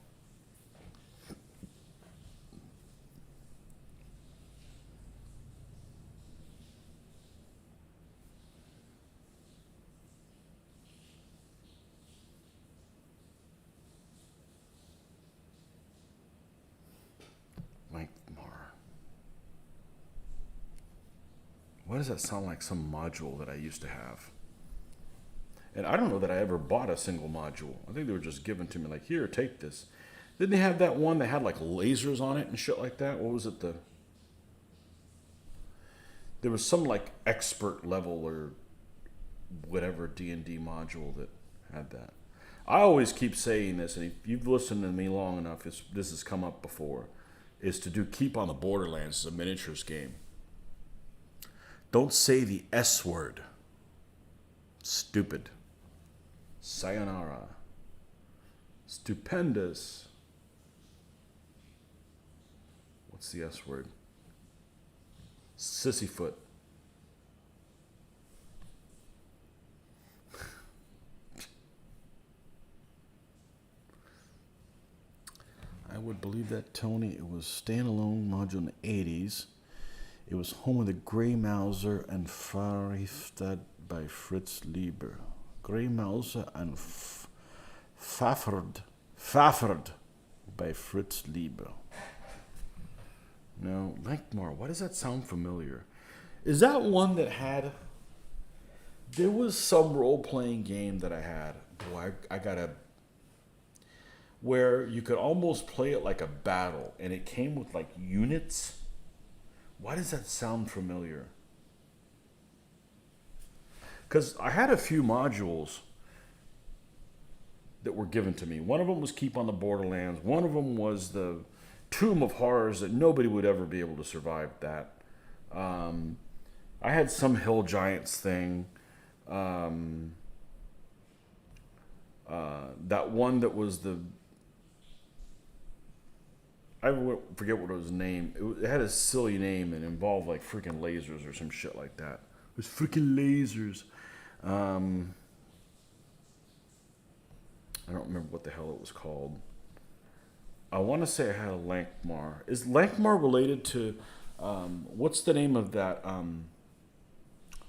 Why does that sound like some module that I used to have? And I don't know that I ever bought a single module. I think they were just given to me like, here, take this. Didn't they have that one that had like lasers on it and shit like that? What was it? There was some like expert level or whatever D&D module that had that. I always keep saying this, and if you've listened to me long enough, this has come up before, is to do Keep on the Borderlands as a miniatures game. Don't say the S word. Stupid. Sayonara. Stupendous. What's the S word? Sissyfoot. I would believe that, Tony. It was standalone module in the 80s. It was home of the Grey Mauser and Verrichtet by Fritz Lieber. Grey Mauser and Pfafferd by Fritz Lieber. No, Lenkmar, why does that sound familiar? Is that one that had... There was some role-playing game that I had. Boy, I gotta... Where you could almost play it like a battle, and it came with like units. Why does that sound familiar? Because I had a few modules that were given to me. One of them was Keep on the Borderlands. One of them was the Tomb of Horrors that nobody would ever be able to survive that. I had some Hill Giants thing. That one that was the... I forget what it was named. It had a silly name and involved like freaking lasers or some shit like that. It was freaking lasers. I don't remember what the hell it was called. I want to say I had a Lankmar. Is Lankmar related to what's the name of that?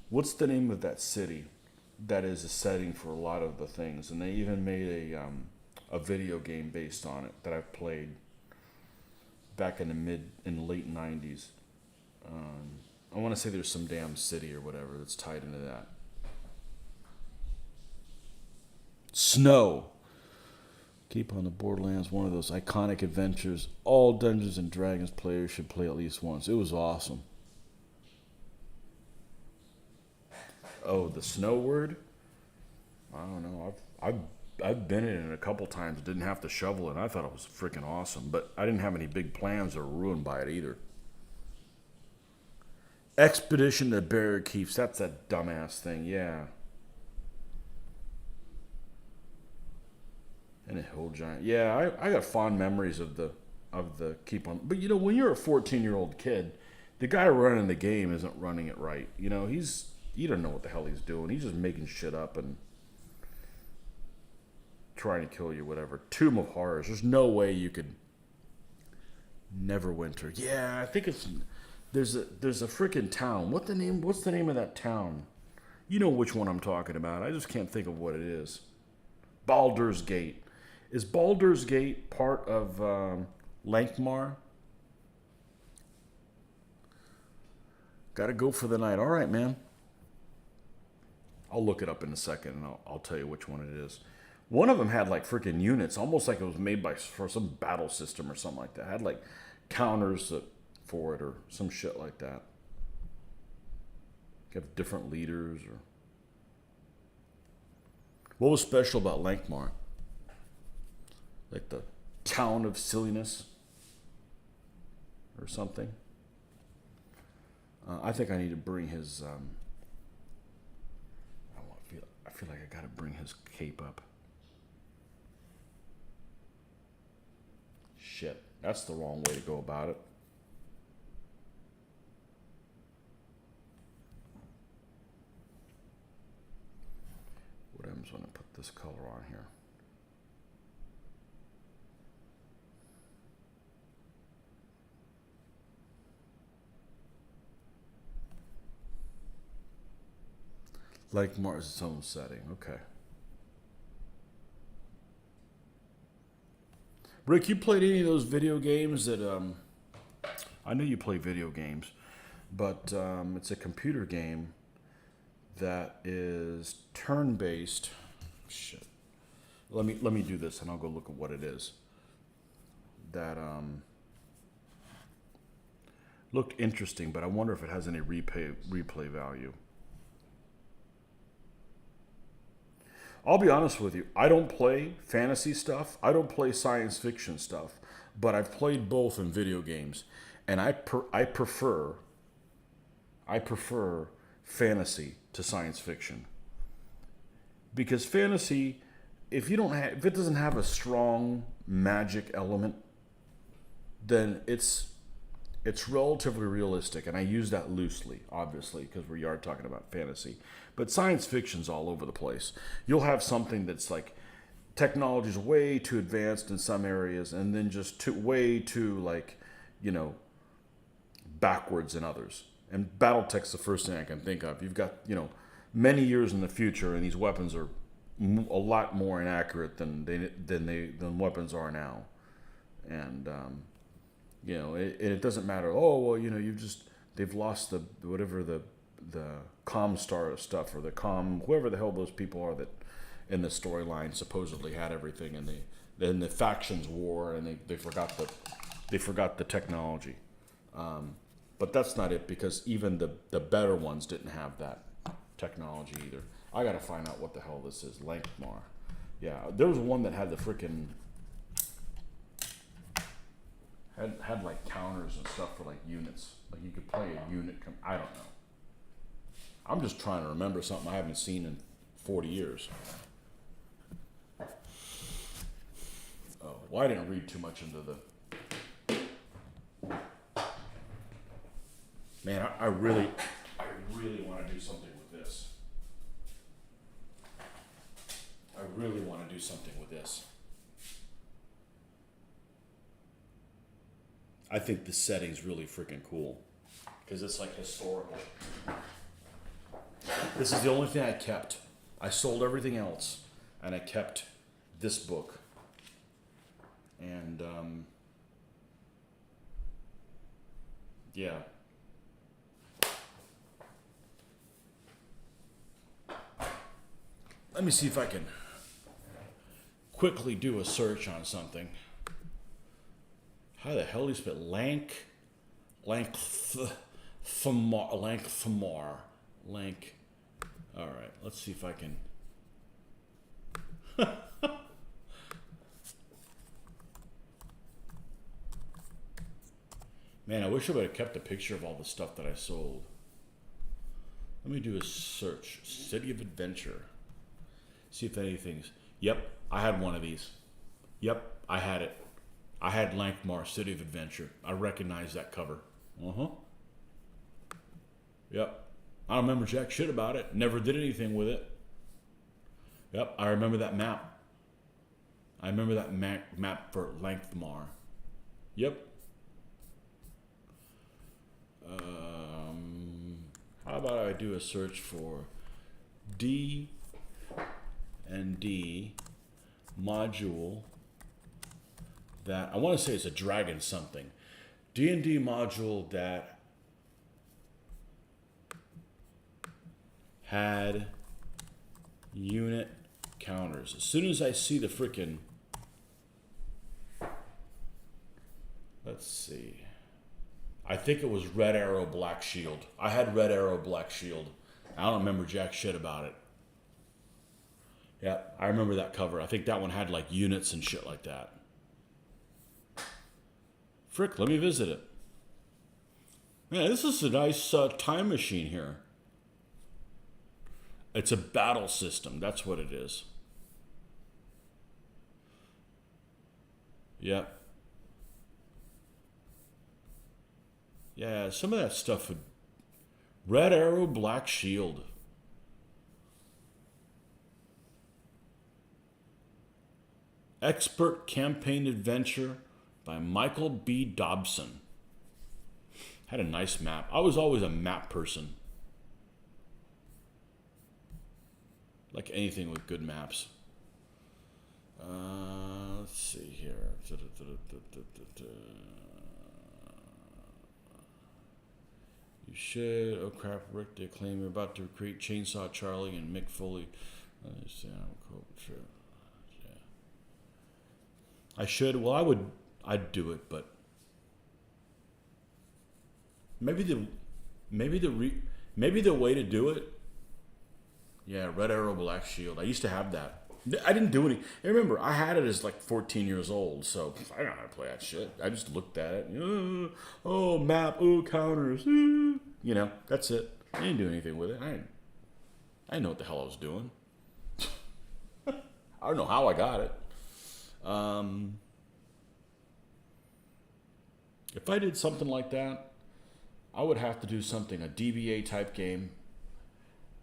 What's the name of that city that is a setting for a lot of the things? And they even made a video game based on it that I've played back in the late 90s. I want to say there's some damn city or whatever that's tied into that. Snow. Keep on the Borderlands, one of those iconic adventures all Dungeons and Dragons players should play at least once. It was awesome. Oh, the snow word? I don't know. I've been in it a couple times. Didn't have to shovel it. I thought it was freaking awesome, but I didn't have any big plans that were ruined by it either. Expedition to Barrier Keeps. That's that dumbass thing. Yeah. And a Hill Giant. Yeah, I got fond memories of the Keep on. But you know, when you're a 14-year-old kid, the guy running the game isn't running it right. You know, you don't know what the hell he's doing. He's just making shit up and trying to kill you, whatever. Tomb of Horrors. There's no way you could Neverwinter. Yeah, I think there's a freaking town. What's the name of that town? You know which one I'm talking about. I just can't think of what it is. Baldur's Gate. Is Baldur's Gate part of Lankmar? Gotta go for the night. All right, man. I'll look it up in a second and I'll tell you which one it is. One of them had like freaking units, almost like it was made for some battle system or something like that. It had like counters for it or some shit like that. You have different leaders or... What was special about Lankmar? Like the town of silliness or something? I think I need to bring his... I feel like I gotta bring his cape up. Shit, that's the wrong way to go about it. What I'm I'm just going to put this color on here. Like Mars' own setting. Okay. Rick, you played any of those video games that I know you play video games, but it's a computer game that is turn-based. Shit. Let me do this and I'll go look at what it is. That looked interesting, but I wonder if it has any replay value. I'll be honest with you. I don't play fantasy stuff. I don't play science fiction stuff, but I've played both in video games, and I prefer fantasy to science fiction, because fantasy, if it doesn't have a strong magic element, then it's relatively realistic, and I use that loosely, obviously, because we are talking about fantasy. But science fiction's all over the place. You'll have something that's like technology's way too advanced in some areas, and then just way too like, backwards in others. And BattleTech's the first thing I can think of. You've got many years in the future, and these weapons are a lot more inaccurate than weapons are now, and it doesn't matter. Oh well, they've lost the Comstar stuff, or whoever the hell those people are that in the storyline supposedly had everything, and then the factions war, and they forgot the technology. But that's not it, because even the better ones didn't have that technology either. I gotta find out what the hell this is. Lankmar. Yeah, there was one that had the freaking had like counters and stuff for like units. Like you could play a unit. I don't know. I'm just trying to remember something I haven't seen in 40 years. Oh, well, I didn't read too much into the... Man, I really want to do something with this. I really want to do something with this. I think the setting's really freaking cool, because it's like historical. This is the only thing I kept. I sold everything else, and I kept this book. And yeah. Let me see if I can quickly do a search on something. How the hell do you spell Lankmar. All right, let's see if I can. Man, I wish I would have kept a picture of all the stuff that I sold. Let me do a search. City of Adventure. See if anything's... Yep, I had one of these. Yep, I had it. I had Lankmar, City of Adventure. I recognize that cover. Yep. I don't remember jack shit about it. Never did anything with it. Yep, I remember that map. I remember that map for Lankmar. Yep. How about I do a search for D&D module that, I want to say it's a dragon something. D&D module that had unit counters. As soon as I see the frickin', let's see. I think it was Red Arrow, Black Shield. I had Red Arrow, Black Shield. I don't remember jack shit about it. Yeah, I remember that cover. I think that one had like units and shit like that. Frick, let me visit it. Man, this is a nice time machine here. It's a battle system. That's what it is. Yep. Yeah, some of that stuff would... Red Arrow, Black Shield. Expert Campaign Adventure by Michael B. Dobson. Had a nice map. I was always a map person. Like anything with good maps. Let's see here. You should. Oh crap, Rick, they claim you're about to recruit Chainsaw Charlie and Mick Foley. Yeah. I should. Well, I'd do it, but maybe the way to do it. Yeah, Red Arrow, Black Shield. I used to have that. I didn't do any. And remember, I had it as like 14 years old, so I don't know how to play that shit. I just looked at it. Oh, map. Oh, counters. You know, that's it. I didn't do anything with it. I didn't know what the hell I was doing. I don't know how I got it. If I did something like that, I would have to do something, a DBA type game,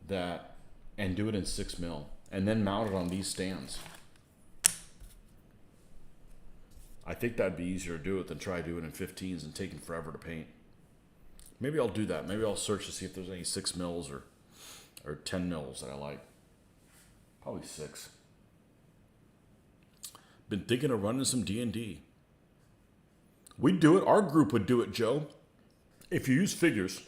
and do it in 6mm, and then mount it on these stands. I think that'd be easier to do it than try to do it in 15s and taking forever to paint. Maybe I'll do that. Maybe I'll search to see if there's any 6mm or 10mm that I like. Probably 6. Been thinking of running some D&D. We'd do it. Our group would do it, Joe. If you use figures,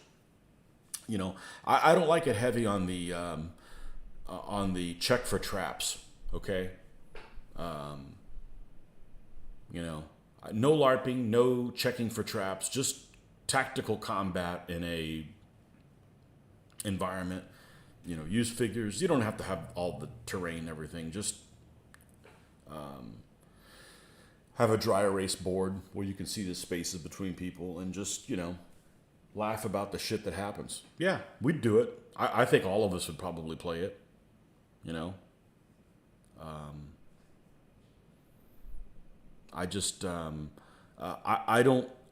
you know, I don't like it heavy on the check for traps. Okay. You know, no LARPing, no checking for traps, just tactical combat in a environment. You know, use figures. You don't have to have all the terrain and everything. Just have a dry erase board where you can see the spaces between people and just, you know, laugh about the shit that happens. Yeah, we'd do it. I think all of us would probably play it, you know.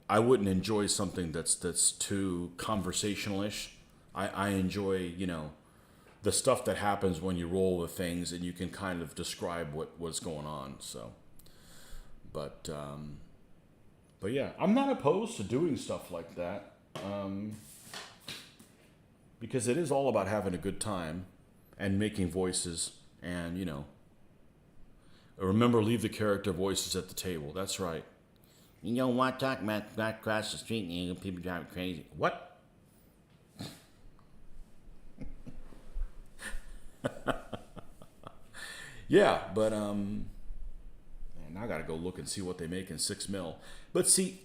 I wouldn't enjoy something that's too conversational-ish. I enjoy, you know, the stuff that happens when you roll with things and you can kind of describe what's going on, so. But yeah, I'm not opposed to doing stuff like that, because it is all about having a good time and making voices, and, you know, remember, leave the character voices at the table. That's right. You don't want to talk about across the street and people drive crazy. What? Yeah, but now I got to go look and see what they make in 6mm. But see,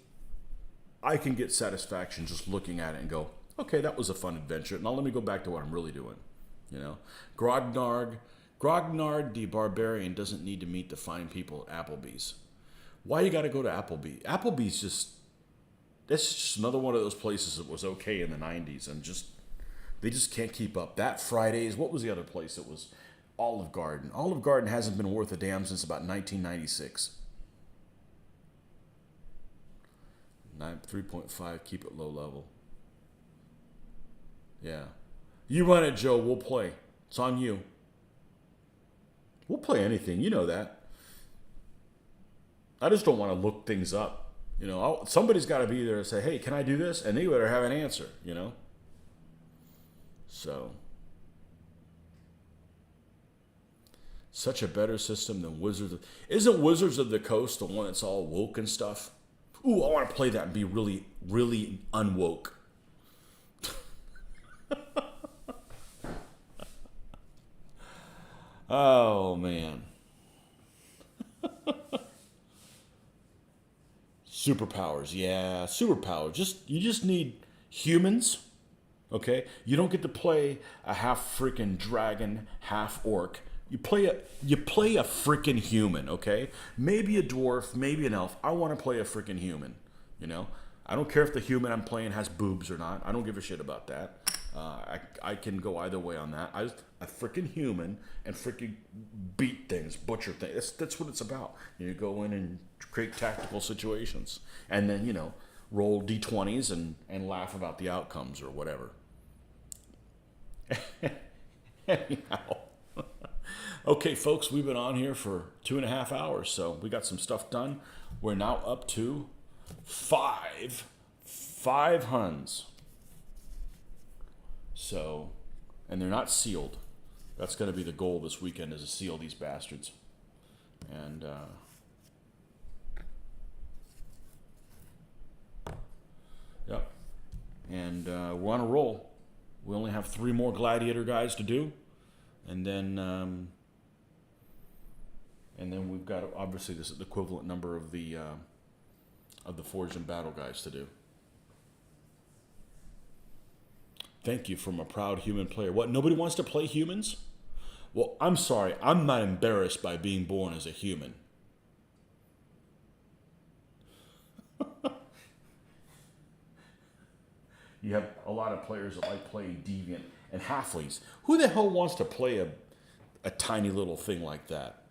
I can get satisfaction just looking at it and go, okay, that was a fun adventure. Now let me go back to what I'm really doing. You know, Grognard the Barbarian doesn't need to meet the fine people at Applebee's. Why you got to go to Applebee's? Applebee's that's just another one of those places that was okay in the 90s and they just can't keep up. That Fridays, what was the other place? It was Olive Garden. Olive Garden hasn't been worth a damn since about 1996. 3.5, keep it low level. Yeah. You run it, Joe. We'll play. It's on you. We'll play anything. You know that. I just don't want to look things up. You know, somebody's got to be there to say, hey, can I do this? And they better have an answer, you know? So. Such a better system than Isn't Wizards of the Coast the one that's all woke and stuff? Ooh, I want to play that and be really, really unwoke. Oh, man. Superpowers, yeah, superpowers. You just need humans, okay? You don't get to play a half freaking dragon, half orc. You play a freaking human, okay? Maybe a dwarf, maybe an elf. I want to play a freaking human, you know? I don't care if the human I'm playing has boobs or not. I don't give a shit about that. I can go either way on that. A freaking human and freaking beat things, butcher things. That's what it's about. You go in and create tactical situations, and then, you know, roll d20s and laugh about the outcomes or whatever. Anyhow, Okay, folks, we've been on here for 2.5 hours, so we got some stuff done. We're now up to five Huns. So, and they're not sealed. That's going to be the goal this weekend, is to seal these bastards. And yep. And we're on a roll. We only have 3 more gladiator guys to do, and then we've got, obviously this is the equivalent number of the forged in battle guys to do. Thank you from a proud human player. What, nobody wants to play humans? Well, I'm sorry. I'm not embarrassed by being born as a human. You have a lot of players that like playing Deviant and Halflings. Who the hell wants to play a tiny little thing like that?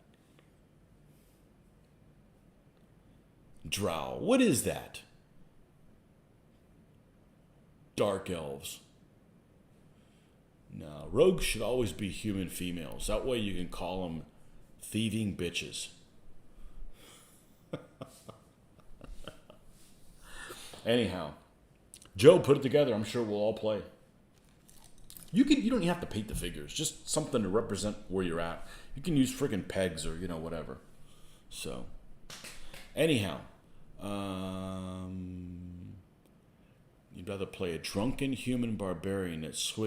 Drow. What is that? Dark Elves. No, rogues should always be human females. That way you can call them thieving bitches. Anyhow, Joe put it together. I'm sure we'll all play. You don't even have to paint the figures. Just something to represent where you're at. You can use friggin' pegs or whatever. So, anyhow, you'd rather play a drunken human barbarian that swings